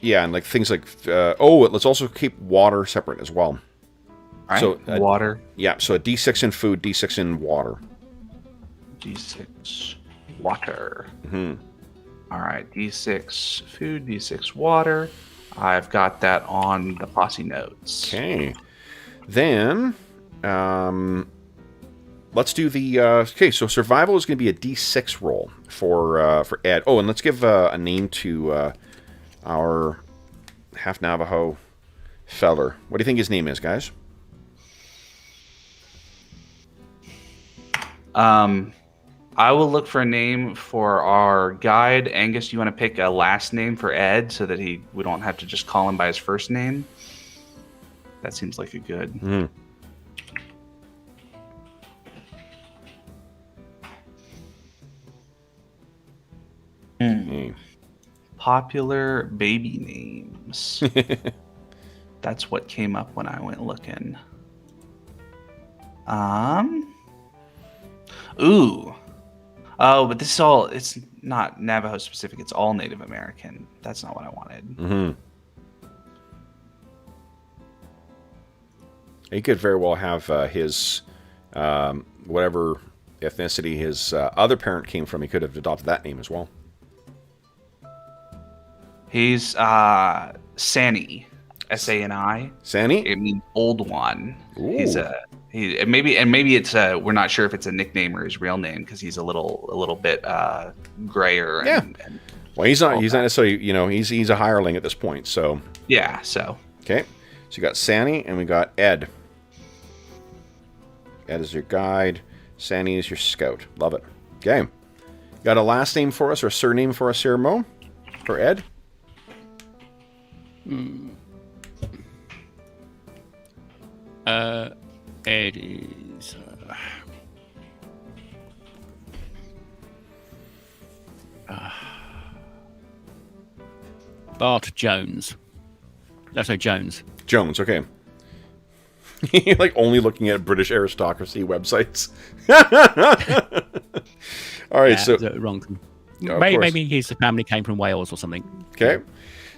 A: like things like, let's also keep water separate as well.
B: All right,
A: So,
B: water.
A: Yeah, so a D6 in food, D6 in water.
B: D6 water.
A: Mm-hmm.
B: All right, D6 food, D6 water. I've got that on the posse notes.
A: Okay. Then, let's do the, so survival is going to be a D6 roll for Ed. Oh, and let's give a name to our half Navajo feller. What do you think his name is, guys?
B: I will look for a name for our guide. Angus, you want to pick a last name for Ed so that we don't have to just call him by his first name? That seems like a good.
A: Mm. Mm.
B: Popular baby names. That's what came up when I went looking. Ooh. Oh, but this is all, it's not Navajo specific. It's all Native American. That's not what I wanted.
A: Mm-hmm. He could very well have his, whatever ethnicity his other parent came from, he could have adopted that name as well.
B: He's Sani. S-A-N-I.
A: Sani?
B: It means old one.
A: Ooh.
B: Maybe it's we're not sure if it's a nickname or his real name because he's a little bit grayer. And
A: well, he's not necessarily, he's a hireling at this point. So
B: yeah. So
A: okay, so you got Sani and we got Ed. Ed is your guide. Sani is your scout. Love it. Okay, got a last name for us or a surname for us here, Mo? For Ed.
C: Ed is Bart Jones. That's Jones.
A: Jones. Okay. Like only looking at British aristocracy websites. All right, so
C: wrong. Maybe his family came from Wales or something.
A: Okay.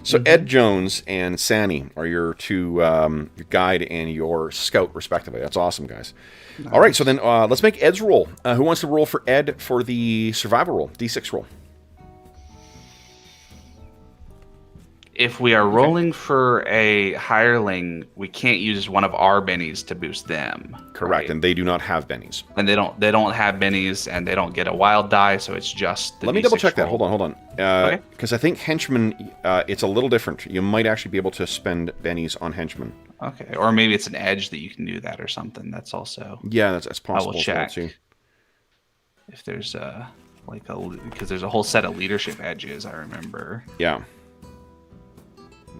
A: So Ed Jones and Sani are your two, your guide and your scout, respectively. That's awesome, guys. Nice. All right, so then let's make Ed's roll. Who wants to roll for Ed for the survival roll, D6 roll?
B: If we are rolling for a hireling, we can't use one of our bennies to boost them.
A: Correct,
B: right?
A: And they do not have bennies.
B: And they don't have bennies, and they don't get a wild die, so it's just the
A: Let me
B: D6
A: double check that.
B: roll.
A: Hold on.
B: Okay.
A: Because I think henchman, it's a little different. You might actually be able to spend bennies on henchmen.
B: Okay, or maybe it's an edge that you can do that or something. That's also...
A: Yeah, that's possible.
B: I will check
A: too.
B: If there's because there's a whole set of leadership edges, I remember.
A: Yeah.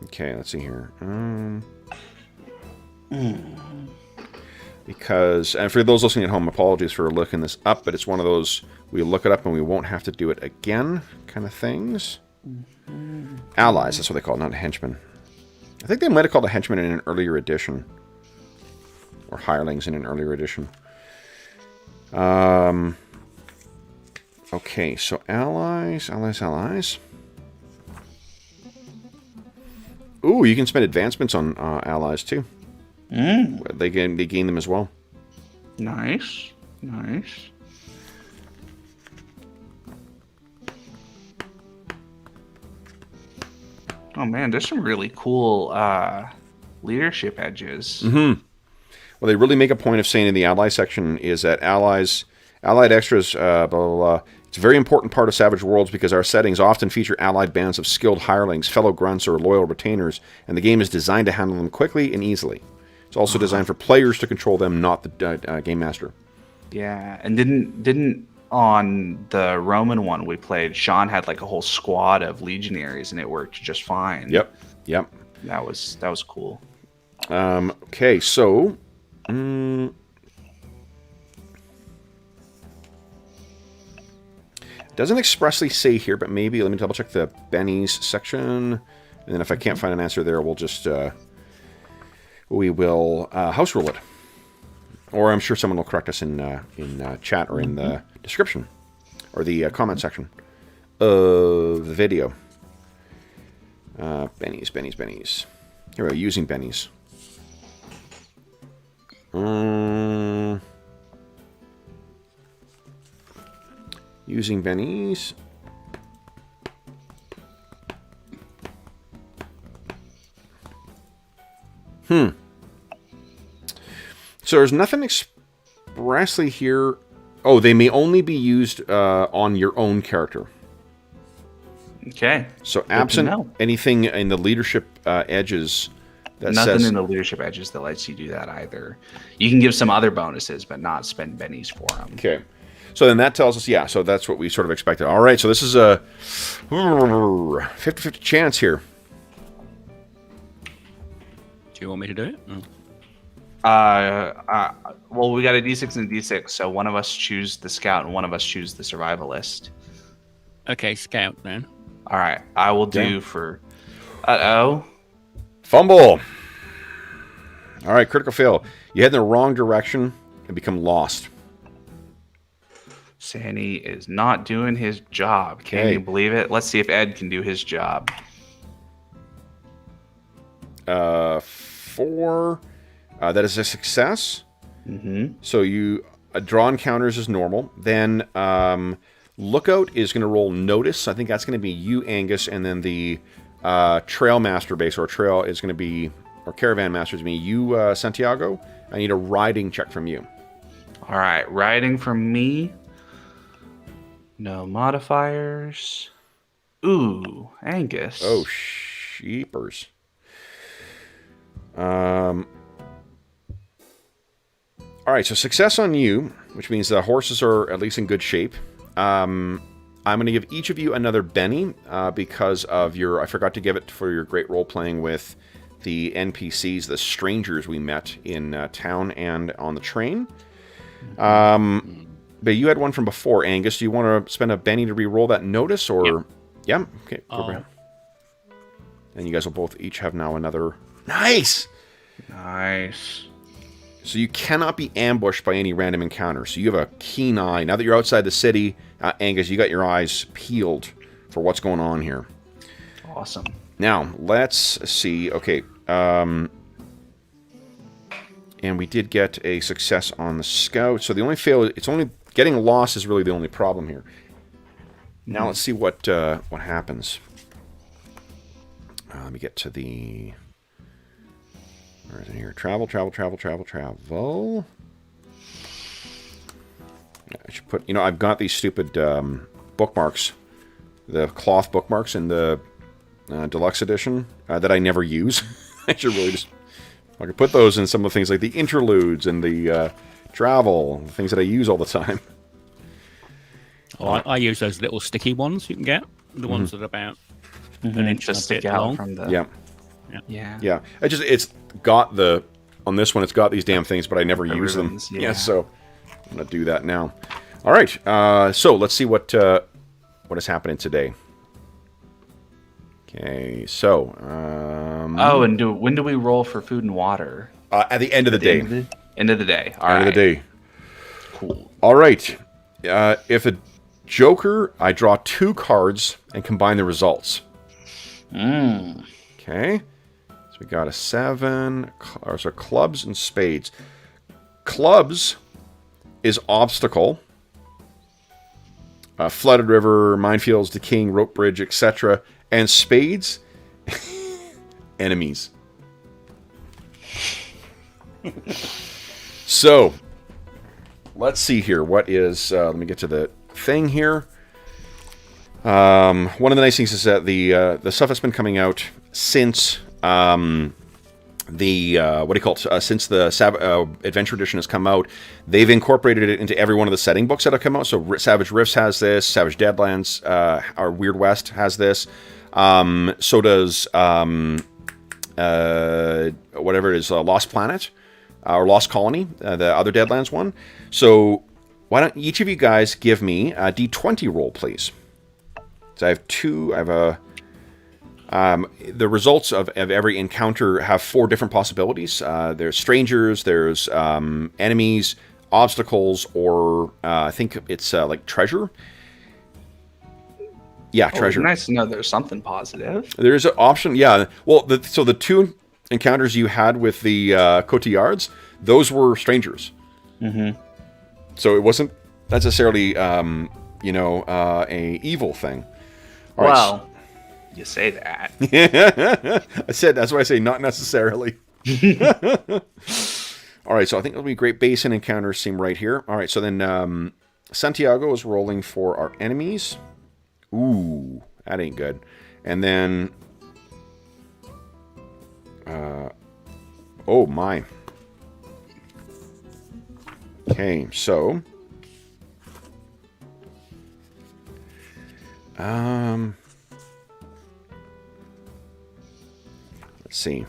A: Okay, let's see here. Because, and for those listening at home, apologies for looking this up, but it's one of those, we look it up and we won't have to do it again kind of things. Allies, that's what they call it, not henchmen. I think they might have called a henchman in an earlier edition. Or hirelings in an earlier edition. Okay, so allies. Ooh, you can spend advancements on allies too. They gain them as well.
B: Nice. Oh man, there's some really cool leadership edges.
A: Well, they really make a point of saying in the ally section is that allied extras, blah, blah, blah. It's a very important part of Savage Worlds because our settings often feature allied bands of skilled hirelings, fellow grunts, or loyal retainers, and the game is designed to handle them quickly and easily. It's also designed for players to control them, not the game master.
B: Yeah, and didn't on the Roman one we played, Sean had like a whole squad of legionaries, and it worked just fine.
A: Yep.
B: That was cool.
A: Okay, so... doesn't expressly say here, but maybe, let me double check the bennies section, and then if I can't find an answer there, we'll just, we will house rule it. Or I'm sure someone will correct us in chat or in the description, or the comment section of the video. Bennies. Here we go, using bennies. Using bennies. So there's nothing expressly here. Oh, they may only be used on your own character.
B: Okay.
A: So absent anything in the leadership edges that
B: nothing
A: says...
B: in the leadership edges that lets you do that either. You can give some other bonuses, but not spend bennies for them.
A: Okay. So then that tells us, yeah, so that's what we sort of expected. All right, so this is a 50-50 chance here.
C: Do you want me to do it?
B: Well, we got a D6 and a D6, so one of us choose the scout and one of us choose the survivalist.
C: Okay, scout then.
B: All right, I will do for... Uh-oh.
A: Fumble. All right, critical fail. You head in the wrong direction and become lost.
B: Sani is not doing his job. Can you believe it? Let's see if Ed can do his job.
A: 4. That is a success. So you draw encounters as normal. Then Lookout is going to roll Notice. I think that's going to be you, Angus, and then the Trail Master base, or Trail is going to be, or Caravan Master is going to be you, Santiago. I need a riding check from you.
B: All right, riding from me. No modifiers. Ooh, Angus.
A: Oh, sheepers. All right, so success on you, which means the horses are at least in good shape. I'm going to give each of you another Benny because of your... I forgot to give it for your great role-playing with the NPCs, the strangers we met in town and on the train. But you had one from before, Angus. Do you want to spend a Benny to re-roll that Notice, or... Yeah? Okay. And you guys will both each have now another... Nice!
B: Nice.
A: So you cannot be ambushed by any random encounter. So you have a keen eye. Now that you're outside the city, Angus, you got your eyes peeled for what's going on here.
B: Awesome.
A: Now, let's see. Okay. And we did get a success on the scout. So the only it's only getting lost is really the only problem here. Now let's see what happens. Let me get to the... Where is it here? Travel. I should put... I've got these stupid bookmarks. The cloth bookmarks in the deluxe edition that I never use. I should really just... I could put those in some of the things like the interludes and the travel, the things that I use all the time.
C: Oh, I use those little sticky ones you can get. The ones that are about an inch
B: Just
C: and a
B: stick
C: bit
B: out
C: long.
B: from the.
C: Yeah.
A: Yeah. It's got on this one, it's got these damn things, but I never use
B: ribbons,
A: them.
B: yeah.
A: So I'm going to do that now. All right. So let's see what is happening today. Okay. So.
B: When do we roll for food and water?
A: At the end of the day.
B: End of the day. All
A: End
B: right.
A: of the day.
B: Cool.
A: All right. If a Joker, I draw 2 cards and combine the results. Okay. So we got a 7. So clubs and spades. Clubs is obstacle. Flooded river, minefields, decaying rope bridge, etc. And spades, enemies. So, let's see here. What is... let me get to the thing here. One of the nice things is that the stuff that's been coming out since since the Adventure Edition has come out, they've incorporated it into every one of the setting books that have come out. So Savage Rifts has this, Savage Deadlands, or Weird West has this. So does whatever it is, Lost Planet or Lost Colony, the other Deadlands one. So why don't each of you guys give me a D20 roll, please? So I have 2. I have a... the results of every encounter have 4 different possibilities. There's strangers, there's enemies, obstacles, or I think it's like treasure. Yeah, treasure.
B: Nice to know there's something positive.
A: There's an option, yeah. Well, so the 2 encounters you had with the Cotillards, those were strangers. So it wasn't necessarily, a evil thing. All right,
B: you say that.
A: I said, that's why I say not necessarily. All right, so I think it'll be Great Basin encounters seem right here. All right, so then Santiago is rolling for our enemies. Ooh, that ain't good. And then... oh, my. Okay, so... let's see.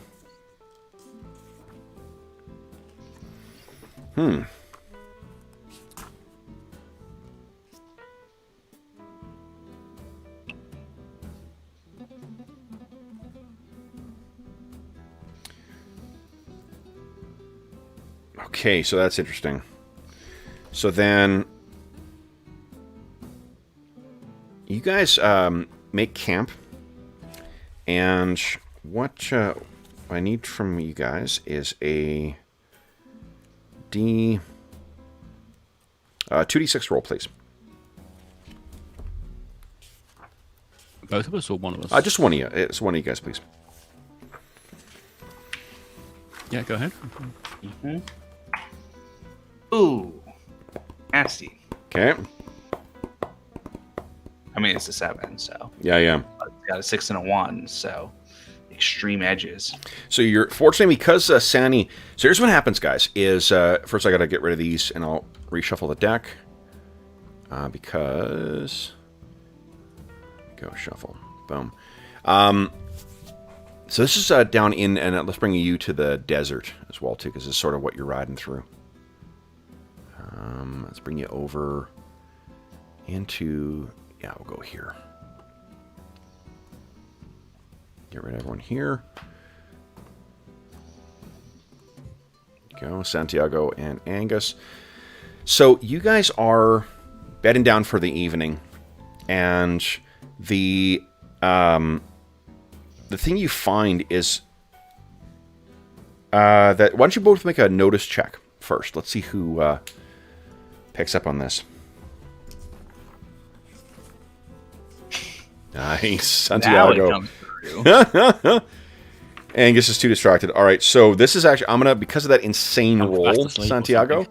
A: Okay, so that's interesting. So then... you guys make camp, and what I need from you guys is a 2d6 roll, please.
C: Both of us or one of us?
A: Just one of you. It's one of you guys, please.
C: Yeah, go ahead.
B: Ooh, nasty.
A: Okay.
B: I mean, it's a 7, so
A: Yeah.
B: it's got a 6 and a 1, so extreme edges.
A: So you're fortunately because Sani. So here's what happens, guys. Is first I got to get rid of these, and I'll reshuffle the deck because go shuffle, boom. So this is down in, and let's bring you to the desert as well too, because it's sort of what you're riding through. Let's bring you over into. Yeah, we'll go here. Get rid of everyone here. you go, Santiago and Angus. So you guys are bedding down for the evening, and the thing you find is that why don't you both make a notice check first? Let's see who picks up on this. Nice, Santiago. Angus is too distracted. All right, so this is actually I'm gonna because of that insane roll, Santiago.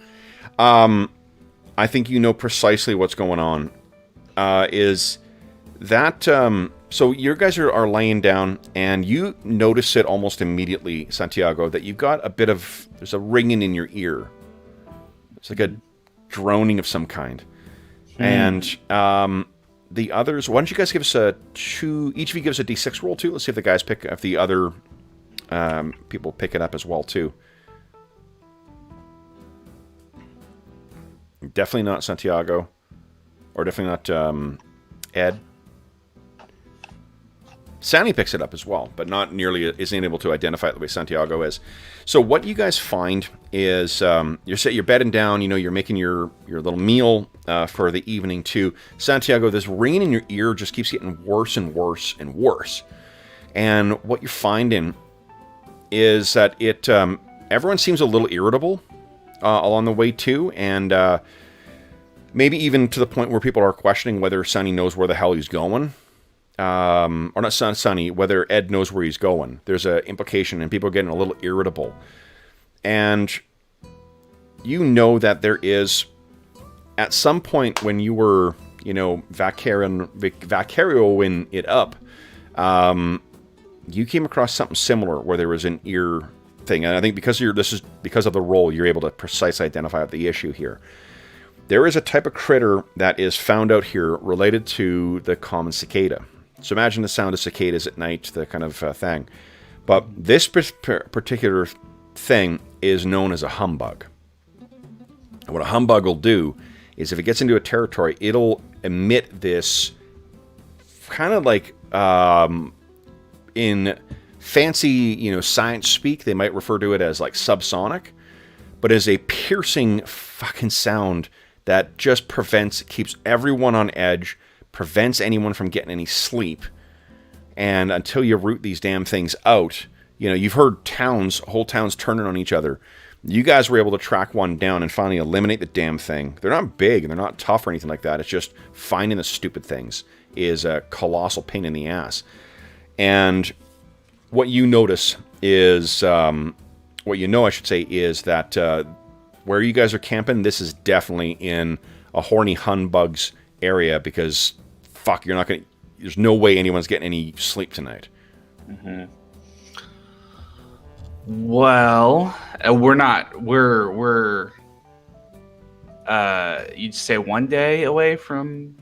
A: I think you know precisely what's going on. Is that so? You guys are laying down, and you notice it almost immediately, Santiago, that you've got a bit of there's a ringing in your ear. It's like a droning of some kind, and the others. Why don't you guys give us each of you gives a d6 roll too. Let's see if the guys if the other people pick it up as well too. Definitely not Santiago, or definitely not Ed. Sandy picks it up as well, but not nearly isn't able to identify it the way Santiago is. So what you guys find is you're bedding down. You know, you're making your little meal for the evening too. Santiago, this ringing in your ear just keeps getting worse and worse and worse. And what you're finding is that everyone seems a little irritable along the way too, and maybe even to the point where people are questioning whether Sonny knows where the hell he's going. Or not Sonny, whether Ed knows where he's going. There's an implication, and people are getting a little irritable. And you know that there is, at some point when you were, Vacarioing it up, you came across something similar where there was an ear thing. And I think because of the roll, you're able to precisely identify the issue here. There is a type of critter that is found out here related to the common cicada. So imagine the sound of cicadas at night, the kind of thing. But this particular thing is known as a humbug. And what a humbug will do is if it gets into a territory, it'll emit this kind of like in fancy, science speak, they might refer to it as like subsonic, but is a piercing fucking sound that just keeps everyone on edge, prevents anyone from getting any sleep. And until you root these damn things out, you've heard whole towns turning on each other. You guys were able to track one down and finally eliminate the damn thing. They're not big and they're not tough or anything like that. It's just finding the stupid things is a colossal pain in the ass. And what you notice is, is that where you guys are camping, this is definitely in a horny humbug's area because, fuck, there's no way anyone's getting any sleep tonight.
B: Mm-hmm. Well, we're you'd say 1 day away from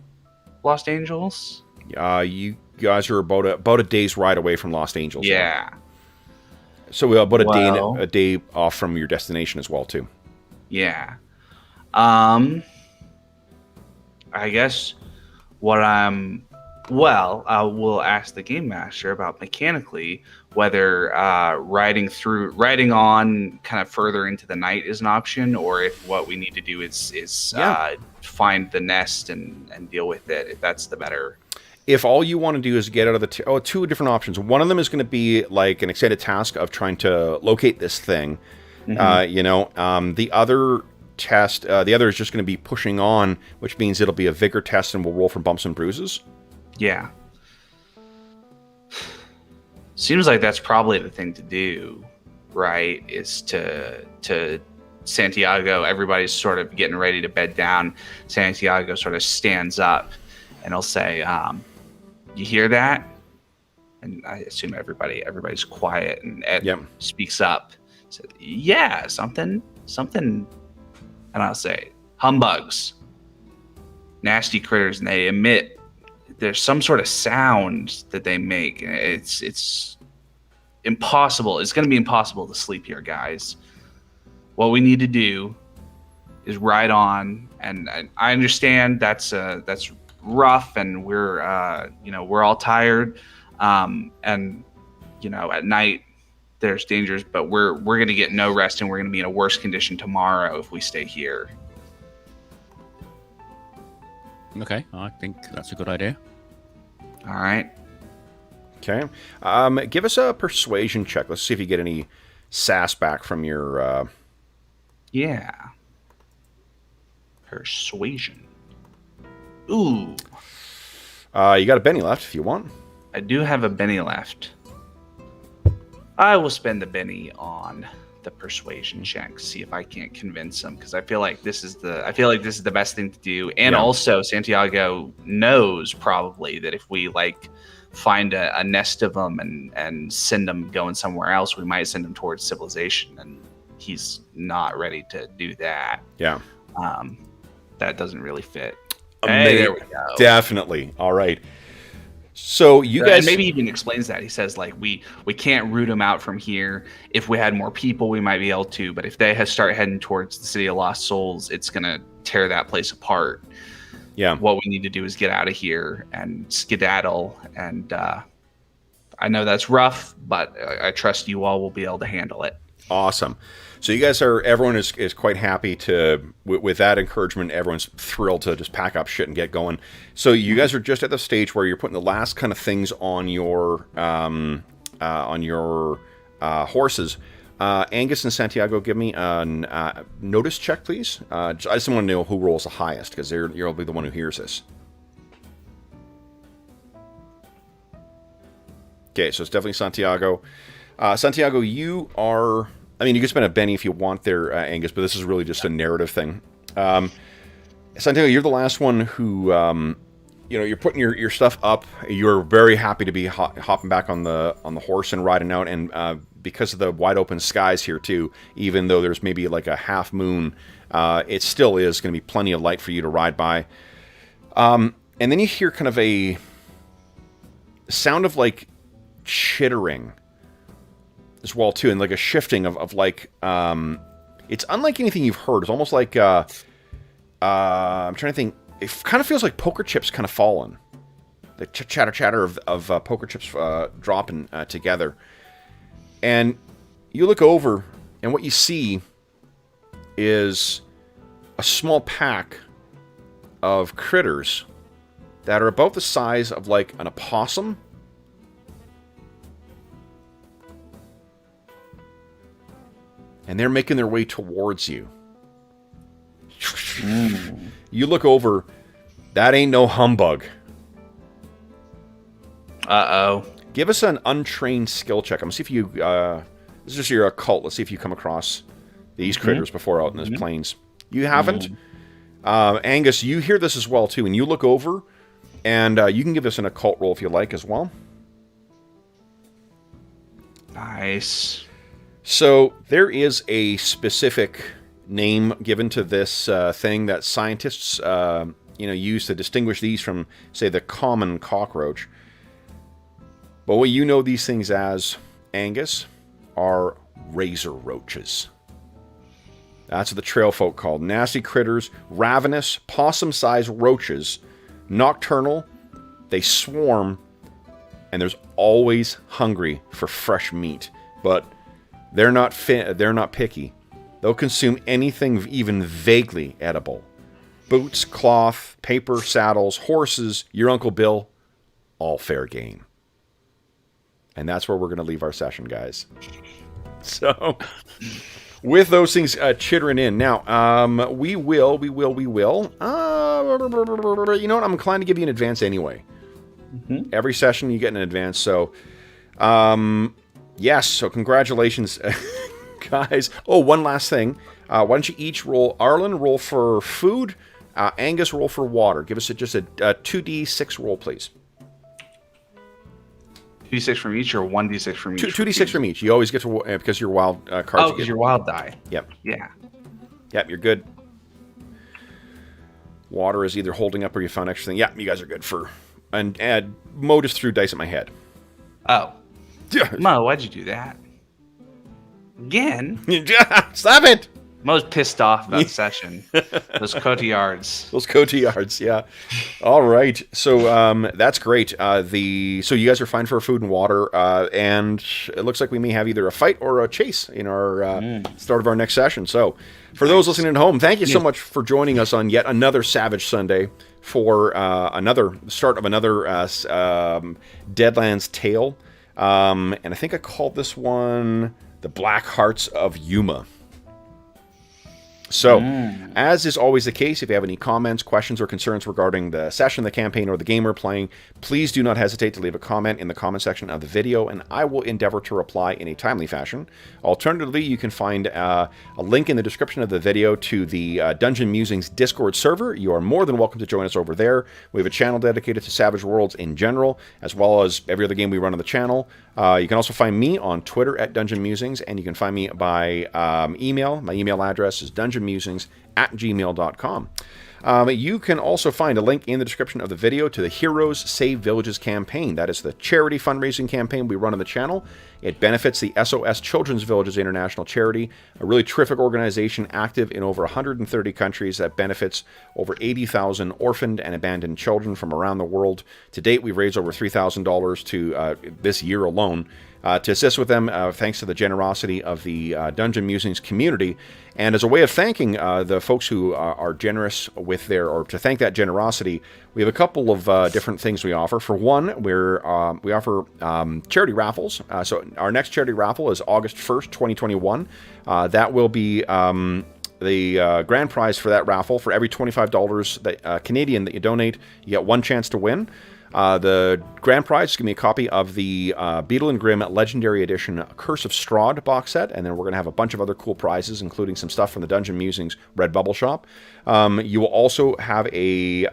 B: Los Angeles?
A: You guys are about a day's ride away from Los Angeles.
B: Yeah.
A: Right? So we're about a day off from your destination as well, too.
B: Yeah. I guess I will ask the game master about mechanically whether riding on kind of further into the night is an option, or if what we need to do is find the nest and deal with it, if that's the better.
A: If all you want to do is get out of the two different options. One of them is going to be like an extended task of trying to locate this thing. Mm-hmm. The other is just going to be pushing on, which means it'll be a vigor test and we'll roll for bumps and bruises.
B: Yeah. Seems like that's probably the thing to do, right? Is to Santiago, everybody's sort of getting ready to bed down. Santiago sort of stands up and he'll say, you hear that? And I assume everybody's quiet, and Ed speaks up. Said, yeah, something. And I'll say, humbugs, nasty critters, and they emit. There's some sort of sound that they make. It's impossible. It's going to be impossible to sleep here, guys. What we need to do is ride on, and I understand that's rough, and we're all tired, and at night there's dangers, but we're going to get no rest, and we're going to be in a worse condition tomorrow if we stay here.
C: Okay, I think that's a good idea.
B: All right.
A: Okay. Give us a persuasion check. Let's see if you get any sass back from your...
B: Yeah. Persuasion. Ooh.
A: You got a Benny left if you want.
B: I do have a Benny left. I will spend the Benny on the persuasion check, see if I can't convince him, because I feel like this is the best thing to do. And also Santiago knows probably that if we like find a nest of them and send them going somewhere else, we might send them towards civilization, and he's not ready to do that.
A: Yeah.
B: That doesn't really fit.
A: Hey, there we go. Definitely. All right. So you guys,
B: and maybe even explains that. He says like we can't root them out from here. If we had more people, we might be able to. But if they start heading towards the City of Lost Souls, it's gonna tear that place apart.
A: Yeah.
B: What we need to do is get out of here and skedaddle. And I know that's rough, but I trust you all will be able to handle it.
A: Awesome. So you guys everyone is quite happy with that encouragement. Everyone's thrilled to just pack up shit and get going. So you guys are just at the stage where you're putting the last kind of things on your horses. Angus and Santiago, give me a notice check, please. I just want to know who rolls the highest, because you'll be the one who hears this. Okay, so it's definitely Santiago. Santiago, you are... I mean, you can spend a Benny if you want there, Angus, but this is really just a narrative thing. Santiago, you're the last one who, you're putting your stuff up. You're very happy to be hopping back on the horse and riding out, and because of the wide open skies here too, even though there's maybe like a half moon, it still is going to be plenty of light for you to ride by. And then you hear kind of a sound of like chittering as well too, and like a shifting of like it's unlike anything you've heard. It's almost like I'm trying to think. It kind of feels like poker chips kind of falling. The chatter of poker chips dropping together. And you look over, and what you see is a small pack of critters that are about the size of like an opossum. And they're making their way towards you. You look over. That ain't no humbug.
B: Uh-oh.
A: Give us an untrained skill check. I'm going to see if you... this is just your occult. Let's see if you come across these critters before out in the plains. You haven't. Angus, you hear this as well, too. And you look over, and you can give us an occult roll if you like as well.
B: Nice.
A: So there is a specific name given to this thing that scientists use to distinguish these from, say, the common cockroach. But what you know these things as, Angus, are razor roaches. That's what the trail folk called. Nasty critters, ravenous, possum-sized roaches, nocturnal, they swarm, and there's always hungry for fresh meat. But they're not picky. They'll consume anything even vaguely edible. Boots, cloth, paper, saddles, horses, your Uncle Bill, all fair game. And that's where we're going to leave our session, guys. So, with those things chittering in. Now, we will. You know what? I'm inclined to give you an advance anyway. Every session you get an advance. So, yes. So, congratulations, guys. Oh, one last thing. Why don't you each roll? Arlen, roll for food. Angus, roll for water. Give us just a 2d6 roll, please.
B: 2d6 from each, or 1d6 from each?
A: 2d6 from each. You always get to, because your wild cards.
B: Oh, because your wild die.
A: Yep.
B: Yeah.
A: Yep, you're good. Water is either holding up or you found extra thing. Yep, you guys are good for... And Mo just threw dice at my head.
B: Oh. Mo, why'd you do that? Again?
A: Stop it!
B: Most pissed off about the session. Those cotillards.
A: Those cotillards, yeah. All right. So that's great. So you guys are fine for food and water, and it looks like we may have either a fight or a chase in our start of our next session. So for those listening at home, thank you so much for joining us on yet another Savage Sunday for another start of another Deadlands tale. And I think I called this one The Black Hearts of Yuma. So, as is always the case, if you have any comments, questions, or concerns regarding the session, the campaign, or the game we're playing, please do not hesitate to leave a comment in the comment section of the video, and I will endeavor to reply in a timely fashion. Alternatively, you can find a link in the description of the video to the Dungeon Musings Discord server. You are more than welcome to join us over there. We have a channel dedicated to Savage Worlds in general, as well as every other game we run on the channel. You can also find me on Twitter at Dungeon Musings, and you can find me by email. My email address is dungeonmusings@gmail.com. You can also find a link in the description of the video to the Heroes Save Villages campaign. That is the charity fundraising campaign we run on the channel. It benefits the SOS Children's Villages International Charity, a really terrific organization active in over 130 countries that benefits over 80,000 orphaned and abandoned children from around the world. To date, we've raised over $3,000 to this year alone to assist with them, thanks to the generosity of the Dungeon Musings community. And as a way of thanking the folks who are generous with or to thank that generosity, we have a couple of different things we offer. For one, we offer charity raffles. So our next charity raffle is August 1st, 2021. That will be the grand prize for that raffle. For every $25 Canadian that you donate, you get one chance to win. The grand prize is going to be a copy of the Beetle and Grimm Legendary Edition Curse of Strahd box set, and then we're going to have a bunch of other cool prizes, including some stuff from the Dungeon Musings Redbubble shop. You will also have a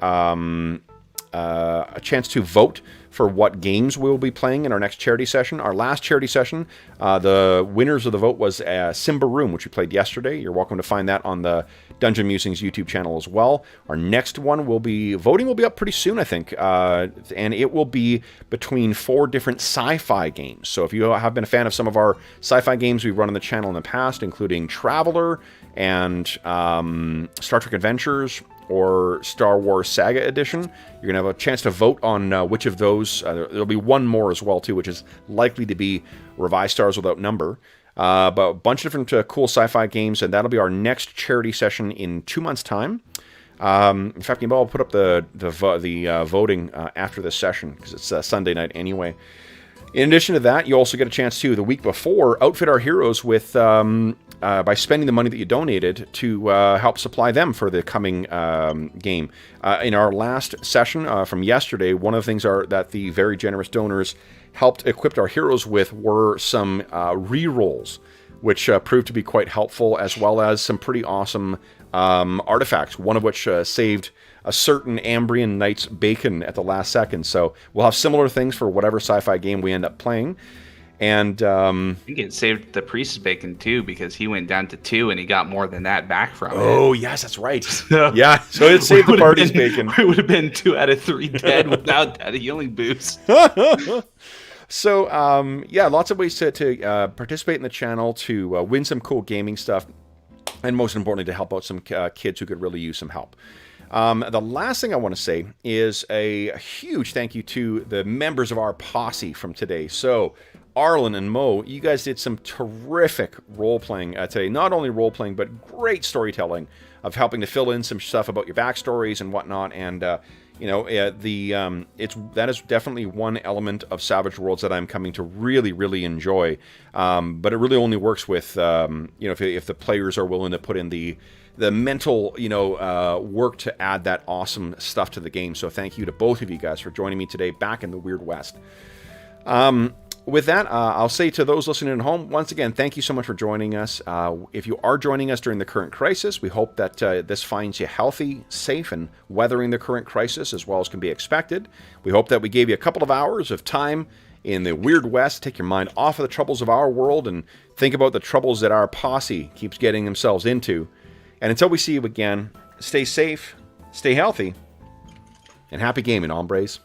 A: chance to vote for what games we'll be playing in our next charity session. Our last charity session, the winners of the vote was Simba Room, which we played yesterday. You're welcome to find that on the Dungeon Musings YouTube channel as well. Our next one voting will be up pretty soon, I think, and it will be between 4 different sci-fi games. So if you have been a fan of some of our sci-fi games we've run on the channel in the past, including Traveler and Star Trek Adventures, or Star Wars Saga Edition, you're going to have a chance to vote on which of those. There'll be one more as well, too, which is likely to be Revised Stars Without Number. But a bunch of different cool sci-fi games, and that'll be our next charity session in 2 months' time. In fact, I'll put up the voting after this session, because it's Sunday night anyway. In addition to that, you also get a chance to, the week before, outfit our heroes with by spending the money that you donated to help supply them for the coming game. In our last session from yesterday, one of the things that the very generous donors helped equip our heroes with were some re-rolls, which proved to be quite helpful, as well as some pretty awesome artifacts, one of which saved a certain Ambrian Knight's bacon at the last second. So we'll have similar things for whatever sci-fi game we end up playing. And
B: I think it saved the priest's bacon too, because he went down to 2 and he got more than that back from it.
A: Oh, yes, that's right. Yeah, so it saved the party's bacon.
B: It would have been 2 out of 3 dead without that healing boost.
A: So, yeah, lots of ways to participate in the channel, to win some cool gaming stuff, and most importantly, to help out some kids who could really use some help. The last thing I want to say is a huge thank you to the members of our posse from today. So, Arlen and Mo, you guys did some terrific role-playing today. Not only role-playing, but great storytelling of helping to fill in some stuff about your backstories and whatnot. And, you know, that is definitely one element of Savage Worlds that I'm coming to really, really enjoy. But it really only works with, you know, if the players are willing to put in the mental, you know, work to add that awesome stuff to the game. So thank you to both of you guys for joining me today back in the Weird West. With that, I'll say to those listening at home, once again, thank you so much for joining us. If you are joining us during the current crisis, we hope that this finds you healthy, safe, and weathering the current crisis as well as can be expected. We hope that we gave you a couple of hours of time in the Weird West, take your mind off of the troubles of our world and think about the troubles that our posse keeps getting themselves into. And until we see you again, stay safe, stay healthy, and happy gaming, hombres.